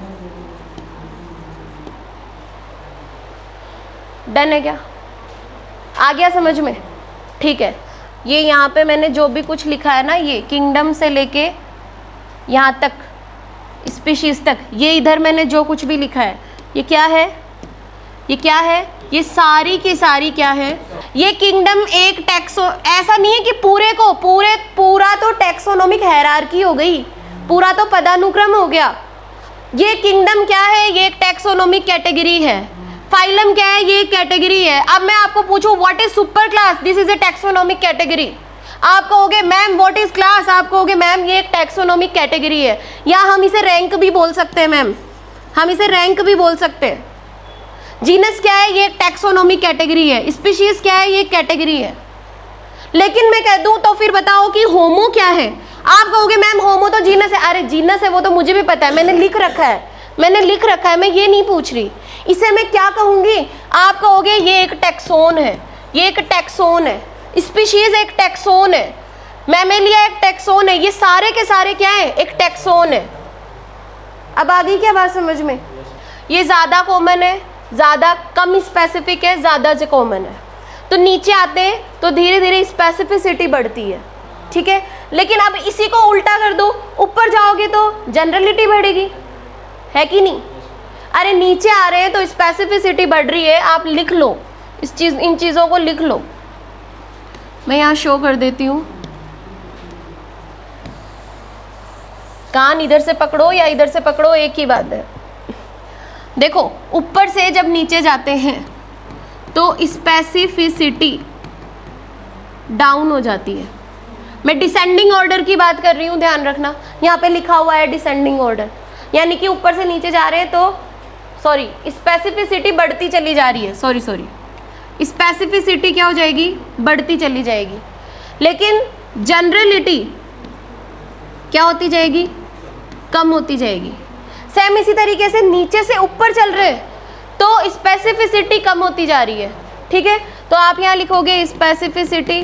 A: Done है क्या? आ गया समझ में? ठीक है। ये यहाँ पे मैंने जो भी कुछ लिखा है ना, ये किंगडम से लेके यहाँ तक स्पीशीज तक, ये इधर मैंने जो कुछ भी लिखा है, ये क्या है? ये क्या है? ये सारी की सारी क्या है? ये किंगडम एक टैक्सो, ऐसा नहीं है कि पूरा तो टैक्सोनॉमिक हायरार्की हो गई, पूरा तो पदानुक्रम हो गया। ये किंगडम क्या है? ये एक टैक्सोनॉमिक कैटेगरी है। फाइलम क्या है? ये एक कैटेगरी है। अब मैं आपको पूछूं what is super class? This is a taxonomic category. आप कहोगे मैम व्हाट इज क्लास? आप कहोगे मैम ये एक टैक्सोनॉमिक कैटेगरी है, या हम इसे रैंक भी बोल सकते हैं मैम, हम इसे रैंक भी बोल सकते हैं। जीनस क्या है? ये एक टैक्सोनॉमिक कैटेगरी है। स्पीशीज क्या है? ये एक कैटेगरी है। लेकिन मैं कह दूं तो फिर बताओ कि होमो क्या है? आप कहोगे मैम होमो तो जीनस है। अरे जीनस है वो तो मुझे भी पता है, मैंने लिख रखा है, मैं ये नहीं पूछ रही। इसे मैं क्या कहूँगी? आप कहोगे ये एक टैक्सोन है, ये एक टैक्सोन है। स्पीशीज एक टैक्सोन है, मैमेलिया एक टैक्सोन है। ये सारे के सारे क्या है? एक टैक्सोन है। अब आ गई क्या बात समझ में? ये ज़्यादा कॉमन है, ज़्यादा कम स्पेसिफिक है, ज़्यादा जो कॉमन है। तो नीचे आते हैं तो धीरे धीरे स्पेसिफिसिटी बढ़ती है। ठीक है। लेकिन अब इसी को उल्टा कर दो, ऊपर जाओगे तो जनरलिटी बढ़ेगी, है कि नहीं? अरे नीचे आ रहे हैं तो स्पेसिफिसिटी बढ़ रही है। आप लिख लो इन चीज़ों को लिख लो। मैं यहाँ शो कर देती हूँ। कान इधर से पकड़ो या इधर से पकड़ो, एक ही बात है। देखो ऊपर से जब नीचे जाते हैं तो स्पेसिफिसिटी डाउन हो जाती है। मैं डिसेंडिंग ऑर्डर की बात कर रही हूँ, ध्यान रखना, यहाँ पे लिखा हुआ है डिसेंडिंग ऑर्डर, यानी कि ऊपर से नीचे जा रहे हैं तो सॉरी स्पेसिफिसिटी बढ़ती चली जा रही है, सॉरी स्पेसिफिसिटी क्या हो जाएगी, बढ़ती चली जाएगी, लेकिन जनरलिटी क्या होती जाएगी, कम होती जाएगी। सेम इसी तरीके से नीचे से ऊपर चल रहे तो स्पेसिफिसिटी कम होती जा रही है, ठीक है। तो आप यहाँ लिखोगे स्पेसिफिसिटी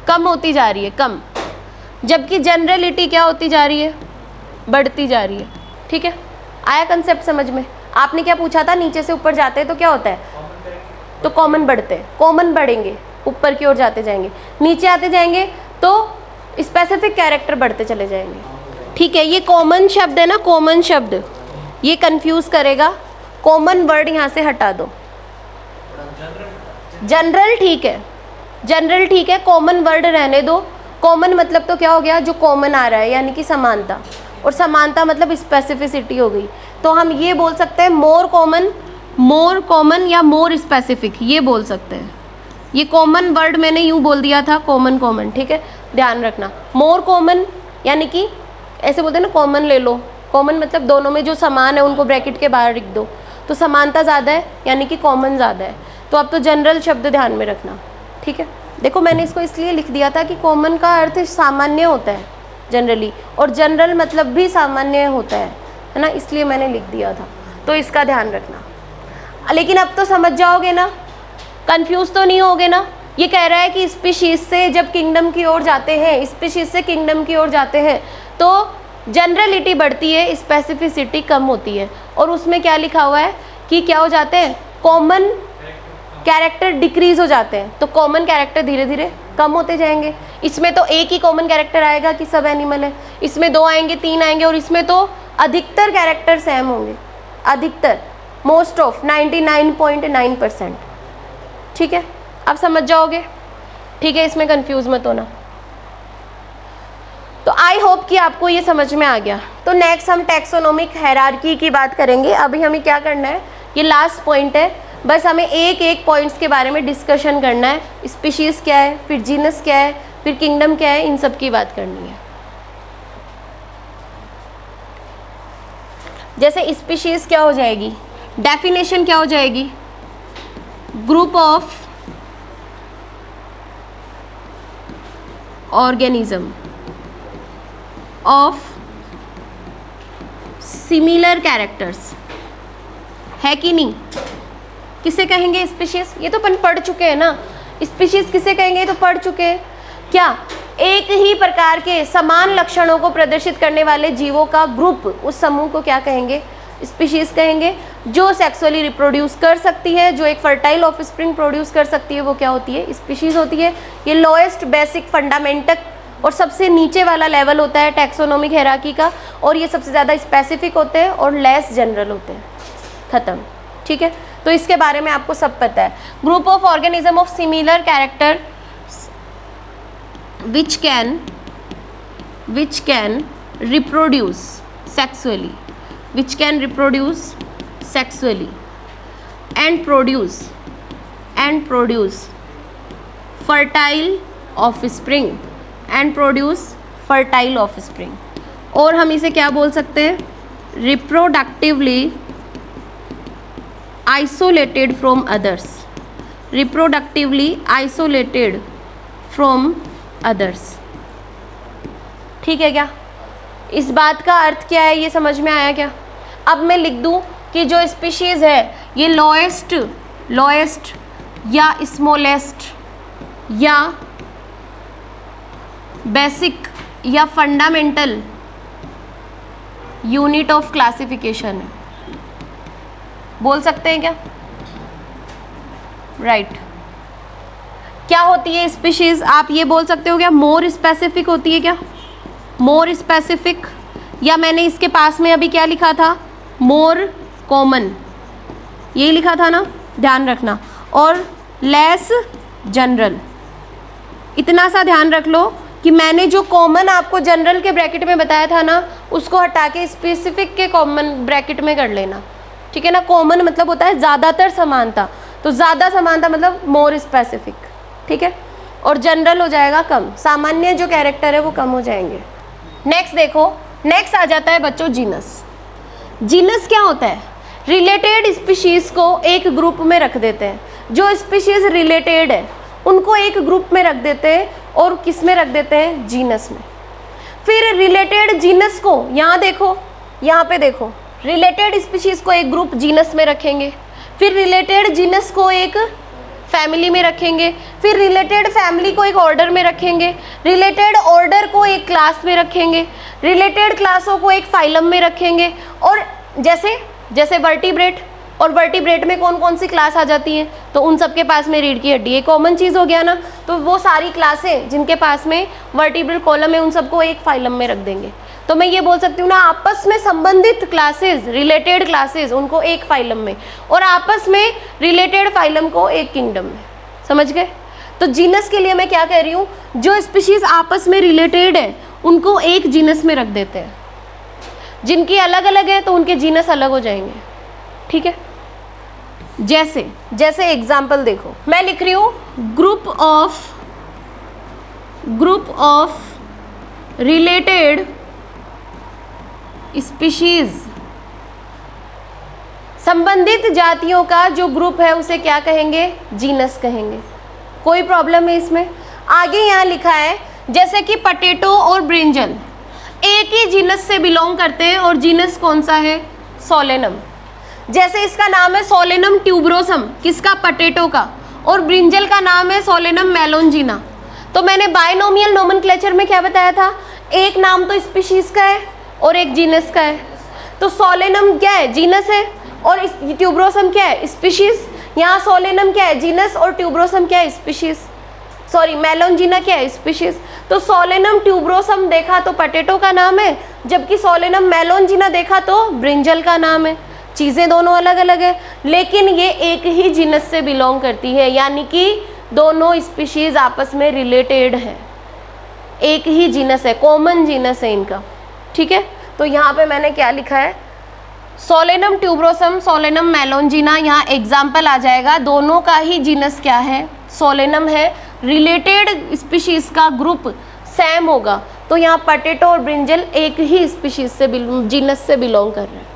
A: कम होती जा रही है, कम, जबकि जनरलिटी क्या होती जा रही है, बढ़ती जा रही है, ठीक है। आया कंसेप्ट समझ में? आपने क्या पूछा था, नीचे से ऊपर जाते हैं तो क्या होता है, तो कॉमन बढ़ते हैं, कॉमन बढ़ेंगे, ऊपर की ओर जाते जाएंगे, नीचे आते जाएंगे तो स्पेसिफिक कैरेक्टर बढ़ते चले जाएंगे, ठीक है। ये कॉमन शब्द है ना, कॉमन शब्द, ये कंफ्यूज करेगा, कॉमन वर्ड यहाँ से हटा दो। जनरल ठीक है, जनरल ठीक है, कॉमन वर्ड रहने दो। कॉमन मतलब तो क्या हो गया, जो कॉमन आ रहा है, यानी कि समानता, और समानता मतलब स्पेसिफिसिटी हो गई। तो हम ये बोल सकते हैं मोर कॉमन या मोर स्पेसिफिक, ये बोल सकते हैं। ये कॉमन वर्ड मैंने यूँ बोल दिया था, कॉमन, ठीक है, ध्यान रखना। मोर कॉमन यानी कि ऐसे बोलते हैं ना, कॉमन ले लो, कॉमन मतलब दोनों में जो समान है उनको ब्रैकेट के बाहर लिख दो, तो समानता ज़्यादा है यानी कि कॉमन ज़्यादा है। तो अब तो जनरल शब्द ध्यान में रखना, ठीक है। देखो मैंने इसको इसलिए लिख दिया था कि कॉमन का अर्थ सामान्य होता है जनरली, और जनरल मतलब भी सामान्य होता है ना, इसलिए मैंने लिख दिया था, तो इसका ध्यान रखना। लेकिन अब तो समझ जाओगे ना, कंफ्यूज तो नहीं होगे ना। ये कह रहा है कि स्पीशीज से जब किंगडम की ओर जाते हैं, स्पीशीज से किंगडम की ओर जाते हैं तो जनरलिटी बढ़ती है, स्पेसिफिसिटी कम होती है। और उसमें क्या लिखा हुआ है कि क्या हो जाते हैं, कॉमन कैरेक्टर डिक्रीज हो जाते हैं, तो कॉमन कैरेक्टर धीरे धीरे कम होते जाएंगे। इसमें तो एक ही कॉमन कैरेक्टर आएगा कि सब एनिमल है, इसमें 2 आएंगे, 3 आएंगे, और इसमें तो अधिकतर कैरेक्टर सेम होंगे, अधिकतर, मोस्ट ऑफ 99.9%, ठीक है। अब समझ जाओगे, ठीक है, इसमें कंफ्यूज मत होना। तो आई होप कि आपको ये समझ में आ गया। तो नेक्स्ट हम टैक्सोनॉमिक हायरार्की की बात करेंगे। अभी हमें क्या करना है, ये लास्ट पॉइंट है, बस हमें एक पॉइंट्स के बारे में डिस्कशन करना है। स्पीशीज़ क्या है, फिर जीनस क्या है, फिर किंगडम क्या है, इन सब की बात करनी है। जैसे स्पीशीज़ क्या हो जाएगी, डेफिनेशन क्या हो जाएगी, group of organism of similar characters, है कि नहीं। किसे कहेंगे स्पीशीज, ये तो अपन पढ़ चुके हैं ना। स्पीशीज किसे कहेंगे, ये तो पढ़ चुके हैं। क्या, एक ही प्रकार के समान लक्षणों को प्रदर्शित करने वाले जीवों का ग्रुप, उस समूह को क्या कहेंगे, स्पीशीज कहेंगे। जो सेक्सुअली रिप्रोड्यूस कर सकती है, जो एक फर्टाइल ऑफस्प्रिंग प्रोड्यूस कर सकती है, वो क्या होती है, स्पीशीज होती है। ये लोएस्ट बेसिक फंडामेंटल और सबसे नीचे वाला लेवल होता है टैक्सोनॉमिक हायरार्की का, और ये सबसे ज़्यादा स्पेसिफिक होते हैं और लेस जनरल होते हैं। खत्म, ठीक है। तो इसके बारे में आपको सब पता है। Group of organism of similar character which can reproduce sexually and produce fertile offspring और हम इसे क्या बोल सकते हैं, reproductively isolated from others, ठीक है क्या। इस बात का अर्थ क्या है, ये समझ में आया क्या। अब मैं लिख दूं कि जो स्पीशीज़ है ये लोएस्ट या स्मॉलेस्ट या बेसिक या फंडामेंटल यूनिट ऑफ क्लासिफिकेशन है, बोल सकते हैं क्या, राइट। क्या होती है स्पीशीज़, आप ये बोल सकते हो क्या, मोर स्पेसिफिक होती है क्या, मोर स्पेसिफिक, या मैंने इसके पास में अभी क्या लिखा था, मोर कॉमन, यही लिखा था ना, ध्यान रखना, और लेस जनरल। इतना सा ध्यान रख लो कि मैंने जो कॉमन आपको जनरल के ब्रैकेट में बताया था ना, उसको हटा के स्पेसिफिक के कॉमन ब्रैकेट में कर लेना, ठीक है ना। कॉमन मतलब होता है ज़्यादातर समानता, तो ज़्यादा समानता मतलब मोर स्पेसिफिक, ठीक है। और जनरल हो जाएगा कम, सामान्य जो कैरेक्टर है वो कम हो जाएंगे। नेक्स्ट देखो, नेक्स्ट आ जाता है बच्चों जीनस। जीनस क्या होता है? रिलेटेड स्पीशीज को एक ग्रुप में रख देते हैं, जो स्पीशीज रिलेटेड है उनको एक ग्रुप में रख देते हैं, और किस में रख देते हैं? जीनस में। फिर रिलेटेड जीनस को यहाँ देखो, यहाँ पे देखो, रिलेटेड स्पीशीज को एक ग्रुप जीनस में रखेंगे, फिर रिलेटेड जीनस को एक फैमिली में रखेंगे, फिर रिलेटेड फैमिली को एक ऑर्डर में रखेंगे, रिलेटेड ऑर्डर को एक क्लास में रखेंगे, रिलेटेड क्लासों को एक फाइलम में रखेंगे। और जैसे जैसे वर्टिब्रेट, और वर्टिब्रेट में कौन कौन सी क्लास आ जाती हैं? तो उन सब के पास में रीढ़ की हड्डी, एक कॉमन चीज़ हो गया ना। तो वो सारी क्लासें जिनके पास में वर्टिब्रल कॉलम है उन सबको एक फाइलम में रख देंगे। तो मैं ये बोल सकती हूँ ना, आपस में संबंधित क्लासेस, रिलेटेड क्लासेस, उनको एक फाइलम में, और आपस में रिलेटेड फाइलम को एक किंगडम में। समझ गए? तो जीनस के लिए मैं क्या कह रही हूँ, जो स्पीशीज आपस में रिलेटेड है उनको एक जीनस में रख देते हैं, जिनकी अलग अलग है तो उनके जीनस अलग हो जाएंगे, ठीक है। जैसे जैसे एग्जाम्पल देखो, मैं लिख रही हूँ ग्रुप ऑफ रिलेटेड स्पीशीज, संबंधित जातियों का जो ग्रुप है उसे क्या कहेंगे? जीनस कहेंगे। कोई प्रॉब्लम है इसमें? आगे यहाँ लिखा है जैसे कि पटेटो और ब्रिंजल एक ही जीनस से बिलोंग करते हैं, और जीनस कौन सा है? सोलेनम। जैसे इसका नाम है सोलेनम ट्यूबरोसम, किसका? पटेटो का, और ब्रिंजल का नाम है सोलेनम मेलोंजिना। तो मैंने बायनोमियल नोमेनक्लेचर में क्या बताया था? एक नाम तो स्पीशीज का है और एक जीनस का है। तो सोलेनम क्या है? जीनस है, और ट्यूबरोसम क्या है? स्पीशीज। यहाँ सोलेनम क्या है? जीनस, और ट्यूबरोसम क्या है? स्पीशीज। सॉरी, मेलोंजिना क्या है? स्पीशीज। तो सोलेनम ट्यूबरोसम देखा तो पटेटो का नाम है, जबकि सोलेनम मेलोंजिना देखा तो ब्रिंजल का नाम है। चीज़ें दोनों अलग अलग है, लेकिन ये एक ही जीनस से बिलोंग करती है, यानी कि दोनों स्पीशीज आपस में रिलेटेड है, एक ही जीनस है, कॉमन जीनस है इनका, ठीक है। तो यहाँ पे मैंने क्या लिखा है? सोलेनम ट्यूबरोसम, सोलेनम मेलोंजिना, यहाँ एग्जाम्पल आ जाएगा। दोनों का ही जीनस क्या है? सोलेनम है। रिलेटेड स्पीशीज का ग्रुप सेम होगा, तो यहाँ पटेटो और ब्रिंजल एक ही स्पीशीज से जीनस से बिलोंग कर रहे हैं,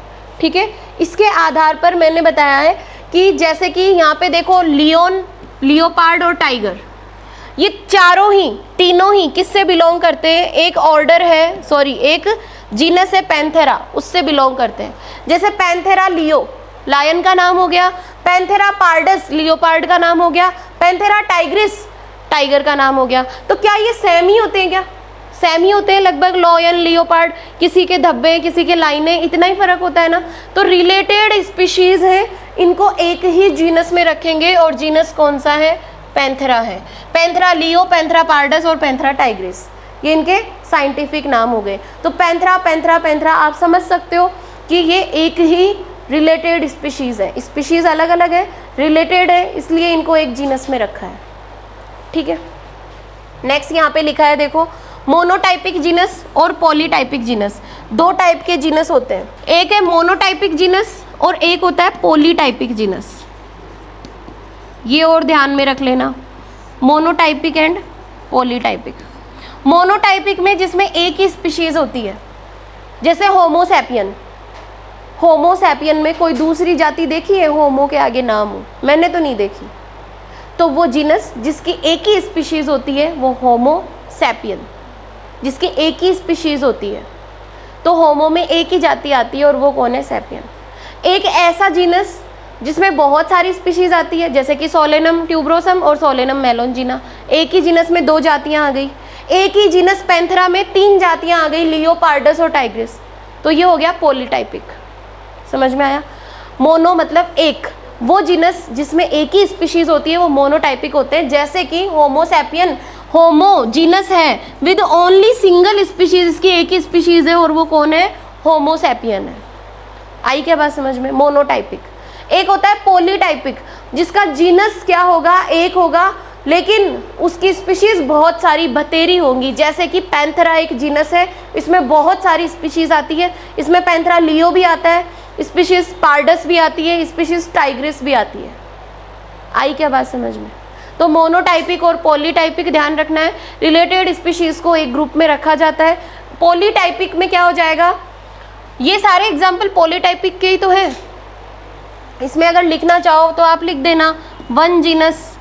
A: ठीक है। इसके आधार पर मैंने बताया है कि जैसे कि यहाँ पे देखो, लियोन, लियोपार्ड और टाइगर, ये चारों ही, तीनों ही किससे बिलोंग करते हैं? एक ऑर्डर है, सॉरी एक जीनस है पैंथेरा, उससे बिलोंग करते हैं। जैसे पैंथेरा लियो, लायन का नाम हो गया, पैंथेरा पार्डस, लियोपार्ड का नाम हो गया, पैंथेरा टाइग्रिस, टाइगर का नाम हो गया। तो क्या ये सेम ही होते हैं? क्या सेम ही होते हैं लगभग? लॉयन, लियोपार्ड, किसी के धब्बे, किसी के लाइनें, इतना ही फर्क होता है ना। तो रिलेटेड स्पीशीज है, इनको एक ही जीनस में रखेंगे, और जीनस कौन सा है? पैंथेरा है। पैंथेरा लियो, पैंथेरा पार्डस और पैंथेरा टाइग्रिस, ये इनके साइंटिफिक नाम हो गए। तो पैंथेरा पैंथेरा पैंथेरा आप समझ सकते हो कि ये एक ही रिलेटेड स्पीशीज है। स्पीशीज अलग अलग है, रिलेटेड है, इसलिए इनको एक जीनस में रखा है, ठीक है। नेक्स्ट यहाँ पे लिखा है देखो, मोनोटाइपिक जीनस और पॉलीटाइपिक जीनस, दो टाइप के जीनस होते हैं। एक है मोनोटाइपिक जीनस और एक होता है पॉलीटाइपिक जीनस। ये और ध्यान में रख लेना, मोनोटाइपिक एंड पॉलीटाइपिक। मोनोटाइपिक में जिसमें एक ही स्पीशीज होती है, जैसे होमोसैपियन। होमोसैपियन में कोई दूसरी जाति देखी है होमो के आगे नाम हो? मैंने तो नहीं देखी। तो वो जीनस जिसकी एक ही स्पीशीज होती है वो होमोसैपियन, जिसकी एक ही स्पीशीज होती है। तो होमो में एक ही जाति आती है और वो कौन है? सैपियन। एक ऐसा जीनस जिसमें बहुत सारी स्पीशीज आती है, जैसे कि सोलेनम ट्यूबरोसम और सोलेनम मेलोंजिना, एक ही जीनस में दो जातियां आ गई। एक ही जीनस पैंथेरा में तीन जातियां आ गई, लियो, पार्डस और टाइग्रिस। तो ये हो गया पॉलीटाइपिक। समझ में आया? मोनो मतलब एक, वो जीनस जिसमें एक ही स्पीशीज होती है वो मोनोटाइपिक होते हैं। जैसे कि होमोसैपियन, होमो जीनस है विद ओनली सिंगल स्पीशीज, इसकी एक ही स्पीशीज है और वो कौन है? होमोसैपियन है। आई क्या बात समझ में? मोनोटाइपिक। एक होता है पॉलीटाइपिक, जिसका जीनस क्या होगा? एक होगा, लेकिन उसकी स्पीशीज बहुत सारी बतेरी होंगी, जैसे कि पैंथेरा एक जीनस है, इसमें बहुत सारी स्पीशीज आती है। इसमें पैंथेरा लियो भी आता है, स्पीशीज पार्डस भी आती है, स्पीशीज टाइग्रिस भी आती है। आई क्या बात समझ में? तो मोनोटाइपिक और पॉलीटाइपिक ध्यान रखना है। रिलेटेड स्पीशीज को एक ग्रुप में रखा जाता है। पॉलीटाइपिक में क्या हो जाएगा, ये सारे एग्जाम्पल पॉलीटाइपिक के ही तो है। इसमें अगर लिखना चाहो तो आप लिख देना वन जीनस,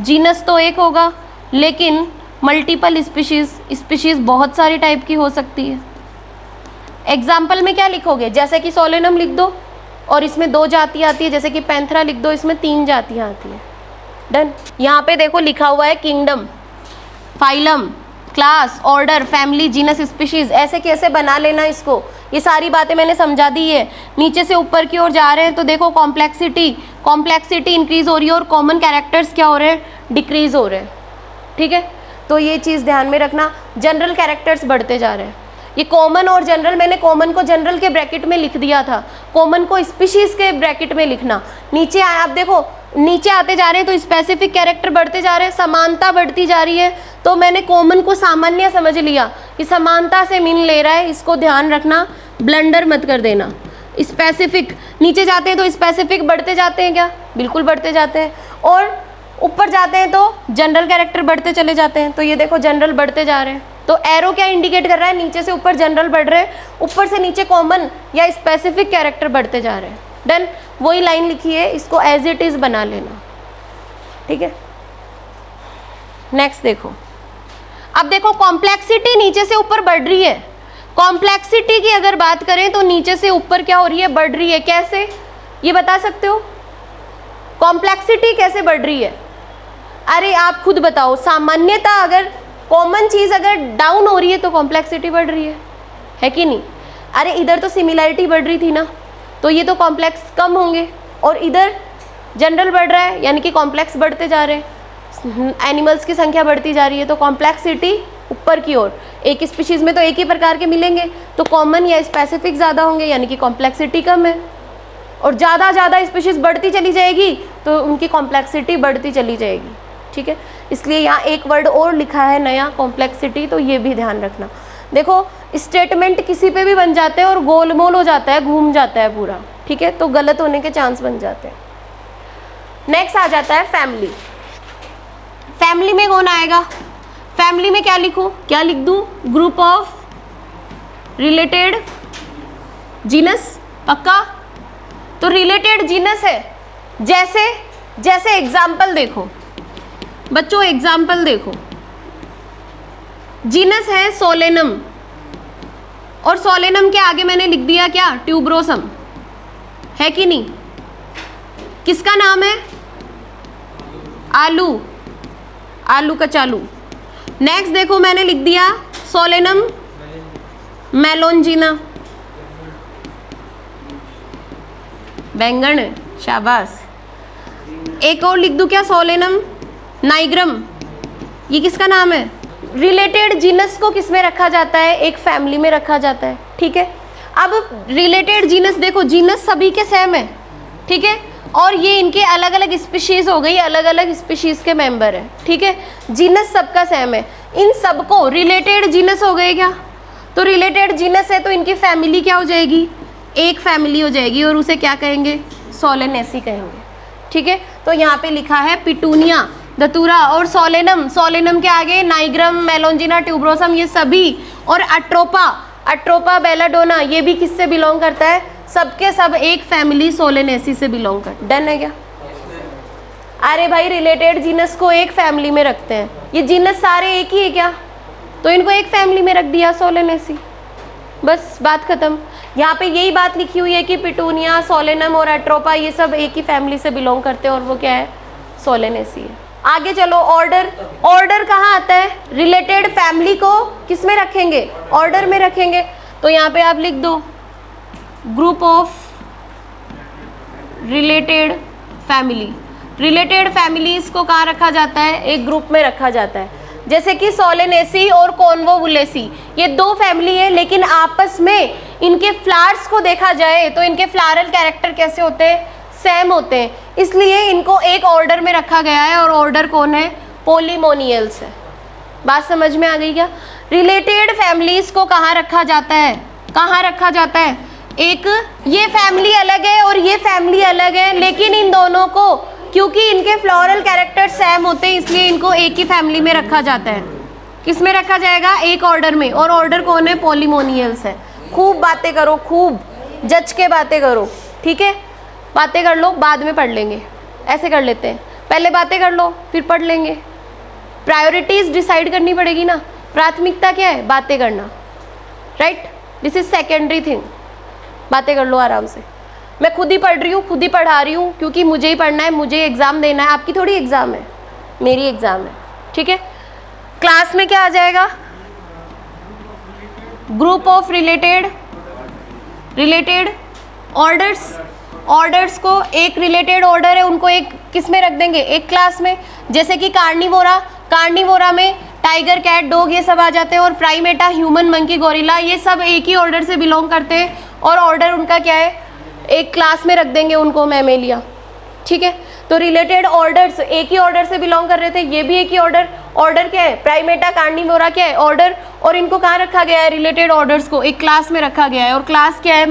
A: जीनस तो एक होगा लेकिन मल्टीपल स्पीशीज बहुत सारी टाइप की हो सकती है। एग्जाम्पल में क्या लिखोगे, जैसे कि सोलेनम लिख दो और इसमें 2 जाति आती है, जैसे कि पैंथेरा लिख दो, इसमें 3 जातियाँ आती हैं। डन। यहाँ पे देखो लिखा हुआ है kingdom, phylum, class, order, family, genus, species, ऐसे कैसे बना लेना इसको, ये सारी बातें मैंने समझा दी है। नीचे से ऊपर की ओर जा रहे हैं तो देखो कॉम्प्लेक्सिटी इंक्रीज हो रही है और कॉमन कैरेक्टर्स क्या हो रहे हैं, डिक्रीज हो रहे हैं। ठीक है, तो ये चीज़ ध्यान में रखना। जनरल कैरेक्टर्स बढ़ते जा रहे हैं। ये कॉमन और जनरल, मैंने कॉमन को जनरल के ब्रैकेट में लिख दिया था, कॉमन को स्पीशीज के ब्रैकेट में लिखना। नीचे आप देखो नीचे आते जा रहे हैं तो स्पेसिफिक कैरेक्टर बढ़ते जा रहे हैं, समानता बढ़ती जा रही है। तो मैंने कॉमन को सामान्य समझ लिया कि समानता से मीन ले रहा है, इसको ध्यान रखना, ब्लंडर मत कर देना। स्पेसिफिक नीचे जाते हैं तो स्पेसिफिक बढ़ते जाते हैं क्या, बिल्कुल बढ़ते जाते हैं, और ऊपर जाते हैं तो जनरल कैरेक्टर बढ़ते चले जाते हैं। तो ये देखो जनरल बढ़ते जा रहे हैं, तो एरो क्या इंडिकेट कर रहा है, नीचे से ऊपर जनरल बढ़ रहे हैं, ऊपर से नीचे कॉमन या स्पेसिफिक कैरेक्टर बढ़ते जा रहे हैं। डन। वही लाइन लिखी है, इसको एज इट इज बना लेना। ठीक है, नेक्स्ट देखो। अब देखो कॉम्प्लेक्सिटी नीचे से ऊपर बढ़ रही है। कॉम्प्लेक्सिटी की अगर बात करें तो नीचे से ऊपर क्या हो रही है, बढ़ रही है। कैसे, ये बता सकते हो कॉम्प्लेक्सिटी कैसे बढ़ रही है? अरे आप खुद बताओ, सामान्यता अगर कॉमन चीज अगर डाउन हो रही है तो कॉम्प्लेक्सिटी बढ़ रही है कि नहीं? अरे इधर तो सिमिलैरिटी बढ़ रही थी ना, तो ये तो कॉम्प्लेक्स कम होंगे, और इधर जनरल बढ़ रहा है यानी कि कॉम्प्लेक्स बढ़ते जा रहे हैं। एनिमल्स की संख्या बढ़ती जा रही है तो कॉम्प्लेक्सिटी ऊपर की ओर। एक स्पीशीज में तो एक ही प्रकार के मिलेंगे, तो कॉमन या स्पेसिफिक ज़्यादा होंगे यानी कि कॉम्प्लेक्सिटी कम है, और ज़्यादा स्पीशीज बढ़ती चली जाएगी तो उनकी कॉम्प्लेक्सिटी बढ़ती चली जाएगी। ठीक है, इसलिए यहाँ एक वर्ड और लिखा है नया, कॉम्प्लेक्सिटी, तो ये भी ध्यान रखना। देखो स्टेटमेंट किसी पे भी बन जाते हैं और गोलमोल हो जाता है, घूम जाता है पूरा। ठीक है, तो गलत होने के चांस बन जाते हैं। नेक्स्ट आ जाता है फैमिली। फैमिली में कौन आएगा? फैमिली में क्या लिखूं, क्या लिख दूं? Group of related genus. पक्का? तो रिलेटेड जीनस है, जैसे एग्जाम्पल देखो बच्चों, एग्जाम्पल देखो, जीनस है सोलेनम, और सोलेनम के आगे मैंने लिख दिया क्या, ट्यूबरोसम, है कि नहीं? किसका नाम है? आलू, आलू का चालू। नेक्स्ट देखो मैंने लिख दिया सोलेनम मेलोंजिना, बैंगन, शाबाश। एक और लिख दूं क्या, सोलेनम नाइग्रम, ये किसका नाम है? रिलेटेड जीनस को किस में रखा जाता है? एक फैमिली में रखा जाता है। ठीक है, अब रिलेटेड जीनस देखो, जीनस सभी के सेम है। ठीक है, और ये इनके अलग अलग स्पीशीज हो गई, अलग अलग स्पीशीज के मेंबर है। ठीक है, जीनस सबका सेम है, इन सबको रिलेटेड जीनस हो गए क्या? तो रिलेटेड जीनस है तो इनकी फैमिली क्या हो जाएगी? एक फैमिली हो जाएगी, और उसे क्या कहेंगे? सोलेनेसी कहेंगे। ठीक है, तो यहाँ पे लिखा है पिटूनिया, धतूरा, और सोलेनम, सोलेनम के आगे नाइग्रम, मेलोंजिना, ट्यूबरोसम, ये सभी, और अट्रोपा बेलाडोना, ये भी किससे बिलोंग करता है? सबके सब एक फैमिली सोलेनेसी से बिलोंग करता है। डन है क्या? अरे भाई रिलेटेड जीनस को एक फैमिली में रखते हैं, ये जीनस सारे एक ही है क्या? तो इनको एक फैमिली में रख दिया, सोलेनेसी, बस बात खत्म। यहाँ पे यही बात लिखी हुई है कि पिटूनिया, सोलेनम और एट्रोपा ये सब एक ही फैमिली से बिलोंग करते हैं, और वो क्या है? सोलेनेसी है। आगे चलो, ऑर्डर। ऑर्डर कहाँ आता है? रिलेटेड फैमिली को किस में रखेंगे? ऑर्डर में रखेंगे। तो यहाँ पे आप लिख दो group of related family. Related families को कहाँ रखा जाता है? एक ग्रुप में रखा जाता है। जैसे कि सोलेनेसी और कॉन्वोवुलेसी, ये दो फैमिली है, लेकिन आपस में इनके फ्लावर्स को देखा जाए तो इनके फ्लारल कैरेक्टर कैसे होते हैं? सेम होते हैं, इसलिए इनको एक ऑर्डर में रखा गया है। और ऑर्डर कौन है? पोलिमोनियल्स है। बात समझ में आ गई क्या? रिलेटेड फैमिलीज को कहाँ रखा जाता है, कहाँ रखा जाता है? एक ये फैमिली अलग है और ये फैमिली अलग है, लेकिन इन दोनों को क्योंकि इनके फ्लोरल कैरेक्टर सेम होते हैं इसलिए इनको एक ही फैमिली में रखा जाता है। किस में रखा जाएगा? एक ऑर्डर में। और ऑर्डर कौन है? पोलिमोनियल्स है। खूब बातें करो, खूब जज के बातें करो, ठीक है? बातें कर लो, बाद में पढ़ लेंगे, ऐसे कर लेते हैं, पहले बातें कर लो फिर पढ़ लेंगे। प्रायोरिटीज डिसाइड करनी पड़ेगी ना, प्राथमिकता क्या है? बातें करना, right? This is secondary thing. बातें कर लो आराम से। मैं खुद ही पढ़ रही हूँ, खुद ही पढ़ा रही हूँ, क्योंकि मुझे ही पढ़ना है, मुझे एग्जाम देना है। आपकी थोड़ी एग्जाम है, मेरी एग्जाम है, ठीक है? क्लास में क्या आ जाएगा? Group of related orders. Orders को एक रिलेटेड ऑर्डर है, उनको एक किस में रख देंगे? एक क्लास में। जैसे कि कार्निवोरा में टाइगर, कैट, डॉग ये सब आ जाते हैं। और प्राइमेटा, ह्यूमन, मंकी, गोरिल्ला ये सब एक ही ऑर्डर से बिलोंग करते हैं। और ऑर्डर उनका क्या है? एक क्लास में रख देंगे उनको, मैमेलिया, ठीक है? तो रिलेटेड ऑर्डर्स एक ही ऑर्डर से बिलोंग कर रहे थे, ये भी एक ही ऑर्डर क्या है? प्राइमेटा, कार्निवोरा क्या है? ऑर्डर। और इनको कहाँ रखा गया है? रिलेटेड ऑर्डर्स को एक क्लास में रखा गया है। और क्लास क्या है?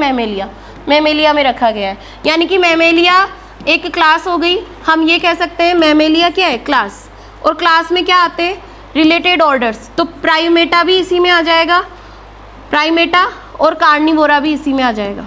A: मैमेलिया में रखा गया है। यानी कि मैमेलिया एक क्लास हो गई। हम ये कह सकते हैं मैमेलिया क्या है? क्लास। और क्लास में क्या आते हैं? Related orders. तो प्राइमेटा भी इसी में आ जाएगा, प्राइमेटा, और कार्निवोरा भी इसी में आ जाएगा,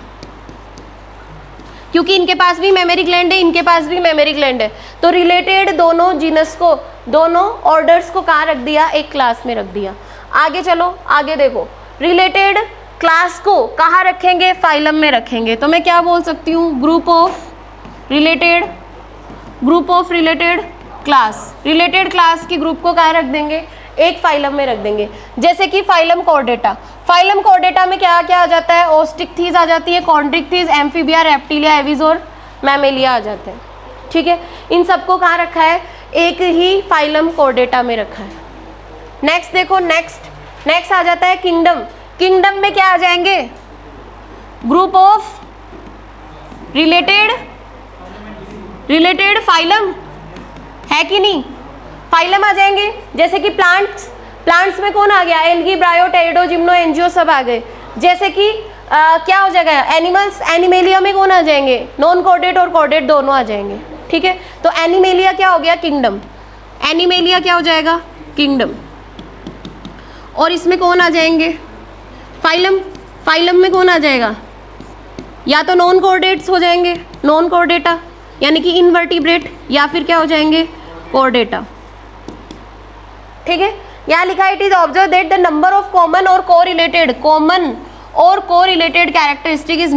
A: क्योंकि इनके पास भी मेमोरी ग्लैंड है, इनके पास भी मेमोरी ग्लैंड है। तो रिलेटेड दोनों जीनस को, दोनों ऑर्डर्स को कहाँ रख दिया? एक क्लास में रख दिया। आगे चलो, आगे देखो, रिलेटेड क्लास को कहाँ रखेंगे? फाइलम में रखेंगे। तो मैं क्या बोल सकती हूँ? Group of related class. Related class की ग्रुप को कहाँ रख देंगे? एक फाइलम में रख देंगे। जैसे कि फाइलम कॉर्डेटा में क्या क्या आ जाता है? ओस्टिकथीज आ जाती है, कॉन्ड्रिकथीज, एम्फीबिया, रेप्टिलिया, एविजोर, मैमेलिया आ जाते हैं, ठीक है? इन सबको कहाँ रखा है? एक ही फाइलम कॉर्डेटा में रखा है। नेक्स्ट देखो, नेक्स्ट आ जाता है किंगडम में क्या आ जाएंगे? ग्रुप ऑफ रिलेटेड फाइलम है कि नहीं? फाइलम आ जाएंगे। जैसे कि प्लांट्स में कौन आ गया? एल्गी, ब्रायो, टेरिडो, जिम्नो, एंजियो सब आ गए। जैसे कि क्या हो जाएगा? एनिमल्स, एनिमेलिया में कौन आ जाएंगे? नॉन कॉर्डेट और कॉर्डेट दोनों आ जाएंगे, ठीक है? तो एनिमेलिया क्या हो गया? किंगडम। एनिमेलिया क्या हो जाएगा? किंगडम। और इसमें कौन आ जाएंगे? फाइलम में कौन आ जाएगा? या तो नॉन कॉर्डेट्स हो जाएंगे, नॉन कॉर्डेटा यानी कि इनवर्टिब्रेट, या फिर क्या हो जाएंगे? कॉर्डेटा, ठीक है? यहाँ लिखा है, it is observe that the number of common और correlated characteristic is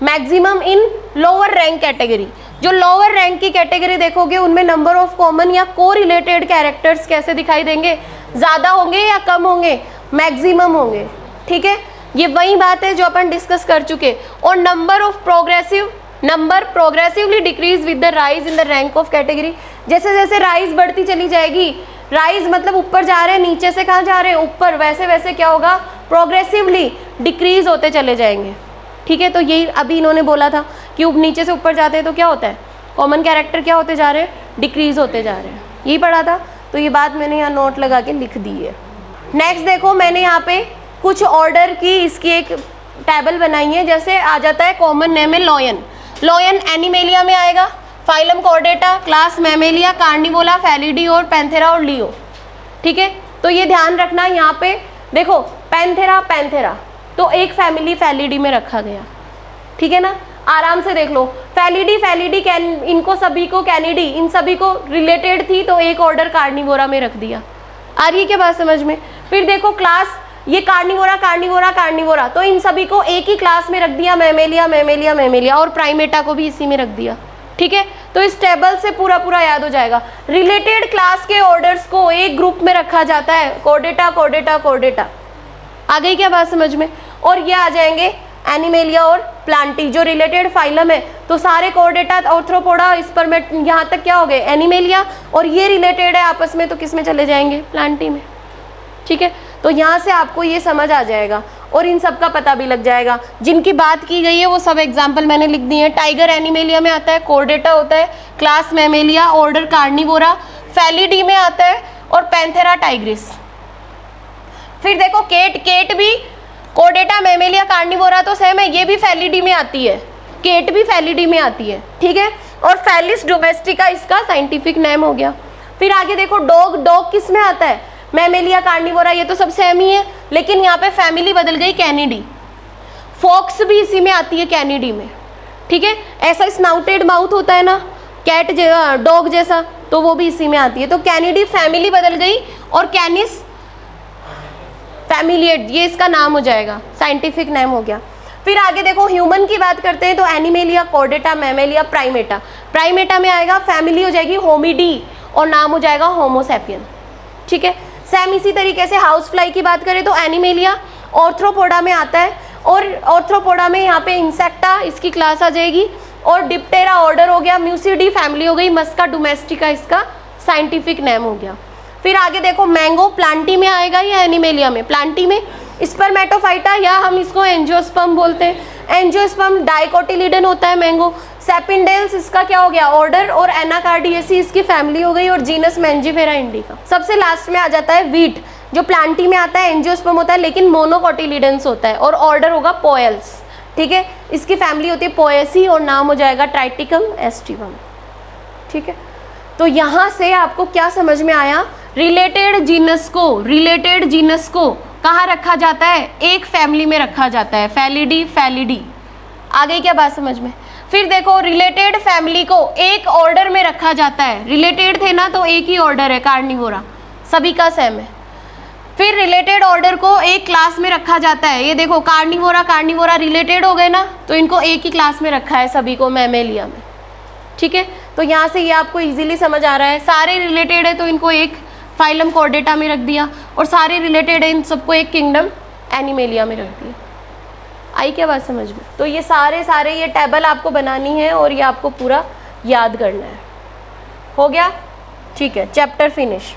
A: maximum in lower rank category. जो लोअर रैंक की कैटेगरी देखोगे उनमें नंबर ऑफ कॉमन या कोरिलेटेड कैरेक्टर्स कैसे दिखाई देंगे? ज्यादा होंगे या कम होंगे? मैक्सिमम होंगे, ठीक है? ये वही बात है जो अपन डिस्कस कर चुके। और number progressively decrease with the rise in the rank of category. जैसे जैसे राइज बढ़ती चली जाएगी, राइज मतलब ऊपर जा रहे हैं, नीचे से कहाँ जा रहे हैं? ऊपर। वैसे वैसे क्या होगा? प्रोग्रेसिवली डिक्रीज होते चले जाएंगे, ठीक है? तो यही अभी इन्होंने बोला था कि नीचे से ऊपर जाते हैं तो क्या होता है? कॉमन कैरेक्टर क्या होते जा रहे हैं? डिक्रीज होते जा रहे हैं। यही पढ़ा था, तो ये बात मैंने यहाँ नोट लगा के लिख दी है। नेक्स्ट देखो, मैंने यहाँ पे कुछ ऑर्डर की इसकी एक टेबल बनाई है। जैसे आ जाता है कॉमन नेम है लॉयन एनिमेलिया में आएगा, फाइलम कॉर्डेटा, क्लास मैमेलिया, कार्निवोला, फैलिडी और पैंथेरा और लियो, ठीक है? तो ये ध्यान रखना। यहाँ पे देखो पैंथेरा तो एक फैमिली फैलिडी में रखा गया, ठीक है ना? आराम से देख लो, फैलिडी इनको सभी को, कैनिडी इन सभी को रिलेटेड थी तो एक ऑर्डर कार्निवोरा में रख दिया। आ रही है क्या बात समझ में? फिर देखो क्लास, ये कार्निवोरा तो इन सभी को एक ही क्लास में रख दिया, मैमेलिया, और प्राइमेटा को भी इसी में रख दिया, ठीक है? तो इस टेबल से पूरा याद हो जाएगा। रिलेटेड क्लास के ऑर्डर्स को एक ग्रुप में रखा जाता है, कॉर्डेटा। आ गई क्या बात समझ में? और ये आ जाएंगे एनिमेलिया और प्लांटी, जो रिलेटेड फाइलम है। तो सारे कॉर्डेटा, आर्थ्रोपोडा, स्पर्मेट, यहाँ तक क्या हो गए? एनिमेलिया। और ये रिलेटेड है आपस में तो किस में चले जाएंगे? प्लांटी में, ठीक है? तो यहाँ से आपको ये समझ आ जाएगा और इन सब का पता भी लग जाएगा। जिनकी बात की गई है वो सब एग्जाम्पल मैंने लिख दिए हैं। टाइगर एनिमेलिया में आता है, कॉर्डेटा होता है, क्लास मैमेलिया, ऑर्डर कार्निवोरा, फैलिडी में आता है, और पैंथेरा टाइग्रिस। फिर देखो केट भी कोर्डेटा मैमेलिया कार्निवोरा तो सेम है, ये भी फैलिडी में आती है, केट भी फैलिडी में आती है, ठीक है। और फैलिस डोमेस्टिका इसका साइंटिफिक नेम हो गया। फिर आगे देखो डॉग किस में आता है, मैमेलिया कार्निवोरा, ये तो सब सेम ही है, लेकिन यहाँ पे फैमिली बदल गई, कैनिडी। फॉक्स भी इसी में आती है, कैनिडी में, ठीक है। ऐसा स्नाउटेड माउथ होता है ना कैट डॉग जैसा, तो वो भी इसी में आती है। तो कैनिडी फैमिली बदल गई, और कैनिस फैमिलिएट, ये इसका नाम हो जाएगा, साइंटिफिक नेम हो गया। फिर आगे देखो ह्यूमन की बात करते हैं तो animalia, Chordata, Mammalia, Primata. Primata में आएगा फैमिली हो जाएगी होमिडी, और नाम हो जाएगा होमोसैपियन, ठीक है। सेम इसी तरीके से हाउस फ्लाई की बात करें तो एनिमेलिया ऑर्थ्रोपोडा में आता है, और ऑर्थ्रोपोडा में यहाँ पे इंसेक्टा इसकी क्लास आ जाएगी, और डिप्टेरा ऑर्डर हो गया, म्यूसिडी फैमिली हो गई, मस्का डोमेस्टिका इसका साइंटिफिक नेम हो गया। फिर आगे देखो मैंगो प्लांटी में आएगा या एनिमेलिया में, प्लांटी में स्पर्मेटोफाइटा, या हम इसको एंजियोस्पर्म बोलते हैं। एंजियोस्पर्म डाइकोटिलिडन होता है मैंगो। सेपिंडेल्स इसका क्या हो गया, ऑर्डर, और एनाकार्डियेसी इसकी फैमिली हो गई, और जीनस मैंजीफेरा इंडिका। सबसे लास्ट में आ जाता है वीट, जो प्लांटी में आता है, एंजियोस्पर्म होता है लेकिन मोनोकोटिलिडेंस होता है, और ऑर्डर होगा पोएल्स, ठीक है। इसकी फैमिली होती है पोएसी, और नाम हो जाएगा ट्राइटिकम एस्टिवम, ठीक है। तो यहाँ से आपको क्या समझ में आया, रिलेटेड जीनस को कहाँ रखा जाता है, एक फैमिली में रखा जाता है, फैलिडी। आ गई क्या बात समझ में। फिर देखो रिलेटेड फैमिली को एक ऑर्डर में रखा जाता है, रिलेटेड थे ना तो एक ही ऑर्डर है कार्निवोरा, सभी का सेम है। फिर रिलेटेड ऑर्डर को एक क्लास में रखा जाता है, ये देखो कार्निवोरा रिलेटेड हो गए ना, तो इनको एक ही क्लास में रखा है सभी को, मैमेलिया में, ठीक है। तो यहाँ से ये आपको इजीली समझ आ रहा है, सारे रिलेटेड है तो इनको एक फाइलम कॉर्डेटा में रख दिया, और सारे रिलेटेड है इन सबको एक किंगडम एनिमेलिया में रख दिया। आई क्या बात समझ में। तो ये सारे ये टेबल आपको बनानी है, और ये आपको पूरा याद करना है। हो गया, ठीक है, चैप्टर फिनिश।